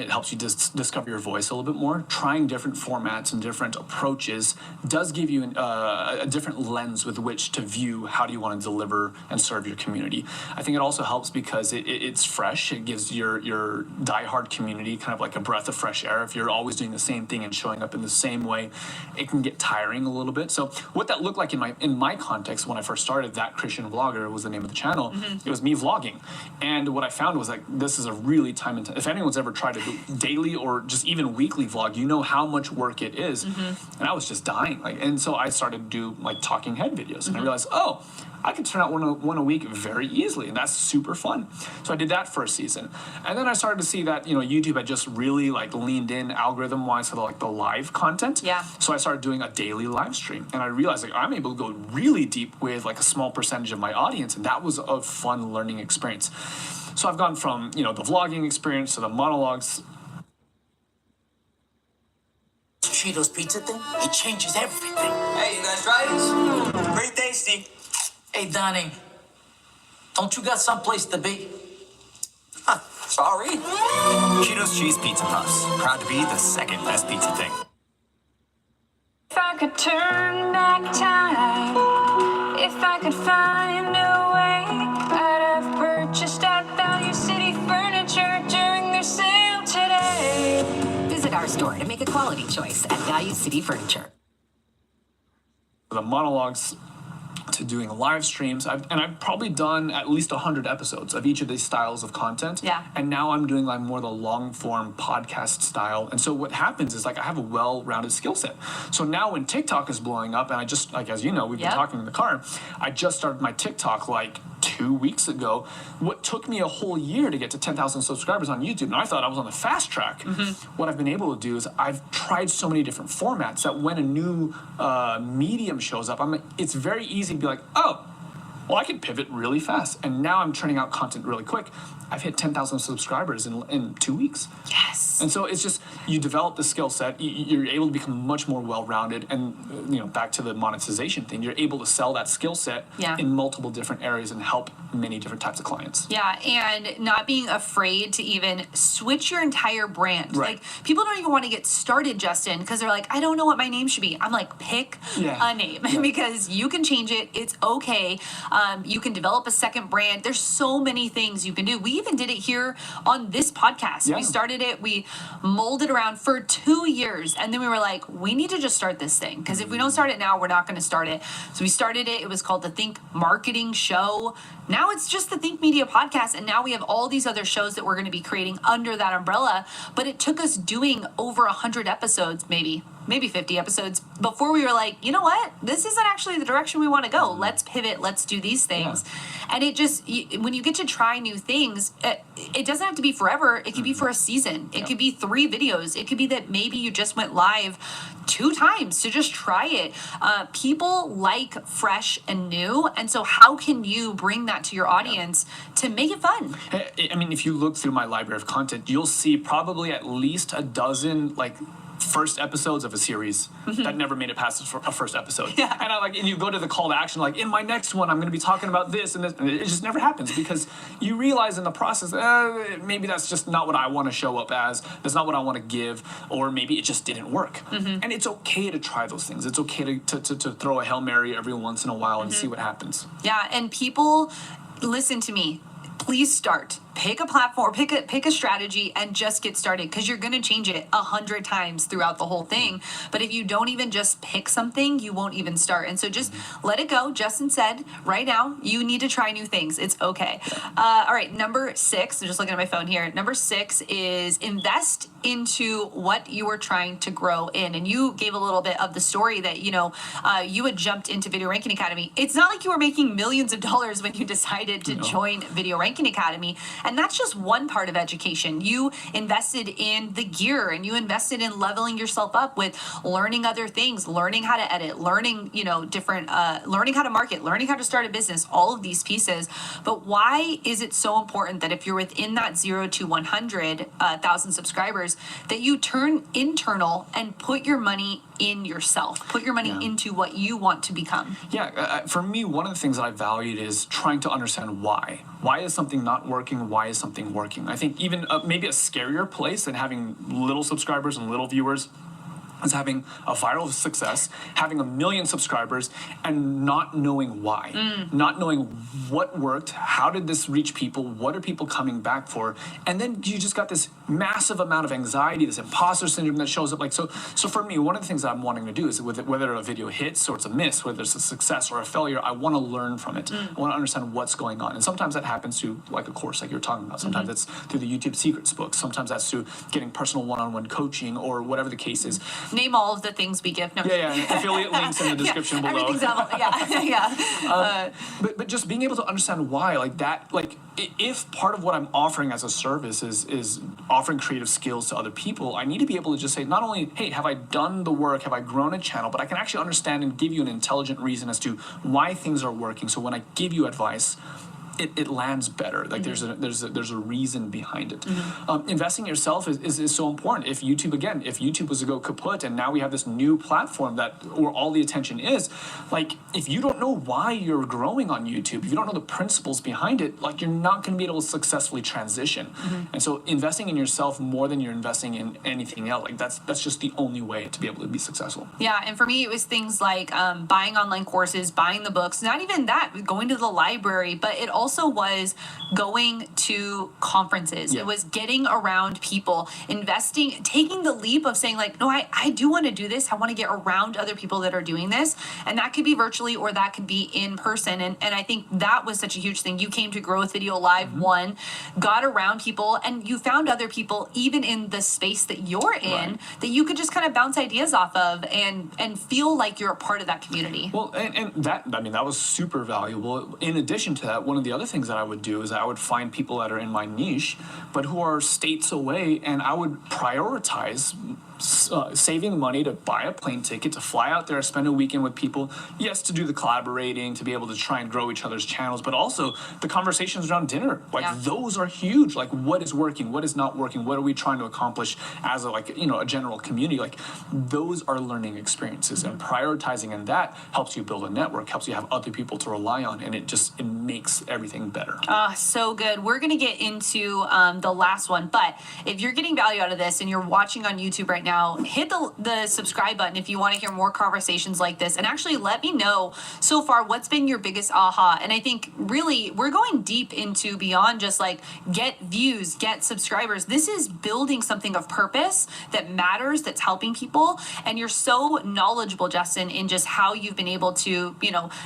helps you discover your voice a little bit more. Trying different formats and different approaches does give you a different lens with which to view how do you want to deliver and serve your community. I think it also helps because it's fresh. It gives your diehard community kind of like a breath of fresh air. If you're always doing the same thing and showing up in the same way, it can get tiring a little bit. So what that looked like in my context when I first started, that Christian vlogger was the name of the channel. It was me vlogging, and what I found was like this is a really time intensive. If anyone's ever tried to do daily or just even weekly vlog, you know how much work it is. And I was just dying. And so I started to do like talking head videos, and I realized, I could turn out one a week very easily, and that's super fun. So I did that for a season, and then I started to see that YouTube had just really like leaned in algorithm-wise for the live content. Yeah. So I started doing a daily live stream, and I realized like I'm able to go really deep with like a small percentage of my audience, and that was a fun learning experience. So I've gone from the vlogging experience to the monologues Cheetos pizza thing, it changes everything. Hey, you guys try this? Pretty tasty. Hey, Donnie, don't you got someplace to be? Sorry. Cheetos Cheese Pizza Puffs. Proud to be the second best pizza thing. If I could turn back time, if I could find a way, I'd have purchased at Value City Furniture during their sale today. Visit our store to make a quality choice at Value City Furniture. The monologues to doing live streams. I've probably done at least 100 episodes of each of these styles of content. Yeah. And now I'm doing like more the long form podcast style. And so what happens is like I have a well-rounded skill set. So now when TikTok is blowing up, and I just, like, as you know, we've been talking in the car, I just started my TikTok like 2 weeks ago. What took me a whole year to get to 10,000 subscribers on YouTube, and I thought I was on the fast track. What I've been able to do is I've tried so many different formats that when a new medium shows up, it's very easy to be like, oh, well, I can pivot really fast. And now I'm churning out content really quick. I've hit 10,000 subscribers in 2 weeks. Yes. And so it's just, you develop the skill set, you're able to become much more well-rounded, and back to the monetization thing, you're able to sell that skill set in multiple different areas and help many different types of clients. Yeah, and not being afraid to even switch your entire brand. Like, people don't even want to get started, Justin, because they're like, I don't know what my name should be. I'm like, pick a name because you can change it. It's okay. You can develop a second brand. There's so many things you can do. We even did it here on this podcast. We started it, we molded around for 2 years, and then we were like, we need to just start this thing, because if we don't start it now, we're not going to start it. So we started it. It was called the Think Marketing Show. Now it's just the Think Media Podcast, and now we have all these other shows that we're going to be creating under that umbrella. But it took us doing over 100 episodes, maybe 50 episodes, before we were like, you know what? This isn't actually the direction we want to go. Let's pivot. Let's do these things. And it just, when you get to try new things, it doesn't have to be forever. It could be for a season. It could be 3 videos. It could be that maybe you just went live 2 times to just try it. People like fresh and new. And so how can you bring that to your audience to make it fun? I mean, if you look through my library of content, you'll see probably at least a dozen, like, first episodes of a series that never made it past a first episode. And you go to the call to action, like, in my next one, I'm going to be talking about this and this, and it just never happens, because you realize in the process, maybe that's just not what I want to show up as, that's not what I want to give, or maybe it just didn't work. And it's okay to try those things. It's okay to throw a Hail Mary every once in a while and see what happens. Yeah, and people, listen to me. Please start. Pick a platform, pick a strategy, and just get started, because you're going to change it 100 times throughout the whole thing. But if you don't even just pick something, you won't even start. And so just let it go. Justin said, right now, you need to try new things. It's okay. All right, number 6, I'm just looking at my phone here. Number 6 is invest into what you are trying to grow in. And you gave a little bit of the story that, you had jumped into Video Ranking Academy. It's not like you were making millions of dollars when you decided to join Video Ranking Academy. And that's just one part of education. You invested in the gear, and you invested in leveling yourself up with learning other things, learning how to edit, learning, different, learning how to market, learning how to start a business, all of these pieces. But why is it so important that if you're within that 0 to 100,000 subscribers, that you turn internal and put your money in yourself, put your money into what you want to become? For me, one of the things that I valued is trying to understand why. Why is something not working? Why is something working? I think even maybe a scarier place than having little subscribers and little viewers is having a viral success, having 1 million subscribers, and not knowing why, not knowing what worked, how did this reach people, what are people coming back for, and then you just got this massive amount of anxiety, this imposter syndrome that shows up. Like, so for me, one of the things that I'm wanting to do is whether a video hits or it's a miss, whether it's a success or a failure, I want to learn from it. I want to understand what's going on, and sometimes that happens through like a course like you're talking about. Sometimes it's through the YouTube Secrets books. Sometimes that's through getting personal one-on-one coaching or whatever the case is. Name all of the things we give. No. Affiliate links in the description below. Everything's out. But just being able to understand why, like that, like if part of what I'm offering as a service is offering creative skills to other people, I need to be able to just say, not only, hey, have I done the work, have I grown a channel, but I can actually understand and give you an intelligent reason as to why things are working. So when I give you advice, it lands better. Like there's a reason behind it. Investing in yourself is so important. If YouTube was to go kaput and now we have this new platform where all the attention is, like if you don't know why you're growing on YouTube, if you don't know the principles behind it, like you're not going to be able to successfully transition. And so investing in yourself more than you're investing in anything else, like that's just the only way to be able to be successful. Yeah, and for me, it was things like buying online courses, buying the books, not even that, going to the library, but it also was going to conferences. Yeah. It was getting around people, investing, taking the leap of saying like, no, I do want to do this. I want to get around other people that are doing this. And that could be virtually or that could be in person. And I think that was such a huge thing. You came to Growth Video Live 1, got around people, and you found other people, even in the space that you're in, that you could just kind of bounce ideas off of and feel like you're a part of that community. Well, and that, I mean, that was super valuable. In addition to that, one of the other things that I would do is I would find people that are in my niche, but who are states away, and I would prioritize saving money to buy a plane ticket, to fly out there, spend a weekend with people, yes, to do the collaborating, to be able to try and grow each other's channels, but also the conversations around dinner. Like those are huge. Like what is working, what is not working, what are we trying to accomplish as a general community? Like those are learning experiences, and prioritizing in that helps you build a network, helps you have other people to rely on, and it makes everything better. So good. We're going to get into the last one, but if you're getting value out of this and you're watching on YouTube right now, hit the subscribe button if you want to hear more conversations like this, and actually let me know so far what's been your biggest aha. And I think really we're going deep into beyond just like get views, get subscribers. This is building something of purpose that matters, that's helping people. And you're so knowledgeable, Justin, in just how you've been able to,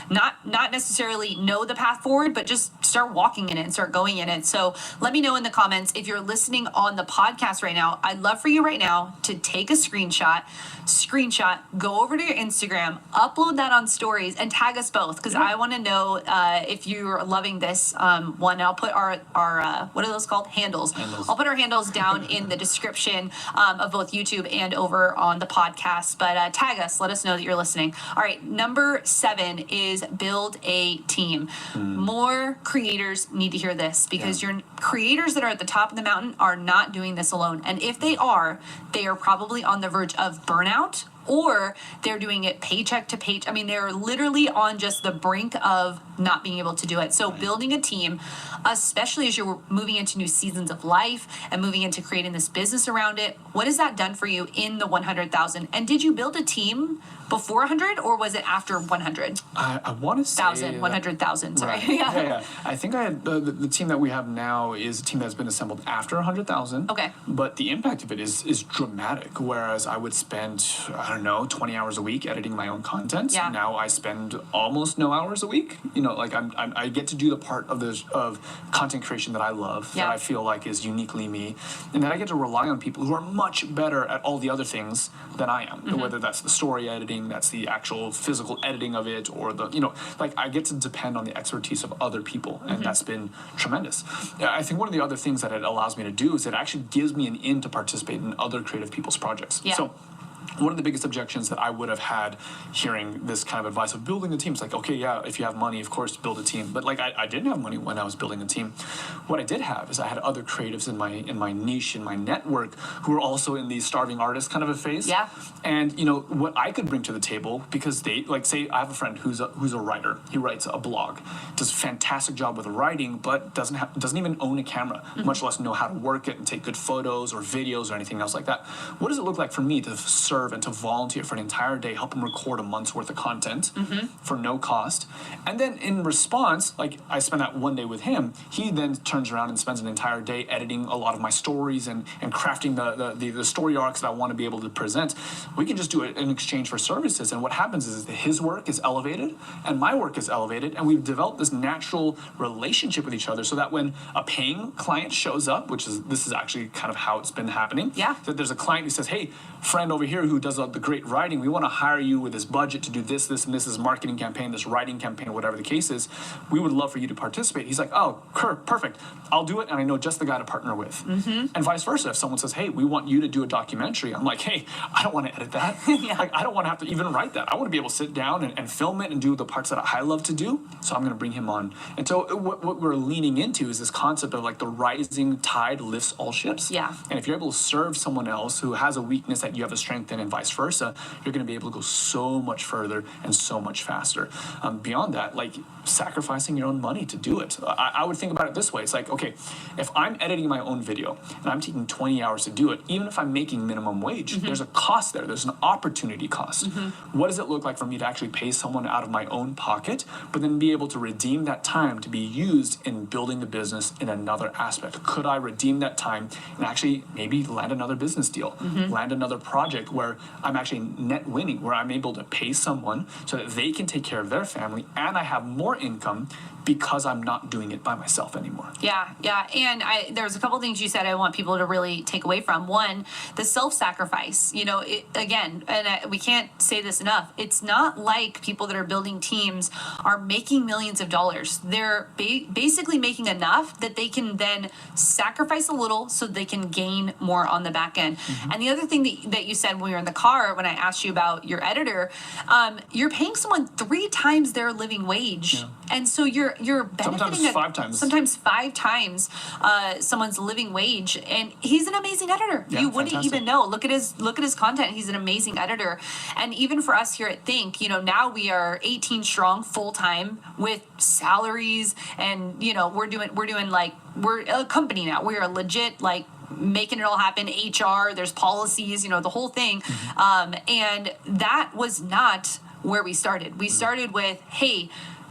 not necessarily know the path forward, but just start walking in it and start going in it. So let me know in the comments if you're listening on the podcast right now. I'd love for you right now to take a screenshot, go over to your Instagram, upload that on stories, and tag us both, because I want to know if you're loving this one. I'll put our what are those called? Handles. I'll put our handles down in the description of both YouTube and over on the podcast. But tag us, let us know that you're listening. All right, number 7 is build a team. More creators need to hear this, because your creators that are at the top of the mountain are not doing this alone. And if they are probably on the verge of burnout, or they're doing it paycheck to paycheck. I mean, they're literally on just the brink of not being able to do it. So building a team, especially as you're moving into new seasons of life and moving into creating this business around it, what has that done for you in the 100,000? And did you build a team before 100, or was it after 100? I want to say 100,000, sorry. Right. Yeah. I think I had the team that we have now is a team that's been assembled after 100,000. Okay. But the impact of it is dramatic. Whereas I would spend, 20 hours a week editing my own content. Yeah. Now I spend almost no hours a week. I get to do the part of content creation that I love, that I feel like is uniquely me, and then I get to rely on people who are much better at all the other things than I am. Whether that's the story editing, that's the actual physical editing of it, or I get to depend on the expertise of other people, and that's been tremendous. I think one of the other things that it allows me to do is it actually gives me an in to participate in other creative people's projects. Yeah. So one of the biggest objections that I would have had hearing this kind of advice of building a team is like, okay, yeah, if you have money, of course, build a team. But I didn't have money when I was building a team. What I did have is I had other creatives in my niche, in my network, who were also in the starving artist kind of a phase. Yeah. And what I could bring to the table, because they say I have a friend who's a writer. He writes a blog, does a fantastic job with writing, but doesn't even own a camera, much less know how to work it and take good photos or videos or anything else like that. What does it look like for me to serve and to volunteer for an entire day, help him record a month's worth of content for no cost? And then in response, I spend that one day with him, he then turns around and spends an entire day editing a lot of my stories and crafting the story arcs that I want to be able to present. We can just do it in exchange for services, and what happens is that his work is elevated and my work is elevated, and we've developed this natural relationship with each other, so that when a paying client shows up, this is actually kind of how it's been happening, that there's a client who says, hey, friend over here who does the great writing. We want to hire you with this budget to do this, and this marketing campaign, this writing campaign, whatever the case is. We would love for you to participate. He's like, oh, perfect. I'll do it, and I know just the guy to partner with. And vice versa. If someone says, hey, we want you to do a documentary, I'm like, hey, I don't want to edit that. Like, I don't want to have to even write that. I want to be able to sit down and film it and do the parts that I love to do. So I'm going to bring him on. And so what we're leaning into is this concept of like the rising tide lifts all ships. Yeah. And if you're able to serve someone else who has a weakness that you have a strength in and vice versa, you're going to be able to go so much further and so much faster. Beyond that, like sacrificing your own money to do it. I would think about it this way. It's like, okay, if I'm editing my own video and I'm taking 20 hours to do it, even if I'm making minimum wage, there's a cost there. There's an opportunity cost. What does it look like for me to actually pay someone out of my own pocket, but then be able to redeem that time to be used in building the business in another aspect? Could I redeem that time and actually maybe land another business deal, land another project where I'm actually net winning, where I'm able to pay someone so that they can take care of their family and I have more income because I'm not doing it by myself anymore. Yeah. And there's a couple things you said I want people to really take away from. One, the self-sacrifice. You know, we can't say this enough. It's not like people that are building teams are making millions of dollars. They're basically making enough that they can then sacrifice a little so they can gain more on the back end. And the other thing that you said when we were in the car, when I asked you about your editor, you're paying someone 3 times their living wage. And so you're benefiting sometimes five times someone's living wage, and he's an amazing editor. You wouldn't even know. Look at his content. He's an amazing editor. And even for us here at Think, you know, now we are 18 strong full time with salaries, and you know, we're a company now. We are legit, like, making it all happen. HR, there's policies, you know, the whole thing. And that was not where we started. We started with, hey,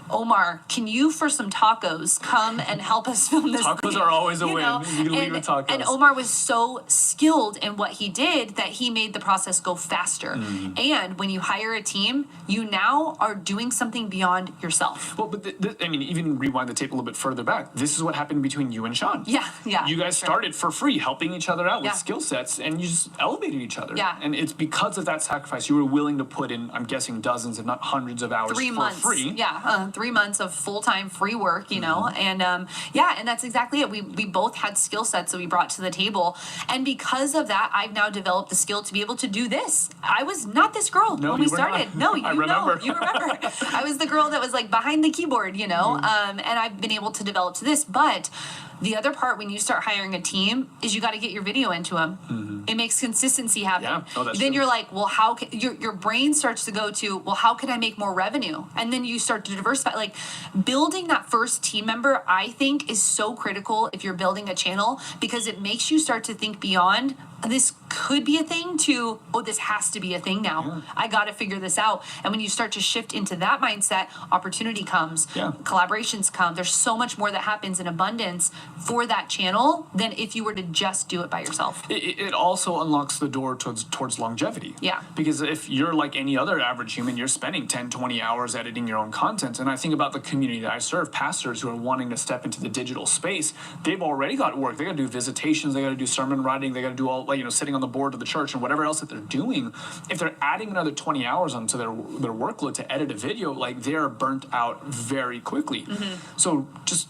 Omar, can you, for some tacos, come and help us film this Tacos video? are always a win. You leave with tacos. And Omar was so skilled in what he did that he made the process go faster. And when you hire a team, you now are doing something beyond yourself. Well, but I mean, even rewind the tape a little bit further back. This is what happened between you and Sean. Yeah. You guys started for free, helping each other out with skill sets, and you just elevated each other. Yeah. And it's because of that sacrifice you were willing to put in, I'm guessing, dozens, if not hundreds of hours 3 months. for free. 3 months of full-time free work, you know, and and that's exactly it. We both had skill sets that we brought to the table, and because of that, I've now developed the skill to be able to do this. I was not this girl when we started. No, you remember. I was the girl that was like behind the keyboard, you know, and I've been able to develop to this. But the other part, when you start hiring a team, is you got to get your video into them. It makes consistency happen. Then you're like, well, how can your brain starts to go to, well, how can I make more revenue? And then you start to diversify. Like, building that first team member, I think, is so critical if you're building a channel, because it makes you start to think beyond, this could be a thing, to, oh, this has to be a thing now. I got to figure this out. And when you start to shift into that mindset, opportunity comes, collaborations come. There's so much more that happens in abundance for that channel than if you were to just do it by yourself. It also unlocks the door towards longevity. Yeah. Because if you're like any other average human, you're spending 10, 20 hours editing your own content. And I think about the community that I serve, pastors who are wanting to step into the digital space. They've already got work. They got to do visitations. They got to do sermon writing. They got to do all, like, you know, sitting on the board of the church and whatever else that they're doing. If they're adding another 20 hours onto their workload to edit a video, like, they're burnt out very quickly. So just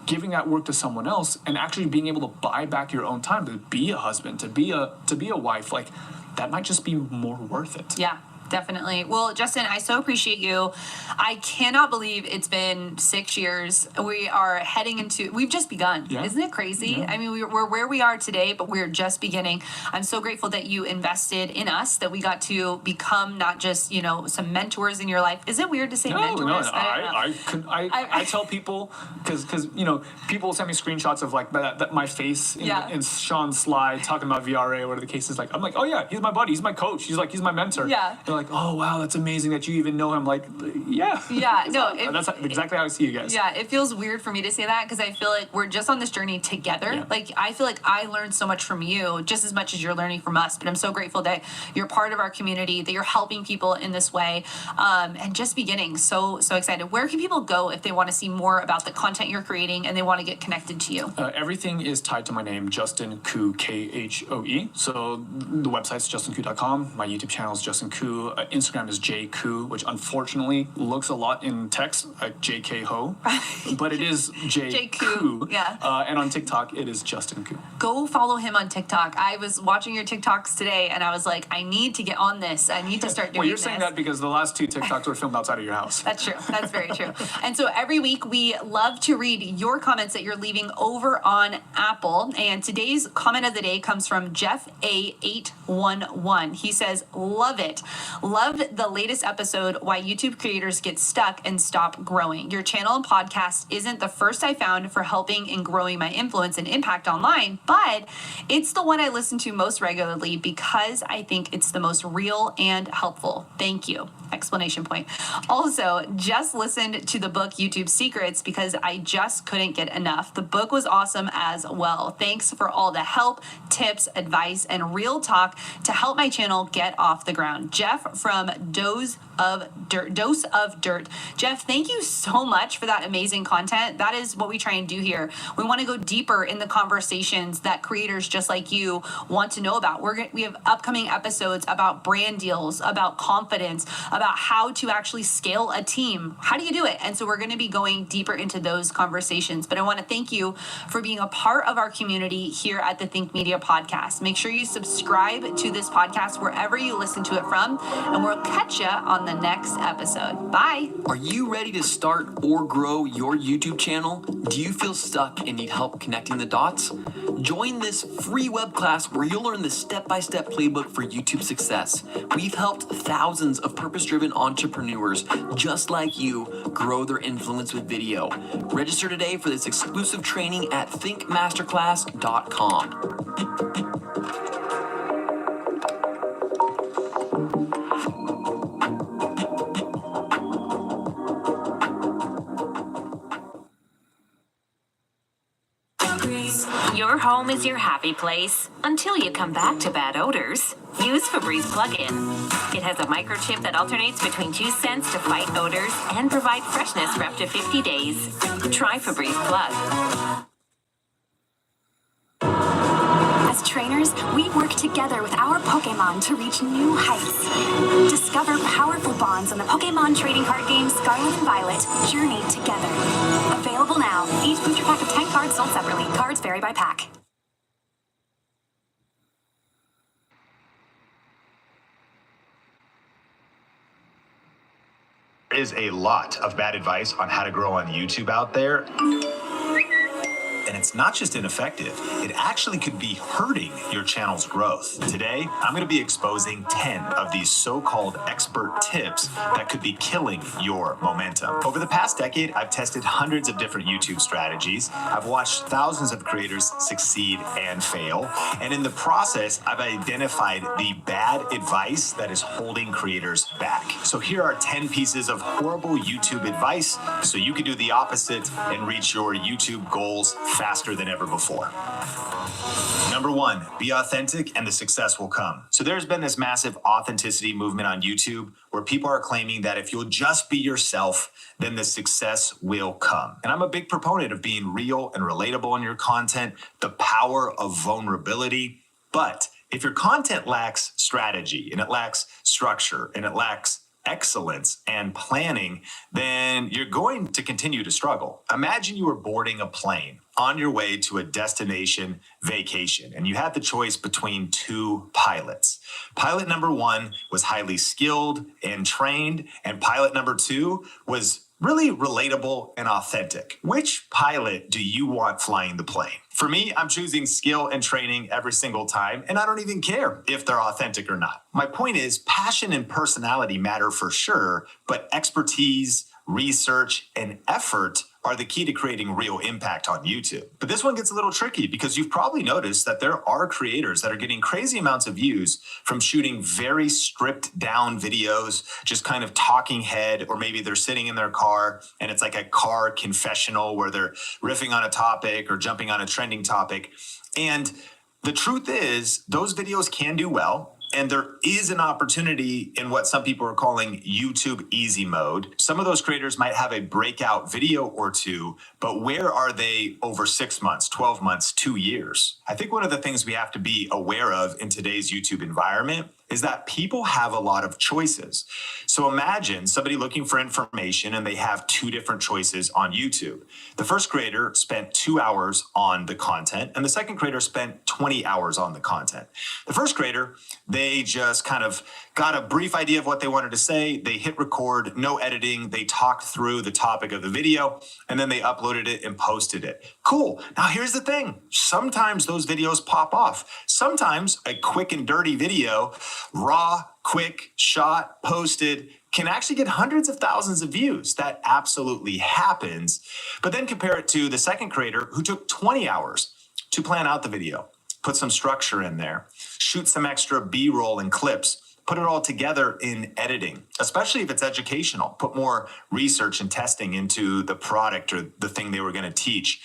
giving that work to someone else and actually being able to buy back your own time to be a husband, to be a wife, like, that might just be more worth it. Yeah. Definitely. Well, Justin, I so appreciate you. I cannot believe it's been 6 years. We are heading into, we've just begun. Yeah. Isn't it crazy? Yeah. I mean, we're where we are today, but we're just beginning. I'm so grateful that you invested in us, that we got to become not just, you know, some mentors in your life. Is it weird to say mentors? No. I tell people, because you know, people send me screenshots of like that my face in Sean's slide talking about VRA or whatever the case is. Like, I'm like, oh yeah, he's my buddy, he's my coach, he's my mentor. Yeah. And like, oh, wow, that's amazing that you even know him. Like, yeah. Yeah, no. That's exactly how I see you guys. Yeah, it feels weird for me to say that because I feel like we're just on this journey together. Yeah. Like, I feel like I learned so much from you just as much as you're learning from us. But I'm so grateful that you're part of our community, that you're helping people in this way, and just beginning. So excited. Where can people go if they want to see more about the content you're creating and they want to get connected to you? Everything is tied to my name, Justin Koo, Khoe. So the website's justinkoo.com. My YouTube channel is Justin Koo. Instagram is jkoo, which unfortunately looks a lot in text like JK Ho, but it is J Koo. Yeah. And on TikTok, it is Justin Koo. Go follow him on TikTok. I was watching your TikToks today and I was like, I need to get on this. I need to start doing Well, you're this. saying that because the last 2 TikToks were filmed outside of your house. That's true. That's very true. And so every week we love to read your comments that you're leaving over on Apple. And today's comment of the day comes from Jeff A811. He says, love it. Love the latest episode, Why YouTube Creators Get Stuck and Stop Growing. Your channel and podcast isn't the first I found for helping in growing my influence and impact online, but it's the one I listen to most regularly because I think it's the most real and helpful. Thank you. Exclamation point. Also, just listened to the book YouTube Secrets because I just couldn't get enough. The book was awesome as well. Thanks for all the help, tips, advice, and real talk to help my channel get off the ground. Jeff from Dose of Dirt. Jeff, thank you so much for that amazing content. That is what we try and do here. We want to go deeper in the conversations that creators just like you want to know about. We have upcoming episodes about brand deals, about confidence, about how to actually scale a team. How do you do it? And so we're going to be going deeper into those conversations. But I want to thank you for being a part of our community here at the Think Media Podcast. Make sure you subscribe to this podcast wherever you listen to it from, and we'll catch you on the next episode. Bye. Are you ready to start or grow your YouTube channel? Do you feel stuck and need help connecting the dots? Join this free web class where you'll learn the step-by-step playbook for YouTube success. We've helped thousands of purpose-driven entrepreneurs just like you grow their influence with video. Register today for this exclusive training at thinkmasterclass.com. Your home is your happy place until you come back to bad odors. Use Febreze plug-in. It has a microchip that alternates between 2 scents to fight odors and provide freshness for up to 50 days. Try Febreze Plug. As trainers, we work together with our Pokemon to reach new heights. Discover powerful bonds on the Pokemon trading card game Scarlet and Violet, Journey Together. Available now. Each booster pack of 10 cards sold separately. Cards vary by pack. There is a lot of bad advice on how to grow on YouTube out there. And it's not just ineffective, it actually could be hurting your channel's growth. Today, I'm going to be exposing 10 of these so-called expert tips that could be killing your momentum. Over the past decade, I've tested hundreds of different YouTube strategies. I've watched thousands of creators succeed and fail. And in the process, I've identified the bad advice that is holding creators back. So here are 10 pieces of horrible YouTube advice so you can do the opposite and reach your YouTube goals faster than ever before. Number 1, be authentic and the success will come. So there's been this massive authenticity movement on YouTube where people are claiming that if you'll just be yourself, then the success will come. And I'm a big proponent of being real and relatable in your content, the power of vulnerability. But if your content lacks strategy and it lacks structure and it lacks excellence and planning, then you're going to continue to struggle. Imagine you were boarding a plane on your way to a destination vacation, and you had the choice between 2 pilots. Pilot number 1 was highly skilled and trained, and pilot number 2 was really relatable and authentic. Which pilot do you want flying the plane? For me, I'm choosing skill and training every single time, and I don't even care if they're authentic or not. My point is, passion and personality matter for sure, but expertise, research, and effort are the key to creating real impact on YouTube. But this one gets a little tricky because you've probably noticed that there are creators that are getting crazy amounts of views from shooting very stripped down videos, just kind of talking head, or maybe they're sitting in their car and it's like a car confessional where they're riffing on a topic or jumping on a trending topic. And the truth is, those videos can do well. And there is an opportunity in what some people are calling YouTube easy mode. Some of those creators might have a breakout video or two, but where are they over 6 months, 12 months, 2 years? I think one of the things we have to be aware of in today's YouTube environment is that people have a lot of choices. So imagine somebody looking for information and they have 2 different choices on YouTube. The first creator spent 2 hours on the content and the second creator spent 20 hours on the content. The first creator, they just kind of got a brief idea of what they wanted to say. They hit record, no editing. They talked through the topic of the video and then they uploaded it and posted it. Cool. Now here's the thing. Sometimes those videos pop off. Sometimes a quick and dirty video, raw, quick, shot, posted, can actually get hundreds of thousands of views. That absolutely happens. But then compare it to the second creator who took 20 hours to plan out the video, put some structure in there, shoot some extra B-roll and clips, put it all together in editing, especially if it's educational, put more research and testing into the product or the thing they were going to teach,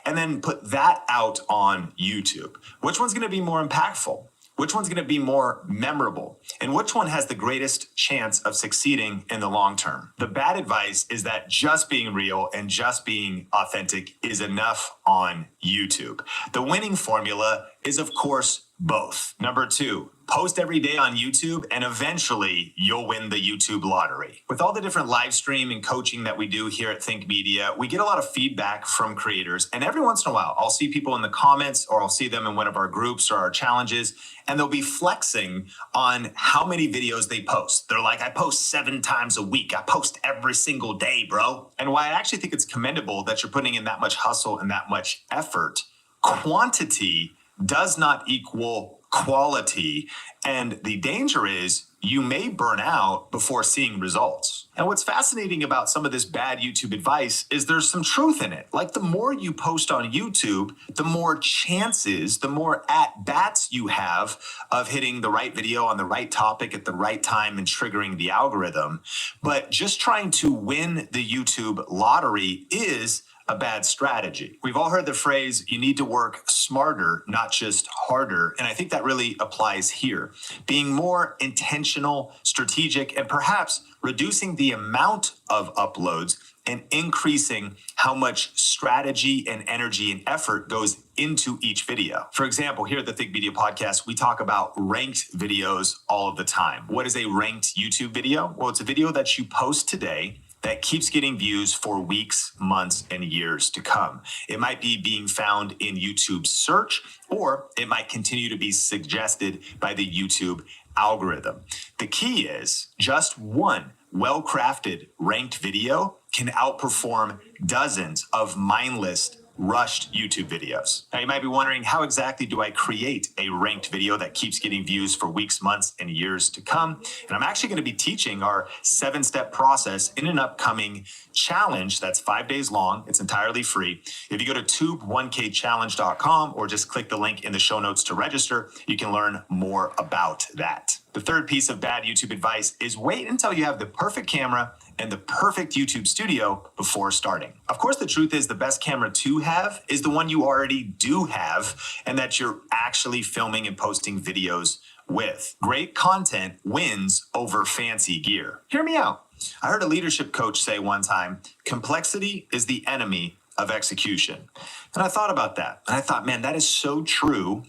and then put that out on YouTube. Which one's going to be more impactful? Which one's going to be more memorable? And which one has the greatest chance of succeeding in the long term? The bad advice is that just being real and just being authentic is enough on YouTube. The winning formula is, of course, both. Number 2, post every day on YouTube and eventually you'll win the YouTube lottery. With all the different live stream and coaching that we do here at Think Media, we get a lot of feedback from creators. And every once in a while, I'll see people in the comments or I'll see them in one of our groups or our challenges, and they'll be flexing on how many videos they post. They're like, I post 7 times a week. I post every single day, bro. And why I actually think it's commendable that you're putting in that much hustle and that much effort, quantity does not equal quality. And the danger is you may burn out before seeing results. And what's fascinating about some of this bad YouTube advice is there's some truth in it. Like the more you post on YouTube, the more chances, the more at-bats you have of hitting the right video on the right topic at the right time and triggering the algorithm. But just trying to win the YouTube lottery is a bad strategy. We've all heard the phrase, you need to work smarter, not just harder. And I think that really applies here. Being more intentional, strategic, and perhaps reducing the amount of uploads and increasing how much strategy and energy and effort goes into each video. For example, here at the Think Media Podcast, we talk about ranked videos all of the time. What is a ranked YouTube video? Well, it's a video that you post today that keeps getting views for weeks, months, and years to come. It might be being found in YouTube's search, or it might continue to be suggested by the YouTube algorithm. The key is just one well-crafted ranked video can outperform dozens of mindless rushed YouTube videos. Now you might be wondering, how exactly do I create a ranked video that keeps getting views for weeks, months, and years to come? And I'm actually going to be teaching our 7-step process in an upcoming challenge that's 5 days long. It's entirely free. If you go to tube1kchallenge.com or just click the link in the show notes to register, you can learn more about that. The third piece of bad YouTube advice is wait until you have the perfect camera and the perfect YouTube studio before starting. Of course, the truth is the best camera to have is the one you already do have and that you're actually filming and posting videos with. Great content wins over fancy gear. Hear me out. I heard a leadership coach say one time, complexity is the enemy of execution. And I thought about that. And I thought, man, that is so true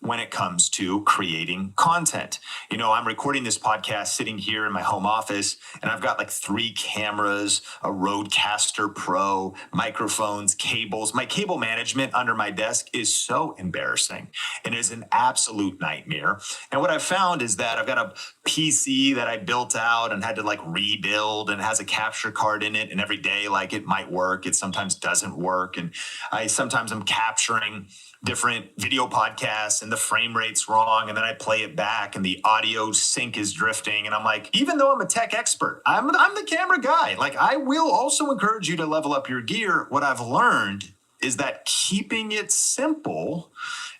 when it comes to creating content. You know, I'm recording this podcast sitting here in my home office, and I've got like 3 cameras, a Rodecaster Pro, microphones, cables. My cable management under my desk is so embarrassing and is an absolute nightmare. And what I've found is that I've got a PC that I built out and had to like rebuild, and it has a capture card in it, and every day like it might work, it sometimes doesn't work, and sometimes I'm capturing different video podcasts, and the frame rate's wrong, and then I play it back and the audio sync is drifting. And I'm like, even though I'm a tech expert, I'm the camera guy. Like, I will also encourage you to level up your gear. What I've learned is that keeping it simple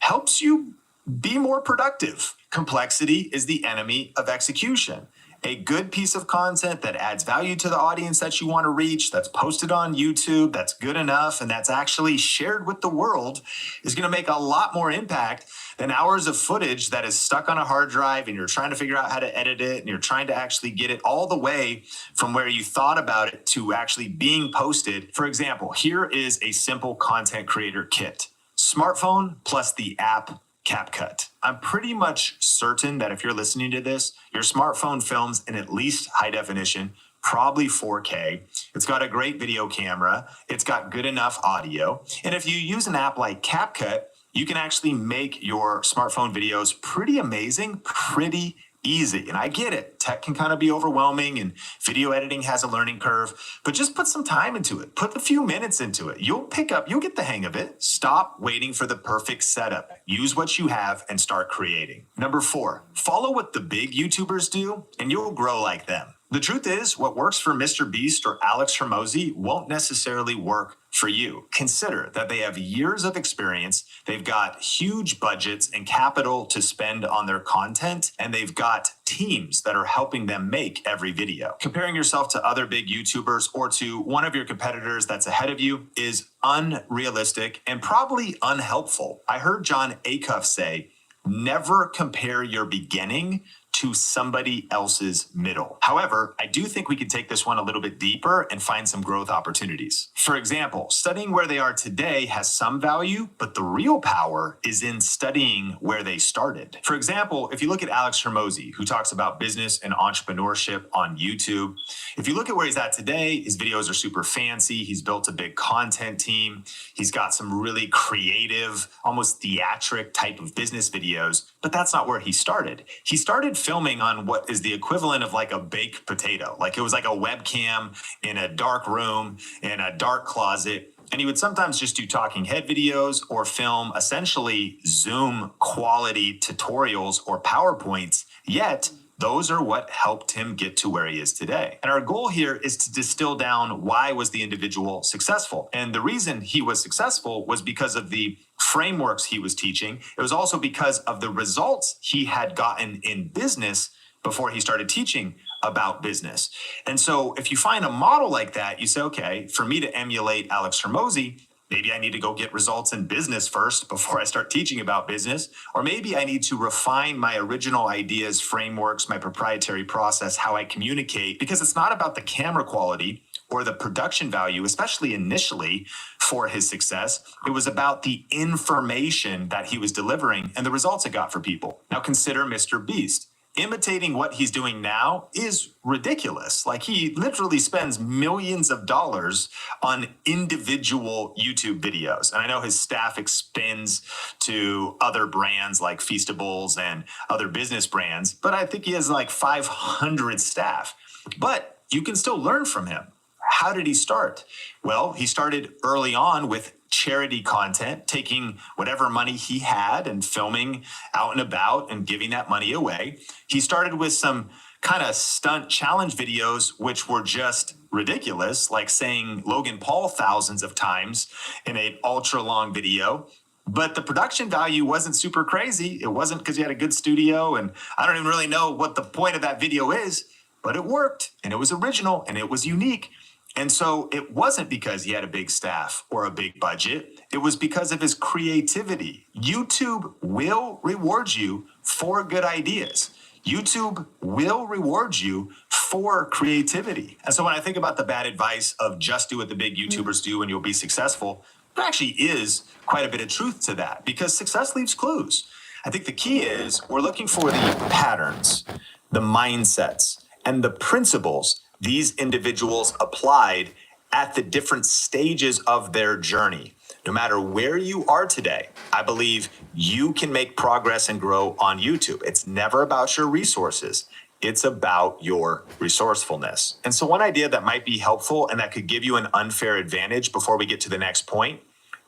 helps you be more productive. Complexity is the enemy of execution. A good piece of content that adds value to the audience that you want to reach, that's posted on YouTube, that's good enough, and that's actually shared with the world is going to make a lot more impact than hours of footage that is stuck on a hard drive and you're trying to figure out how to edit it and you're trying to actually get it all the way from where you thought about it to actually being posted. For example, here is a simple content creator kit. Smartphone plus the app CapCut. I'm pretty much certain that if you're listening to this, your smartphone films in at least high definition, probably 4K. It's got a great video camera. It's got good enough audio. And if you use an app like CapCut, you can actually make your smartphone videos pretty amazing, pretty easy. And I get it. Tech can kind of be overwhelming and video editing has a learning curve, but just put some time into it. Put a few minutes into it. You'll get the hang of it. Stop waiting for the perfect setup. Use what you have and start creating. Number 4, follow what the big YouTubers do and you'll grow like them. The truth is, what works for Mr. Beast or Alex Hormozi won't necessarily work for you. Consider that they have years of experience, they've got huge budgets and capital to spend on their content, and they've got teams that are helping them make every video. Comparing yourself to other big YouTubers or to one of your competitors that's ahead of you is unrealistic and probably unhelpful. I heard John Acuff say, never compare your beginning to somebody else's middle. However, I do think we could take this one a little bit deeper and find some growth opportunities. For example, studying where they are today has some value, but the real power is in studying where they started. For example, if you look at Alex Hormozi, who talks about business and entrepreneurship on YouTube, if you look at where he's at today, his videos are super fancy. He's built a big content team. He's got some really creative, almost theatric type of business videos, but that's not where he started. He started filming on what is the equivalent of like a baked potato. Like it was like a webcam in a dark room, in a dark closet. And he would sometimes just do talking head videos or film essentially Zoom quality tutorials or PowerPoints. Yet those are what helped him get to where he is today. And our goal here is to distill down why was the individual successful. And the reason he was successful was because of the frameworks he was teaching. It was also because of the results he had gotten in business before he started teaching about business. And so if you find a model like that, you say, okay, for me to emulate Alex Hormozi, maybe I need to go get results in business first before I start teaching about business. Or maybe I need to refine my original ideas, frameworks, my proprietary process, how I communicate, because it's not about the camera quality or the production value, especially initially for his success. It was about the information that he was delivering and the results it got for people. Now consider Mr. Beast. Imitating what he's doing now is ridiculous. Like he literally spends millions of dollars on individual YouTube videos. And I know his staff extends to other brands like Feastables and other business brands, but I think he has like 500 staff. But you can still learn from him. How did he start? Well, he started early on with charity content, taking whatever money he had and filming out and about and giving that money away. He started with some kind of stunt challenge videos, which were just ridiculous, like saying Logan Paul thousands of times in an ultra long video. But the production value wasn't super crazy. It wasn't because he had a good studio. And I don't even really know what the point of that video is, but it worked and it was original and it was unique. And so it wasn't because he had a big staff or a big budget. It was because of his creativity. YouTube will reward you for good ideas. YouTube will reward you for creativity. And so when I think about the bad advice of just do what the big YouTubers do and you'll be successful, there actually is quite a bit of truth to that because success leaves clues. I think the key is we're looking for the patterns, the mindsets, and the principles these individuals applied at the different stages of their journey. No matter where you are today, I believe you can make progress and grow on YouTube. It's never about your resources. It's about your resourcefulness. And so one idea that might be helpful and that could give you an unfair advantage before we get to the next point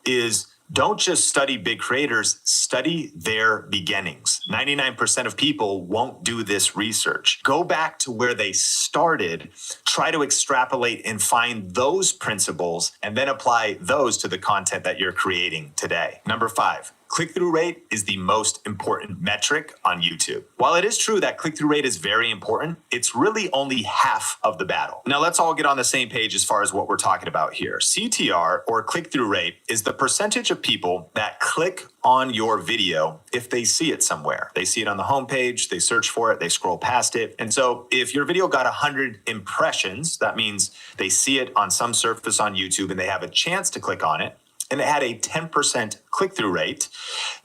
is Don't just study big creators, study their beginnings. 99% of people won't do this research. Go back to where they started, try to extrapolate and find those principles, and then apply those to the content that you're creating today. Number 5. Click-through rate is the most important metric on YouTube. While it is true that click-through rate is very important, it's really only half of the battle. Now let's all get on the same page as far as what we're talking about here. CTR, or click-through rate, is the percentage of people that click on your video if they see it somewhere. They see it on the homepage, they search for it, they scroll past it. And so if your video got 100 impressions, that means they see it on some surface on YouTube and they have a chance to click on it, and it had a 10% click-through rate,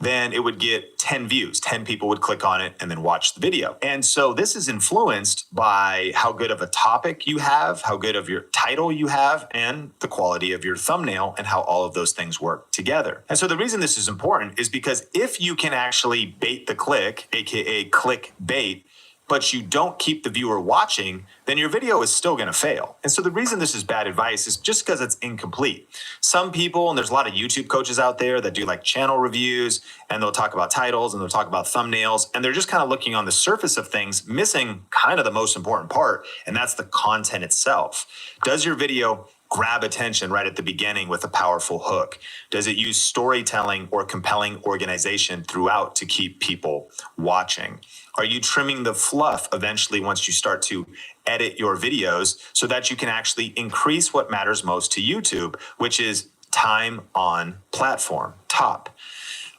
then it would get 10 views. 10 people would click on it and then watch the video. And so this is influenced by how good of a topic you have, how good of your title you have, and the quality of your thumbnail and how all of those things work together. And so the reason this is important is because if you can actually bait the click, aka click bait, but you don't keep the viewer watching, then your video is still going to fail. And so the reason this is bad advice is just because it's incomplete. Some people, and there's a lot of YouTube coaches out there that do like channel reviews, and they'll talk about titles and they'll talk about thumbnails, and they're just kind of looking on the surface of things, missing kind of the most important part, and that's the content itself. Does your video grab attention right at the beginning with a powerful hook? Does it use storytelling or compelling organization throughout to keep people watching? Are you trimming the fluff eventually once you start to edit your videos so that you can actually increase what matters most to YouTube, which is time on platform, top.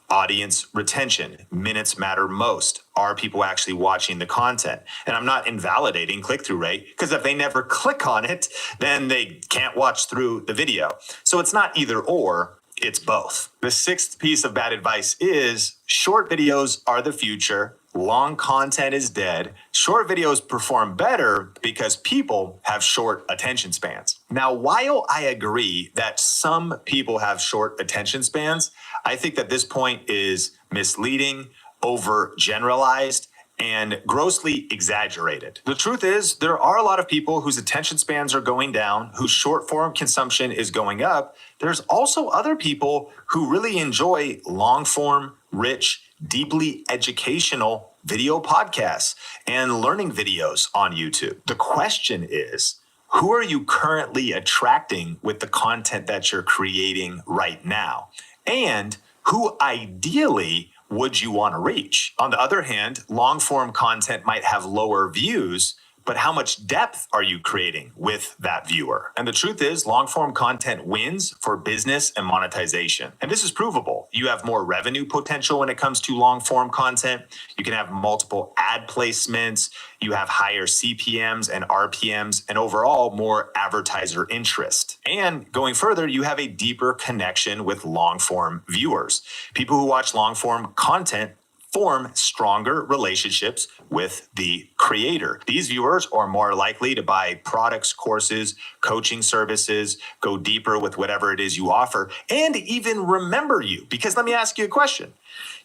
Audience retention, minutes matter most. Are people actually watching the content? And I'm not invalidating click-through rate, because if they never click on it, then they can't watch through the video. So it's not either or, it's both. The 6th piece of bad advice is short videos are the future. Long content is dead. Short videos perform better because people have short attention spans. Now, while I agree that some people have short attention spans, I think that this point is misleading, overgeneralized, and grossly exaggerated. The truth is, there are a lot of people whose attention spans are going down, whose short form consumption is going up. There's also other people who really enjoy long form, rich, deeply educational video podcasts and learning videos on YouTube. The question is, who are you currently attracting with the content that you're creating right now? And who ideally would you want to reach? On the other hand, long form content might have lower views, but how much depth are you creating with that viewer? And the truth is, long form content wins for business and monetization. And this is provable. You have more revenue potential when it comes to long form content. You can have multiple ad placements. You have higher CPMs and RPMs, and overall more advertiser interest. And going further, you have a deeper connection with long form viewers. People who watch long form content form stronger relationships with the creator. These viewers are more likely to buy products, courses, coaching services, go deeper with whatever it is you offer, and even remember you. Because let me ask you a question.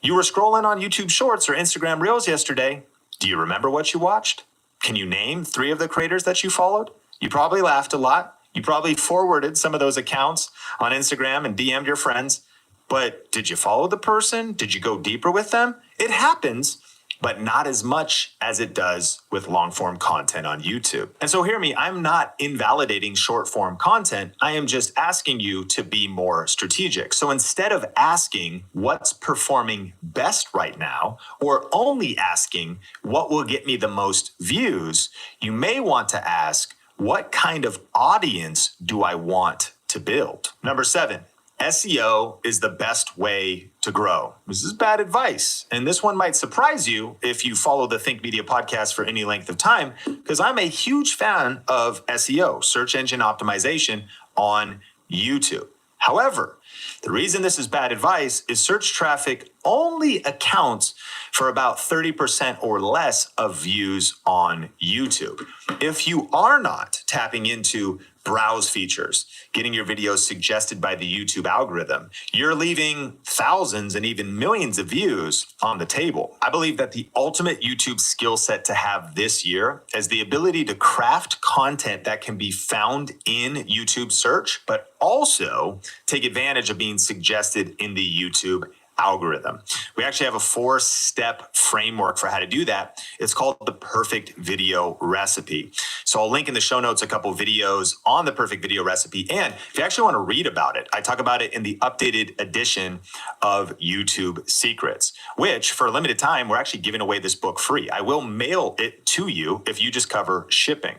You were scrolling on YouTube Shorts or Instagram Reels yesterday. Do you remember what you watched? Can you name 3 of the creators that you followed? You probably laughed a lot. You probably forwarded some of those accounts on Instagram and DM'd your friends. But did you follow the person? Did you go deeper with them? It happens, but not as much as it does with long form content on YouTube. And so hear me, I'm not invalidating short form content. I am just asking you to be more strategic. So instead of asking what's performing best right now, or only asking what will get me the most views, you may want to ask, what kind of audience do I want to build? Number 7. SEO is the best way to grow. This is bad advice. And this one might surprise you if you follow the Think Media podcast for any length of time, because I'm a huge fan of SEO, search engine optimization, on YouTube. However, the reason this is bad advice is search traffic only accounts for about 30% or less of views on YouTube. If you are not tapping into browse features, getting your videos suggested by the YouTube algorithm. You're leaving thousands and even millions of views on the table. I believe that the ultimate YouTube skill set to have this year is the ability to craft content that can be found in YouTube search, but also take advantage of being suggested in the YouTube algorithm. We actually have a 4-step framework for how to do that. It's called the perfect video recipe. So I'll link in the show notes a couple videos on the perfect video recipe. And if you actually want to read about it, I talk about it in the updated edition of YouTube Secrets, which for a limited time, we're actually giving away this book free. I will mail it to you if you just cover shipping.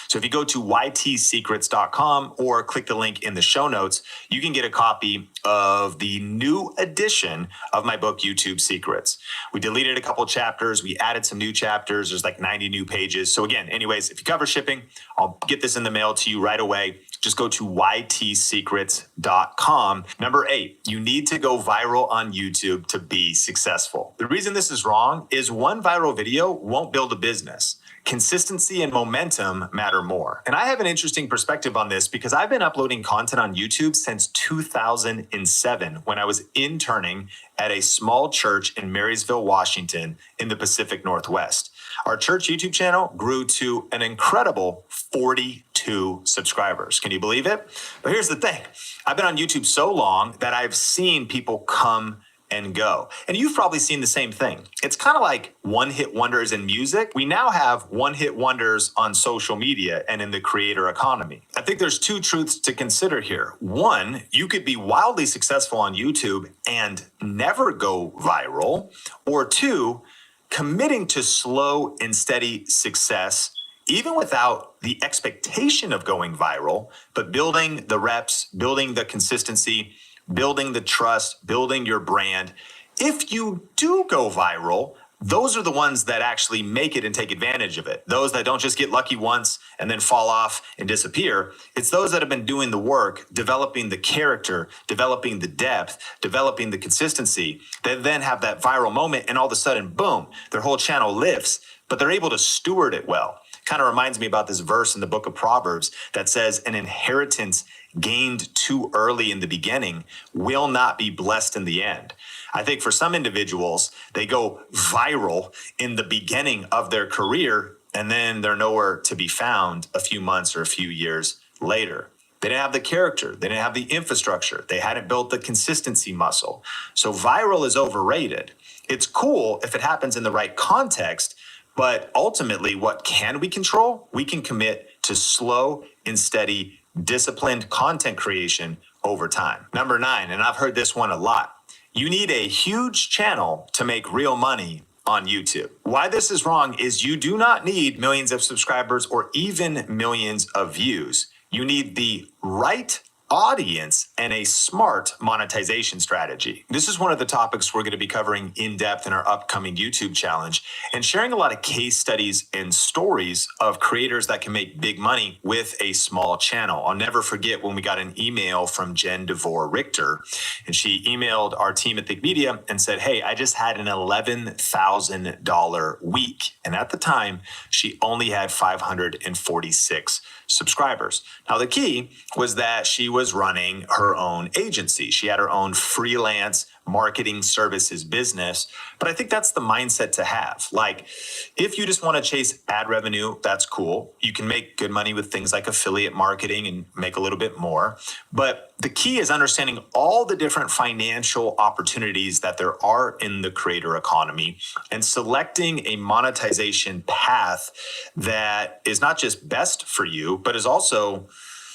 So if you go to ytsecrets.com or click the link in the show notes, you can get a copy of the new edition of my book, YouTube Secrets. We deleted a couple chapters. We added some new chapters. There's like 90 new pages. So again, anyways, if you cover shipping, I'll get this in the mail to you right away. Just go to ytsecrets.com. Number 8, you need to go viral on YouTube to be successful. The reason this is wrong is one viral video won't build a business. Consistency and momentum matter more. And I have an interesting perspective on this because I've been uploading content on YouTube since 2007 when I was interning at a small church in Marysville, Washington in the Pacific Northwest. Our church YouTube channel grew to an incredible 42 subscribers. Can you believe it? But here's the thing. I've been on YouTube so long that I've seen people come and go. And you've probably seen the same thing. It's kind of like one-hit wonders in music. We now have one-hit wonders on social media and in the creator economy. I think there's 2 truths to consider here. One, you could be wildly successful on YouTube and never go viral. Or 2, committing to slow and steady success, even without the expectation of going viral, but building the reps, building the consistency, building the trust, building your brand. If you do go viral, those are the ones that actually make it and take advantage of it. Those that don't just get lucky once and then fall off and disappear. It's those that have been doing the work, developing the character, developing the depth, developing the consistency, that then have that viral moment and all of a sudden, boom, their whole channel lifts, but they're able to steward it well. Kind of reminds me about this verse in the book of Proverbs that says an inheritance gained too early in the beginning will not be blessed in the end. I think for some individuals, they go viral in the beginning of their career and then they're nowhere to be found a few months or a few years later. They didn't have the character. They didn't have the infrastructure. They hadn't built the consistency muscle. So viral is overrated. It's cool if it happens in the right context, but ultimately, what can we control? We can commit to slow and steady disciplined content creation over time. Number 9, and I've heard this one a lot. You need a huge channel to make real money on YouTube. Why this is wrong is you do not need millions of subscribers or even millions of views. You need the right audience and a smart monetization strategy. This is one of the topics we're going to be covering in depth in our upcoming YouTube challenge and sharing a lot of case studies and stories of creators that can make big money with a small channel. I'll never forget when we got an email from Jen DeVore Richter, and she emailed our team at Think Media and said, hey, I just had an $11,000 week. And at the time, she only had 546 subscribers. Now, the key was that she was running her own agency. She had her own freelance marketing services business. But I think that's the mindset to have. Like, if you just want to chase ad revenue, that's cool. You can make good money with things like affiliate marketing and make a little bit more. But the key is understanding all the different financial opportunities that there are in the creator economy and selecting a monetization path that is not just best for you, but is also,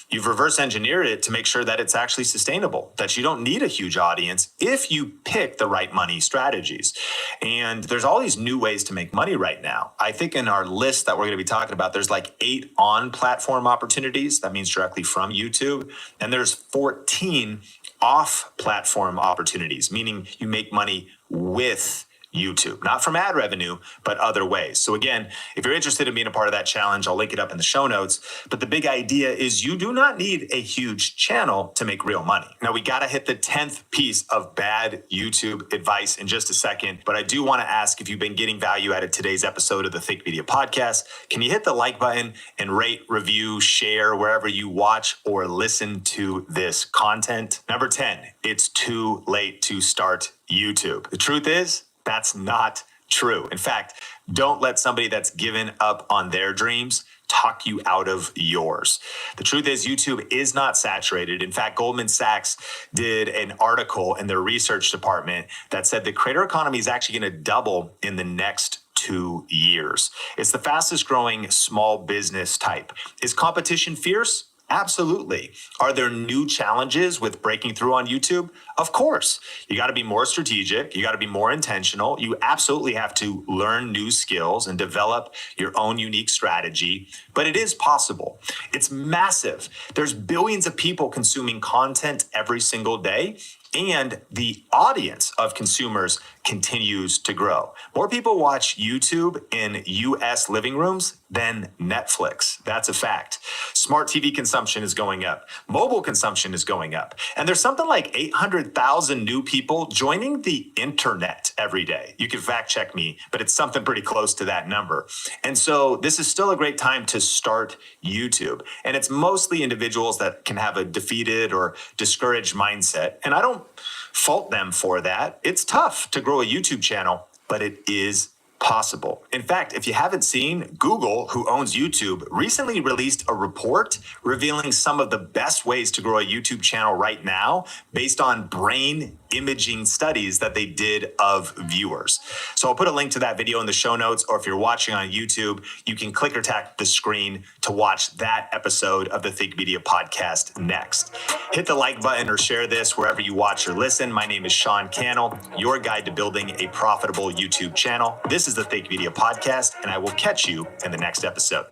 you've reverse engineered it to make sure that it's actually sustainable, that you don't need a huge audience if you pick the right money strategies. And there's all these new ways to make money right now. I think in our list that we're going to be talking about, there's like 8 on-platform opportunities. That means directly from YouTube. And there's 14 off-platform opportunities, meaning you make money with YouTube, not from ad revenue, but other ways. So again, if you're interested in being a part of that challenge, I'll link it up in the show notes. But the big idea is you do not need a huge channel to make real money. Now we got to hit the 10th piece of bad YouTube advice in just a second, but I do want to ask if you've been getting value out of today's episode of the Think Media Podcast. Can you hit the like button and rate, review, share wherever you watch or listen to this content? Number 10, it's too late to start YouTube. The truth is, that's not true. In fact, don't let somebody that's given up on their dreams talk you out of yours. The truth is, YouTube is not saturated. In fact, Goldman Sachs did an article in their research department that said the creator economy is actually going to double in the next 2 years. It's the fastest growing small business type. Is competition fierce? Absolutely. Are there new challenges with breaking through on YouTube? Of course. You got to be more strategic. You got to be more intentional. You absolutely have to learn new skills and develop your own unique strategy, but it is possible. It's massive. There's billions of people consuming content every single day, and the audience of consumers continues to grow. More people watch YouTube in US living rooms than Netflix. That's a fact. Smart TV consumption is going up. Mobile consumption is going up. And there's something like 800,000 new people joining the internet every day. You can fact check me, but it's something pretty close to that number. And so this is still a great time to start YouTube. And it's mostly individuals that can have a defeated or discouraged mindset. And I don't fault them for that. It's tough to grow a YouTube channel, but it is possible. In fact, if you haven't seen, Google, who owns YouTube, recently released a report revealing some of the best ways to grow a YouTube channel right now based on brain imaging studies that they did of viewers. So I'll put a link to that video in the show notes, or if you're watching on YouTube, you can click or tap the screen to watch that episode of the Think Media Podcast next. Hit the like button or share this wherever you watch or listen. My name is Sean Cannell, your guide to building a profitable YouTube channel. This is the Think Media Podcast, and I will catch you in the next episode.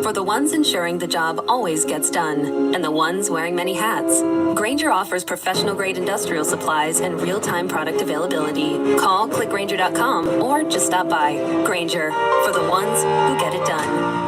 For the ones ensuring the job always gets done, and the ones wearing many hats, Grainger offers professional-grade industrial supplies and real-time product availability. Call, click Grainger.com, or just stop by. Grainger, for the ones who get it done.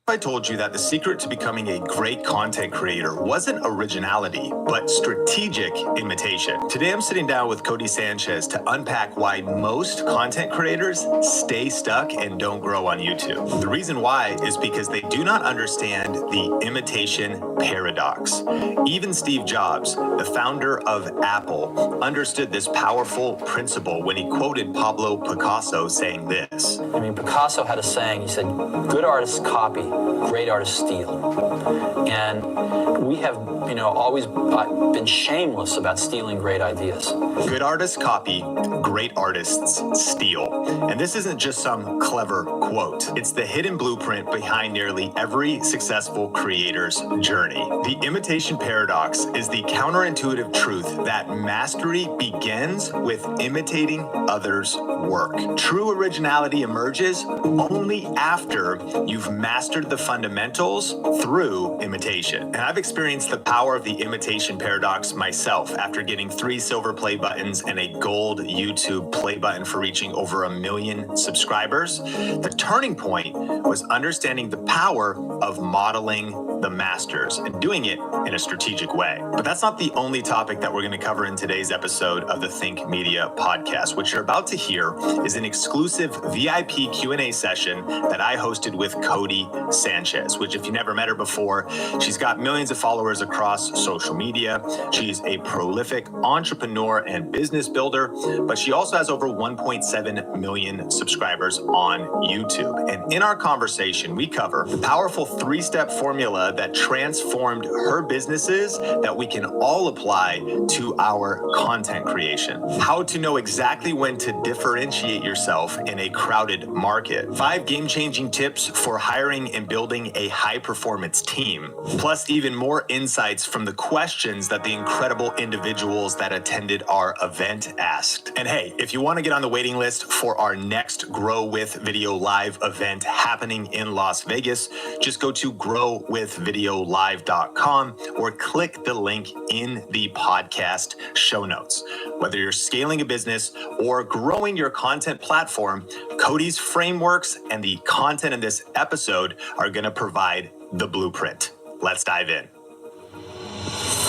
I told you that the secret to becoming a great content creator wasn't originality, but strategic imitation. Today, I'm sitting down with Cody Sanchez to unpack why most content creators stay stuck and don't grow on YouTube. The reason why is because they do not understand the imitation paradox. Even Steve Jobs, the founder of Apple, understood this powerful principle when he quoted Pablo Picasso saying this. I mean, Picasso had a saying, he said, good artists copy, great artists steal. And we have, always been shameless about stealing great ideas. Good artists copy, great artists steal. And this isn't just some clever quote. It's the hidden blueprint behind nearly every successful creator's journey. The imitation paradox is the counterintuitive truth that mastery begins with imitating others' work. True originality emerges only after you've mastered the fundamentals through imitation. And I've experienced the power of the imitation paradox myself after getting 3 silver play buttons and a gold YouTube play button for reaching over 1 million subscribers. The turning point was understanding the power of modeling the masters and doing it in a strategic way. But that's not the only topic that we're going to cover in today's episode of the Think Media Podcast. What you're about to hear is an exclusive VIP Q&A session that I hosted with Cody Sanchez, which if you never met her before, she's got millions of followers across social media. She's a prolific entrepreneur and business builder, but she also has over 1.7 million subscribers on YouTube. And in our conversation, we cover the powerful 3-step formula that transformed her businesses that we can all apply to our content creation. How to know exactly when to differentiate yourself in a crowded market. 5 game-changing tips for hiring and building a high-performance team. Plus, even more insights from the questions that the incredible individuals that attended our event asked. And hey, if you want to get on the waiting list for our next Grow With Video Live event happening in Las Vegas, just go to growwithvideolive.com or click the link in the podcast show notes. Whether you're scaling a business or growing your content platform, Cody's frameworks and the content in this episode are going to provide the blueprint. Let's dive in.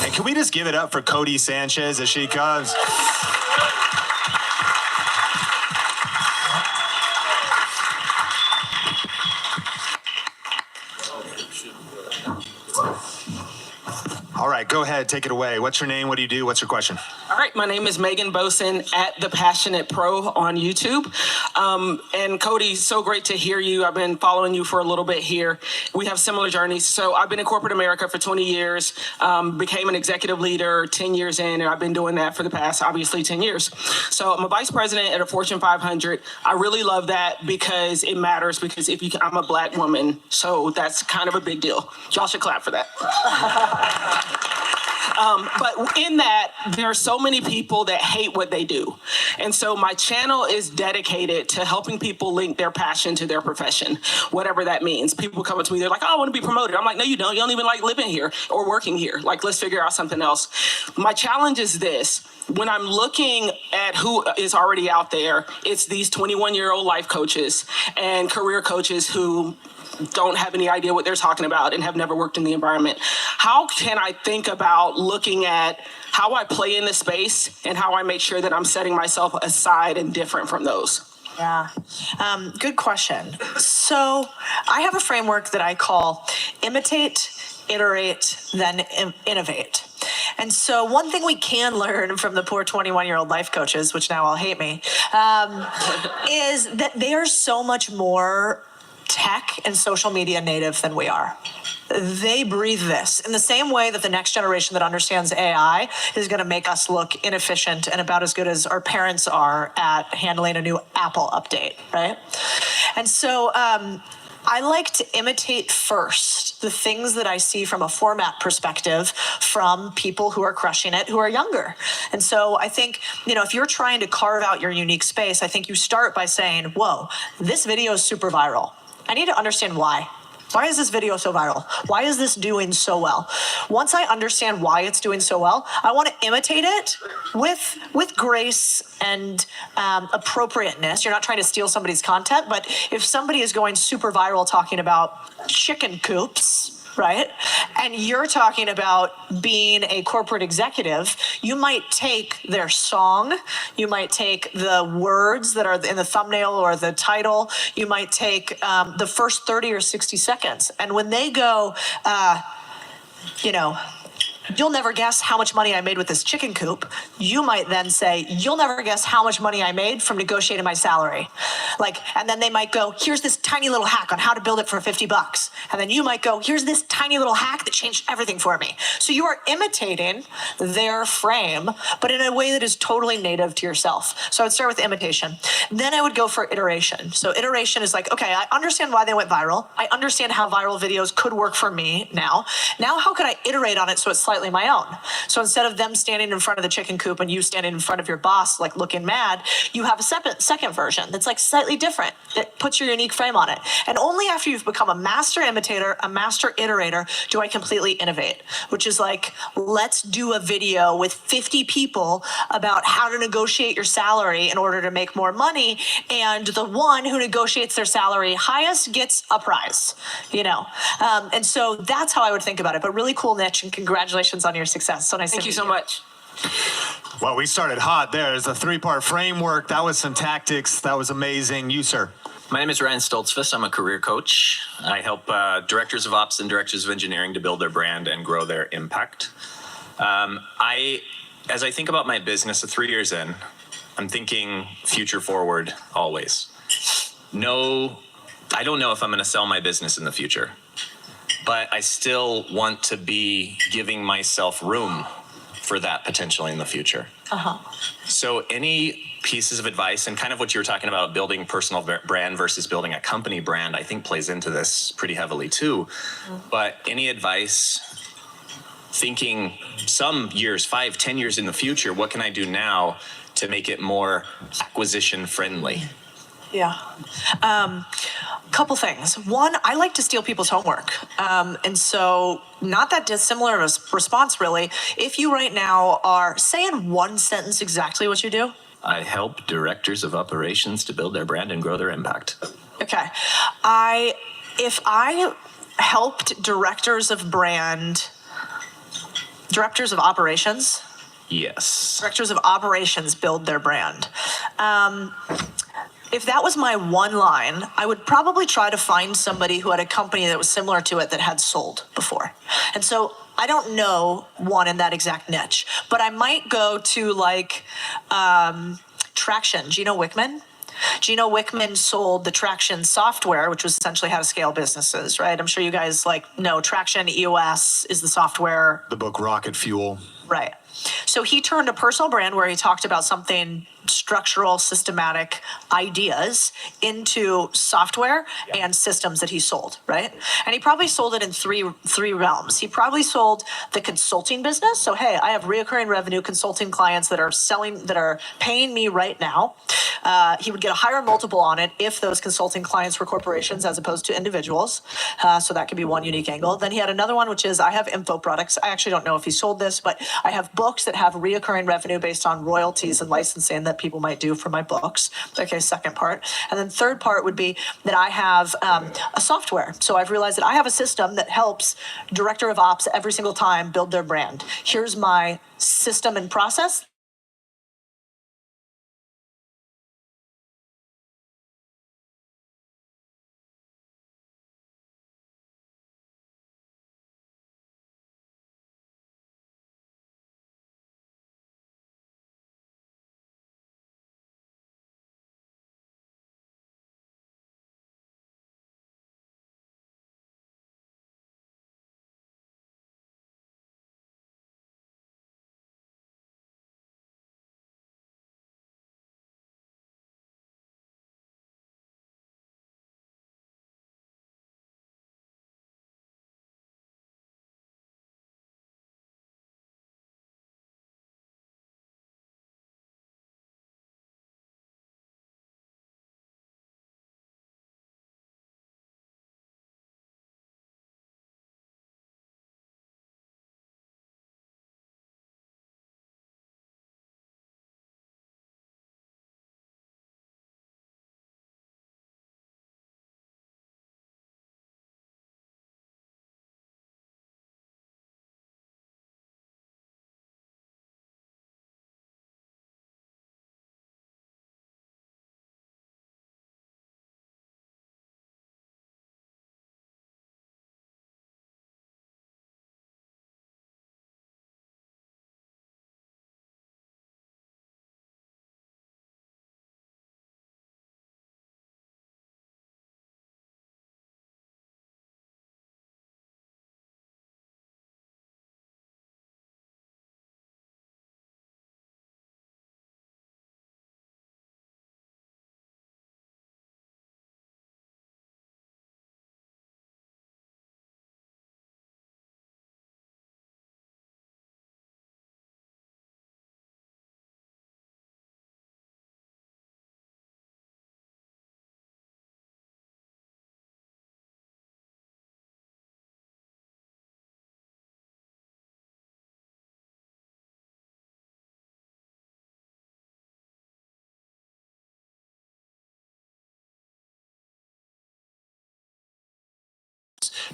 And can we just give it up for Cody Sanchez as she comes? All right, go ahead, take it away. What's your name? What do you do? What's your question? All right, my name is Megan Boson at The Passionate Pro on YouTube. And Cody, so great to hear you. I've been following you for a little bit here. We have similar journeys. So I've been in corporate America for 20 years, became an executive leader 10 years in, and I've been doing that for the past, obviously, 10 years. So I'm a vice president at a Fortune 500. I really love that because it matters, because I'm a Black woman, so that's kind of a big deal. Y'all should clap for that. But in that, there are so many people that hate what they do. And so my channel is dedicated to helping people link their passion to their profession, whatever that means. People come up to me, they're like, oh, I want to be promoted. I'm like, no, you don't. You don't even like living here or working here. Like, let's figure out something else. My challenge is this. When I'm looking at who is already out there, it's these 21-year-old life coaches and career coaches who don't have any idea what they're talking about and have never worked in the environment. How can I think about looking at how I play in the space and how I make sure that I'm setting myself aside and different from those? Yeah, good question. So I have a framework that I call imitate, iterate, then innovate. And so one thing we can learn from the poor 21-year-old life coaches, which now all hate me, is that they are so much more tech and social media native than we are. They breathe this in the same way that the next generation that understands AI is going to make us look inefficient and about as good as our parents are at handling a new Apple update, right? And so I like to imitate first the things that I see from a format perspective from people who are crushing it, who are younger. And so I think, if you're trying to carve out your unique space, I think you start by saying, whoa, this video is super viral. I need to understand why. Why is this video so viral? Why is this doing so well? Once I understand why it's doing so well, I want to imitate it with grace and appropriateness. You're not trying to steal somebody's content, but if somebody is going super viral talking about chicken coops, right? And you're talking about being a corporate executive, you might take their song, you might take the words that are in the thumbnail or the title, you might take the first 30 or 60 seconds. And when they go, you'll never guess how much money I made with this chicken coop, you might then say, you'll never guess how much money I made from negotiating my salary. And then they might go, here's this tiny little hack on how to build it for $50. And then you might go, here's this tiny little hack that changed everything for me. So you are imitating their frame, but in a way that is totally native to yourself. So I would start with imitation. Then I would go for iteration. So iteration is like, okay, I understand why they went viral. I understand how viral videos could work for me now. Now, how could I iterate on it so it's slightly my own? So instead of them standing in front of the chicken coop and you standing in front of your boss, like looking mad, you have a second version that's like slightly different. That puts your unique frame on it. And only after you've become a master imitator, a master iterator, do I completely innovate, which is like, let's do a video with 50 people about how to negotiate your salary in order to make more money. And the one who negotiates their salary highest gets a prize, And so that's how I would think about it. But really cool niche, and congratulations on your success. So nice. Thank you so much. Well, we started hot there. There's a 3-part framework. That was some tactics. That was amazing. You, sir. My name is Ryan Stoltzfus. I'm a career coach. I help directors of ops and directors of engineering to build their brand and grow their impact. As I think about my business 3 years in, I'm thinking future forward always. No, I don't know if I'm going to sell my business in the future. but I still want to be giving myself room for that potentially in the future. So any pieces of advice, and kind of what you were talking about, building personal brand versus building a company brand, I think plays into this pretty heavily too. But any advice, thinking some years, 5-10 years in the future, what can I do now to make it more acquisition friendly? Yeah. Couple things. One, I like to steal people's homework. And so not that dissimilar of a response, really. If you right now are, say in one sentence exactly what you do. I help directors of operations to build their brand and grow their impact. Okay. If I helped directors of operations. Yes. Directors of operations build their brand. If that was my one line, I would probably try to find somebody who had a company that was similar to it that had sold before. And so I don't know one in that exact niche, but I might go to Traction. Gino Wickman. Gino Wickman sold the Traction software, which was essentially how to scale businesses, right? I'm sure you guys know Traction EOS is the software. The book Rocket Fuel. Right. So he turned a personal brand where he talked about something structural, systematic ideas into software and systems that he sold, right? And he probably sold it in three realms. He probably sold the consulting business. So, hey, I have reoccurring revenue consulting clients that are paying me right now. He would get a higher multiple on it if those consulting clients were corporations as opposed to individuals. So that could be one unique angle. Then he had another one, which is I have info products. I actually don't know if he sold this, but I have books that have reoccurring revenue based on royalties and licensing that people might do for my books. Okay, second part. And then third part would be that I have a software. So I've realized that I have a system that helps director of ops every single time build their brand. Here's my system and process.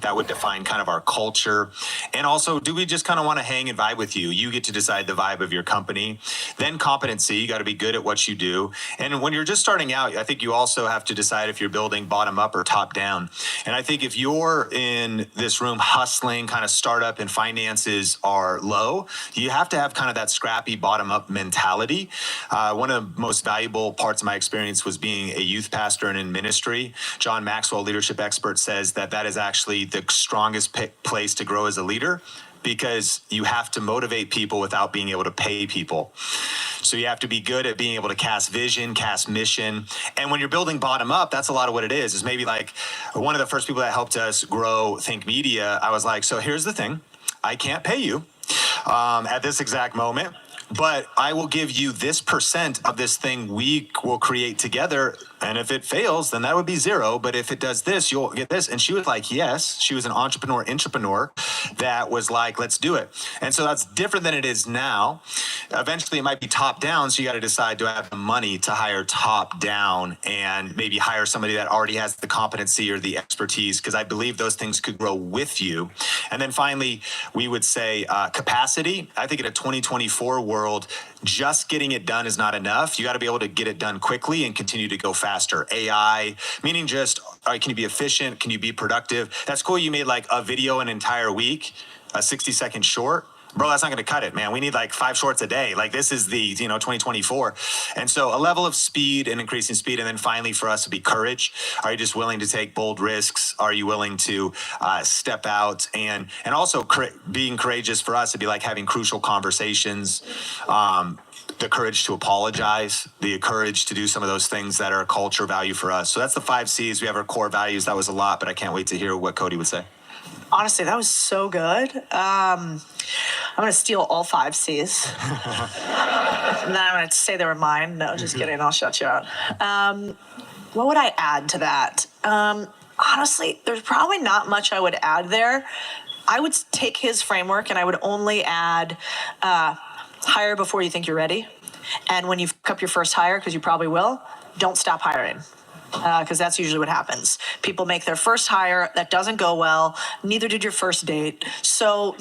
That would define kind of our culture. And also, do we just kind of want to hang and vibe with you? You get to decide the vibe of your company. Then competency, you got to be good at what you do. And when you're just starting out, I think you also have to decide if you're building bottom up or top down. And I think if you're in this room hustling, kind of startup and finances are low, you have to have kind of that scrappy bottom up mentality. One of the most valuable parts of my experience was being a youth pastor and in ministry. John Maxwell, leadership expert, says that is actually the strongest place to grow as a leader, because you have to motivate people without being able to pay people. So you have to be good at being able to cast vision, cast mission. And when you're building bottom up, that's a lot of what it is maybe like one of the first people that helped us grow Think Media. I was like, so here's the thing. I can't pay you at this exact moment, but I will give you this % of this thing we will create together. And if it fails, then that would be 0. But if it does this, you'll get this. And she was like, yes. She was an entrepreneur that was like, let's do it. And so that's different than it is now. Eventually, it might be top down. So you got to decide, do I have the money to hire top down and maybe hire somebody that already has the competency or the expertise? Because I believe those things could grow with you. And then finally, we would say capacity. I think in a 2024 world, just getting it done is not enough. You got to be able to get it done quickly and continue to go faster. AI, meaning just, all right, can you be efficient? Can you be productive? That's cool. You made like a video an entire week, a 60-second short. Bro, that's not going to cut it, man. We need like 5 shorts a day. Like this is the, 2024. And so a level of speed and increasing speed. And then finally for us to be courage. Are you just willing to take bold risks? Are you willing to step out and also being courageous for us to be like having crucial conversations, the courage to apologize, the courage to do some of those things that are a culture value for us. So that's the 5 C's. We have our core values. That was a lot, but I can't wait to hear what Cody would say. Honestly, that was so good. I'm going to steal all 5 C's. And then I'm going to say they were mine. No, just kidding. I'll shut you out. What would I add to that? Honestly, there's probably not much I would add there. I would take his framework and I would only add hire before you think you're ready. And when you fuck up your first hire, because you probably will, don't stop hiring. Because that's usually what happens. People make their first hire, that doesn't go well, neither did your first date. So,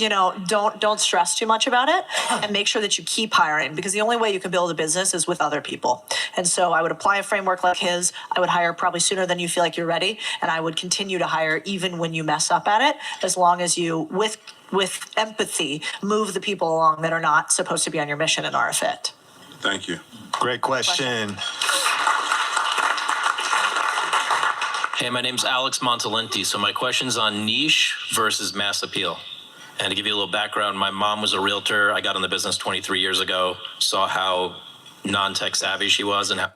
don't stress too much about it and make sure that you keep hiring, because the only way you can build a business is with other people. And so I would apply a framework like his. I would hire probably sooner than you feel like you're ready, and I would continue to hire even when you mess up at it, as long as you, with empathy, move the people along that are not supposed to be on your mission and are a fit. Thank you. Great question. Hey, my name's Alex Montalenti. So my question's on niche versus mass appeal. And to give you a little background, my mom was a realtor. I got in the business 23 years ago, saw how non-tech savvy she was and how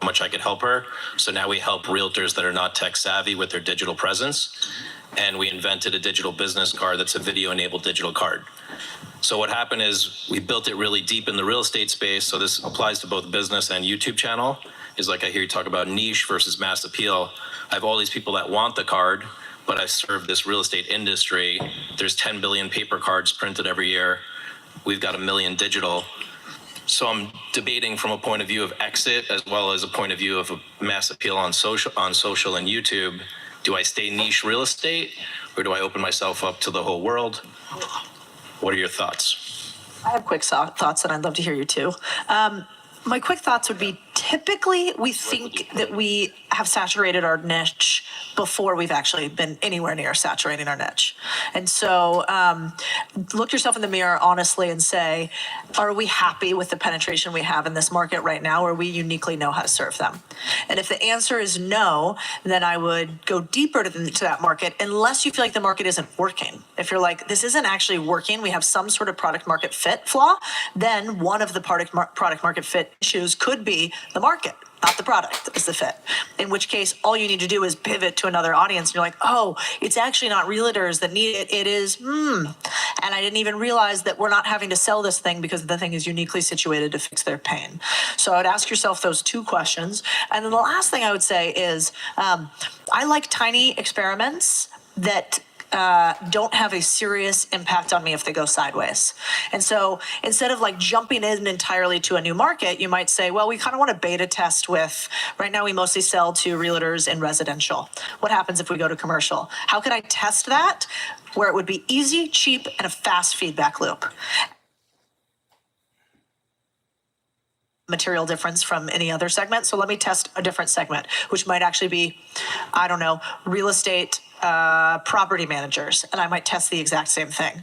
much I could help her. So now we help realtors that are not tech savvy with their digital presence. And we invented a digital business card that's a video-enabled digital card. So what happened is we built it really deep in the real estate space. So this applies to both business and YouTube channel. Is like I hear you talk about niche versus mass appeal. I have all these people that want the card, but I serve this real estate industry. There's 10 billion paper cards printed every year. We've got 1 million digital. So I'm debating from a point of view of exit as well as a point of view of a mass appeal on social and YouTube. Do I stay niche real estate or do I open myself up to the whole world? What are your thoughts? I have quick thoughts, and I'd love to hear you too. My quick thoughts would be, typically we think that we have saturated our niche before we've actually been anywhere near saturating our niche. And so look yourself in the mirror honestly and say, are we happy with the penetration we have in this market right now, or we uniquely know how to serve them? And if the answer is no, then I would go deeper to that market, unless you feel like the market isn't working. If you're like, this isn't actually working, we have some sort of product market fit flaw, then one of the product market fit issues could be the market, not the product is the fit. In which case, all you need to do is pivot to another audience. And you're like, oh, it's actually not realtors that need it. It is, and I didn't even realize that we're not having to sell this thing because the thing is uniquely situated to fix their pain. So I would ask yourself those 2 questions. And then the last thing I would say is, I like tiny experiments that don't have a serious impact on me if they go sideways. And so instead of like jumping in entirely to a new market, you might say, well, we kind of want to beta test with, right now we mostly sell to realtors in residential. What happens if we go to commercial? How could I test that where it would be easy, cheap, and a fast feedback loop? Material difference from any other segment. So let me test a different segment, which might actually be, I don't know, real estate property managers, and I might test the exact same thing.